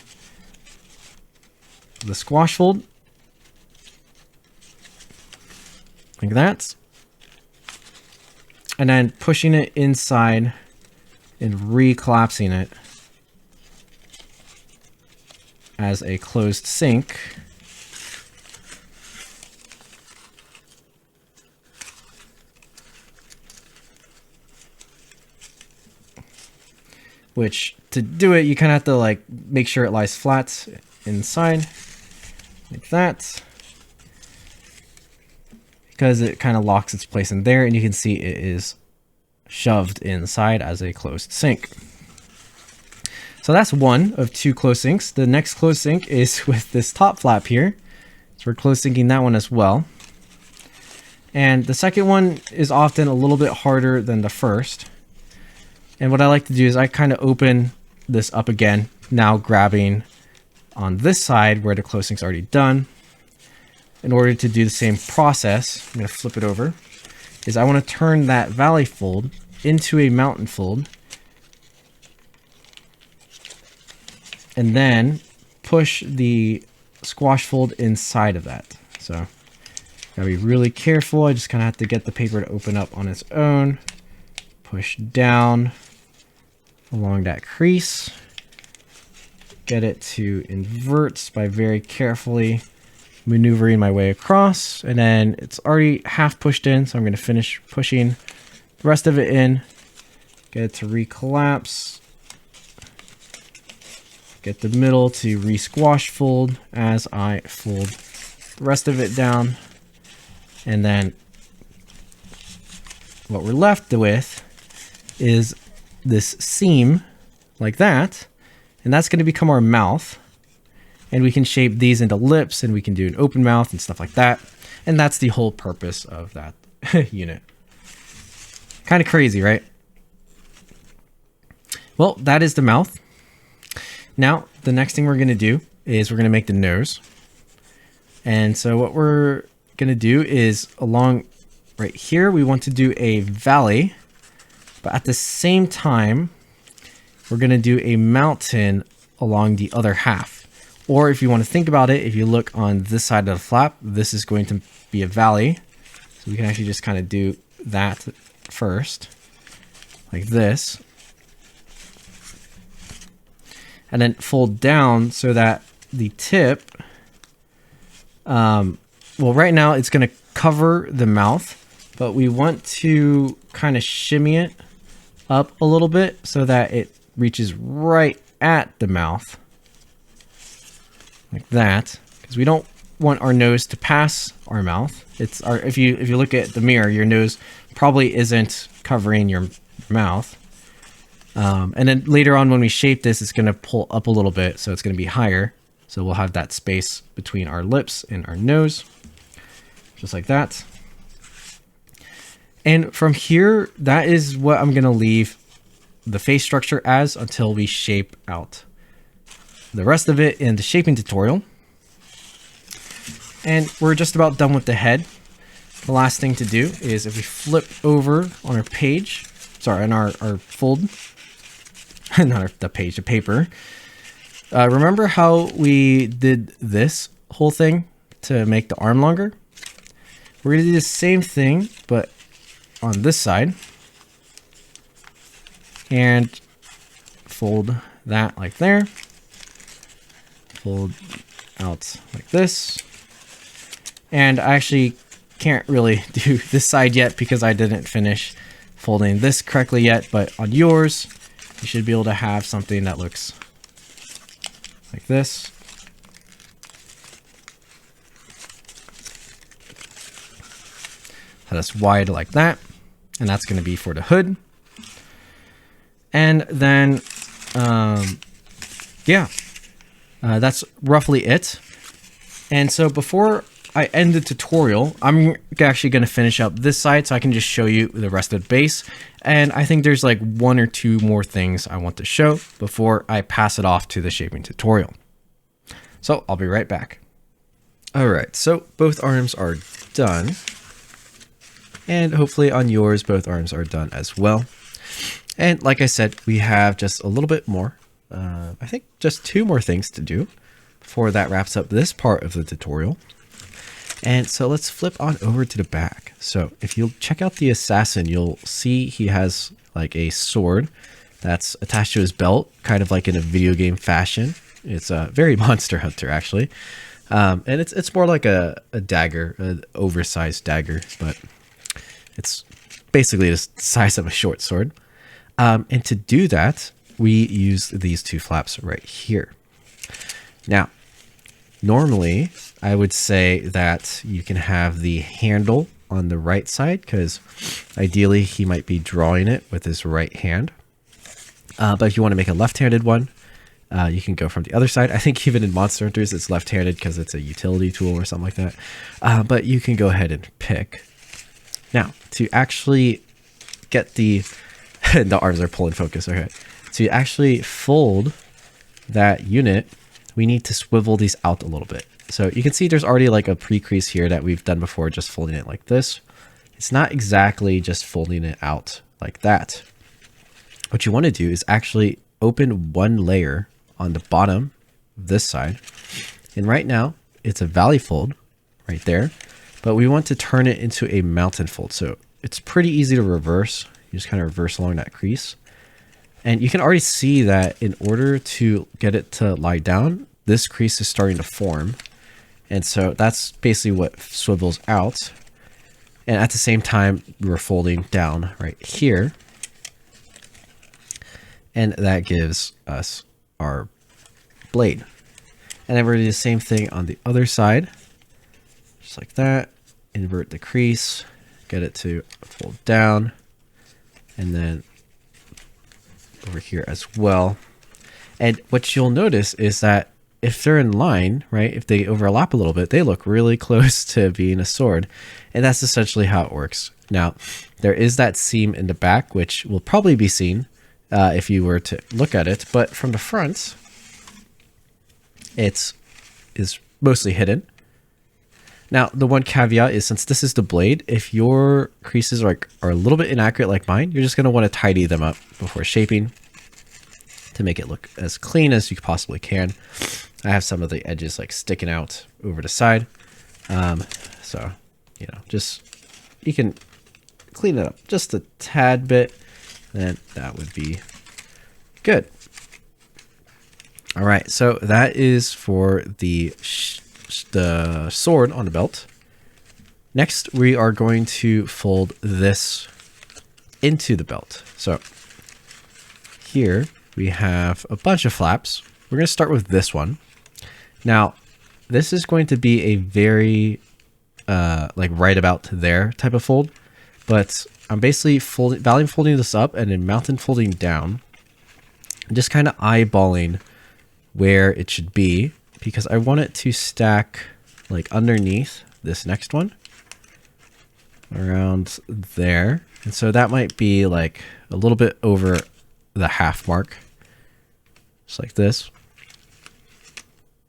the squash fold like that. and then pushing it inside and re-collapsing it as a closed sink. Which, to do it, you kind of have to like make sure it lies flat inside, like that, because it kind of locks its place in there, and you can see it is shoved inside as a closed sink. So that's one of two closed sinks. The next closed sink is with this top flap here, so we're closed sinking that one as well. And the second one is often a little bit harder than the first. And what I like to do is I kind of open this up again, now grabbing on this side where the closed sink's already done. In order to do the same process, I'm going to flip it over, is I want to turn that valley fold into a mountain fold. And then push the squash fold inside of that. So, gotta be really careful. I just kind of have to get the paper to open up on its own. Push down along that crease, get it to invert by very carefully maneuvering my way across, and then it's already half pushed in, so I'm going to finish pushing the rest of it in, get it to recollapse, get the middle to re-squash fold as I fold the rest of it down, and then what we're left with is this seam like that, and that's going to become our mouth, and we can shape these into lips, and we can do an open mouth and stuff like that, and that's the whole purpose of that unit. Kind of crazy, right? Well, that is the mouth. Now the next thing we're going to do is we're going to make the nose, and so what we're going to do is along right here we want to do a valley. But at the same time, we're going to do a mountain along the other half. Or if you want to think about it, if you look on this side of the flap, this is going to be a valley. So we can actually just kind of do that first, like this. And then fold down so that the tip, well, right now it's going to cover the mouth, but we want to kind of shimmy it up a little bit so that it reaches right at the mouth, like that, because we don't want our nose to pass our mouth. It's our, if you look at the mirror, your nose probably isn't covering your mouth. And then later on when we shape this, it's going to pull up a little bit, so it's going to be higher. So we'll have that space between our lips and our nose, just like that. And from here, that is what I'm going to leave the face structure as until we shape out the rest of it in the shaping tutorial. And we're just about done with the head. The last thing to do is if we flip over on our page, sorry, on our fold, not the page, the paper. Remember how we did this whole thing to make the arm longer? We're going to do the same thing, but on this side, and fold that like there, fold out like this, and I actually can't really do this side yet because I didn't finish folding this correctly yet, but on yours you should be able to have something that looks like this. That's wide like that, and that's going to be for the hood. And then that's roughly it. And so before I end the tutorial, I'm actually going to finish up this side so I can just show you the rest of the base. And I think there's like one or two more things I want to show before I pass it off to the shaping tutorial. So I'll be right back. All right, so both arms are done. And hopefully on yours, both arms are done as well. And like I said, we have just a little bit more. I think just two more things to do before that wraps up this part of the tutorial. And so let's flip on over to the back. So if you check out the assassin, you'll see he has like a sword that's attached to his belt, kind of like in a video game fashion. It's a very Monster Hunter actually. And it's more like a dagger, an oversized dagger, but it's basically the size of a short sword. And to do that, we use these two flaps right here. Now, normally, I would say that you can have the handle on the right side because ideally he might be drawing it with his right hand. But if you want to make a left-handed one, you can go from the other side. I think even in Monster Hunters, it's left-handed because it's a utility tool or something like that. But you can go ahead and pick. Now, to actually get the arms are pulling focus. Okay, to actually fold that unit, we need to swivel these out a little bit. So you can see there's already like a pre-crease here that we've done before, just folding it like this. It's not exactly just folding it out like that. What you want to do is actually open one layer on the bottom of this side. And right now it's a valley fold right there, but we want to turn it into a mountain fold. So it's pretty easy to reverse. You just kind of reverse along that crease. And you can already see that in order to get it to lie down, this crease is starting to form. And so that's basically what swivels out. And at the same time, we're folding down right here. And that gives us our blade. And then we're going to do the same thing on the other side. Just like that. Invert the crease. Get it to fold down. And then over here as well. And what you'll notice is that if they're in line, right, if they overlap a little bit, they look really close to being a sword. And that's essentially how it works. Now, there is that seam in the back, which will probably be seen if you were to look at it. But from the front, it is mostly hidden. Now, the one caveat is, since this is the blade, if your creases are a little bit inaccurate like mine, you're just going to want to tidy them up before shaping to make it look as clean as you possibly can. I have some of the edges like sticking out over the side. So, you know, just, you can clean it up just a tad bit, and that would be good. All right, so that is for the sword on the belt. Next, we are going to fold this into the belt. So here we have a bunch of flaps. We're going to start with this one. Now, this is going to be a very like right about there type of fold, but I'm basically folding this up and then mountain folding down, and just kind of eyeballing where it should be, because I want it to stack like underneath this next one around there. And so that might be like a little bit over the half mark, just like this.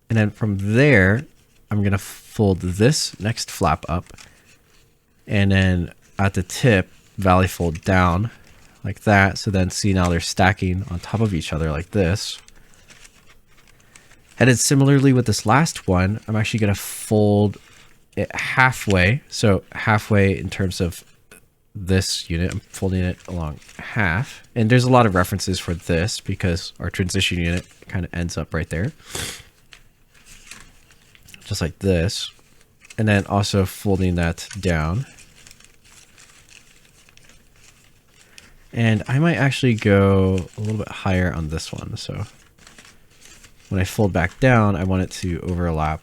And then from there, I'm going to fold this next flap up, and then at the tip, valley fold down like that. So then see, now they're stacking on top of each other like this. And then similarly with this last one, I'm actually going to fold it halfway. So halfway in terms of this unit, I'm folding it along half. And there's a lot of references for this because our transition unit kind of ends up right there. Just like this. And then also folding that down. And I might actually go a little bit higher on this one. So when I fold back down, I want it to overlap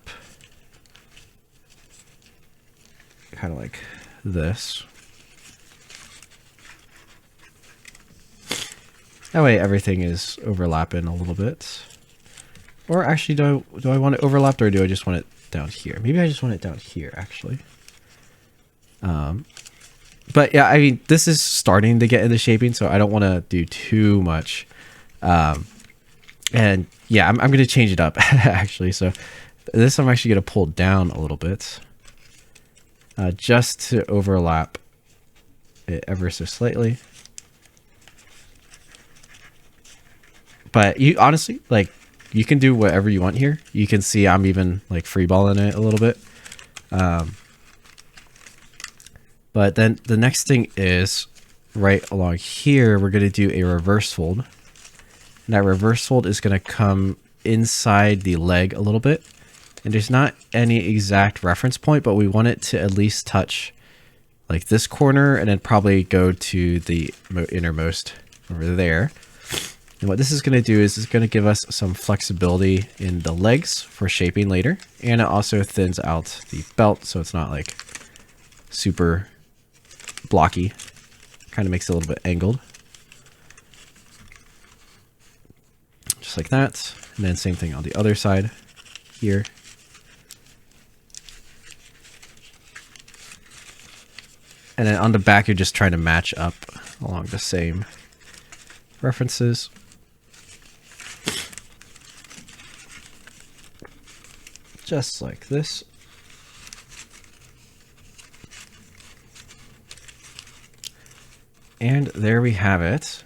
kind of like this. That way everything is overlapping a little bit. Or actually, do I want it overlapped, or do I just want it down here? Maybe I just want it down here, actually. But yeah, I mean, this is starting to get into shaping, so I don't want to do too much. And yeah, I'm going to change it up, actually. So this I'm actually going to pull down a little bit. Just to overlap it ever so slightly. But you honestly, like, you can do whatever you want here. You can see I'm even like freeballing it a little bit. But then the next thing is right along here, we're going to do a reverse fold. And that reverse fold is going to come inside the leg a little bit. And there's not any exact reference point, but we want it to at least touch like this corner and then probably go to the innermost over there. And what this is going to do is it's going to give us some flexibility in the legs for shaping later. And it also thins out the belt so it's not like super blocky. Kind of makes it a little bit angled. Just like that. And then same thing on the other side here. And then on the back, you're just trying to match up along the same references. Just like this. And there we have it.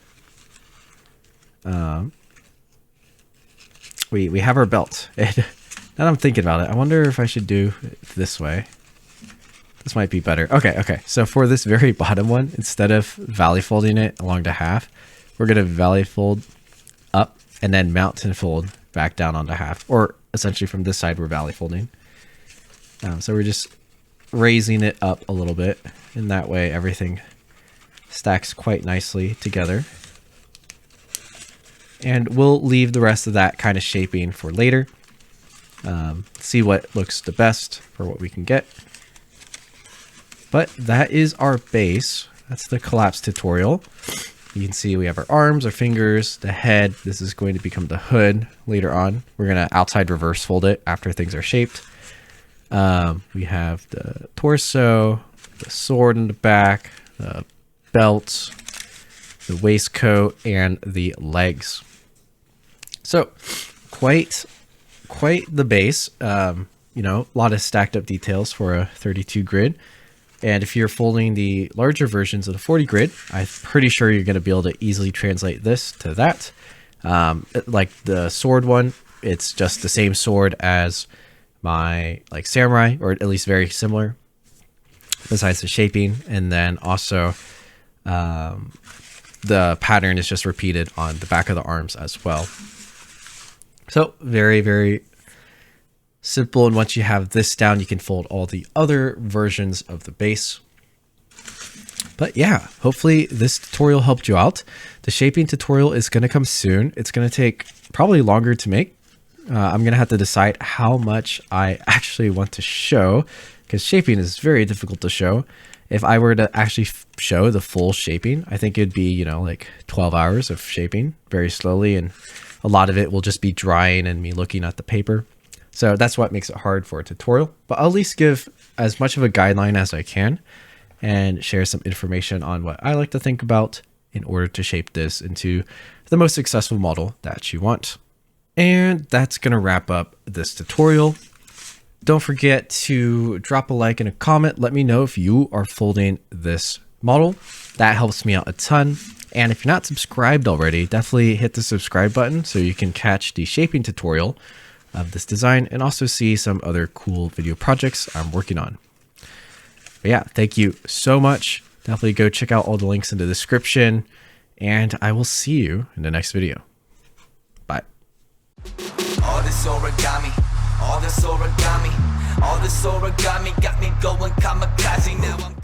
We have our belt. And now that I'm thinking about it, I wonder if I should do it this way. This might be better. Okay. So for this very bottom one, instead of valley folding it along the half, we're going to valley fold up and then mountain fold back down onto half. Or essentially from this side, we're valley folding. So we're just raising it up a little bit. And that way everything stacks quite nicely together. And we'll leave the rest of that kind of shaping for later. See what looks the best for what we can get. But that is our base. That's the collapse tutorial. You can see we have our arms, our fingers, the head. This is going to become the hood later on. We're going to outside reverse fold it after things are shaped. We have the torso, the sword in the back, the belt, the waistcoat, and the legs. So quite the base. You know, a lot of stacked up details for a 32 grid. And if you're folding the larger versions of the 40 grid, I'm pretty sure you're going to be able to easily translate this to that. Like the sword one, it's just the same sword as my like samurai, or at least very similar, besides the shaping. And then also the pattern is just repeated on the back of the arms as well. So very, very simple. And once you have this down, you can fold all the other versions of the base. But yeah, hopefully this tutorial helped you out. The shaping tutorial is going to come soon. It's going to take probably longer to make. I'm going to have to decide how much I actually want to show, because shaping is very difficult to show. If I were to actually show the full shaping, I think it'd be, you know, like 12 hours of shaping very slowly. And a lot of it will just be drying and me looking at the paper. So that's what makes it hard for a tutorial, but I'll at least give as much of a guideline as I can and share some information on what I like to think about in order to shape this into the most successful model that you want. And that's going to wrap up this tutorial. Don't forget to drop a like and a comment. Let me know if you are folding this model. That helps me out a ton. And if you're not subscribed already, definitely hit the subscribe button so you can catch the shaping tutorial of this design and also see some other cool video projects I'm working on. But yeah, thank you so much. Definitely go check out all the links in the description, and I will see you in the next video. Bye. All this origami got me going kamikaze now.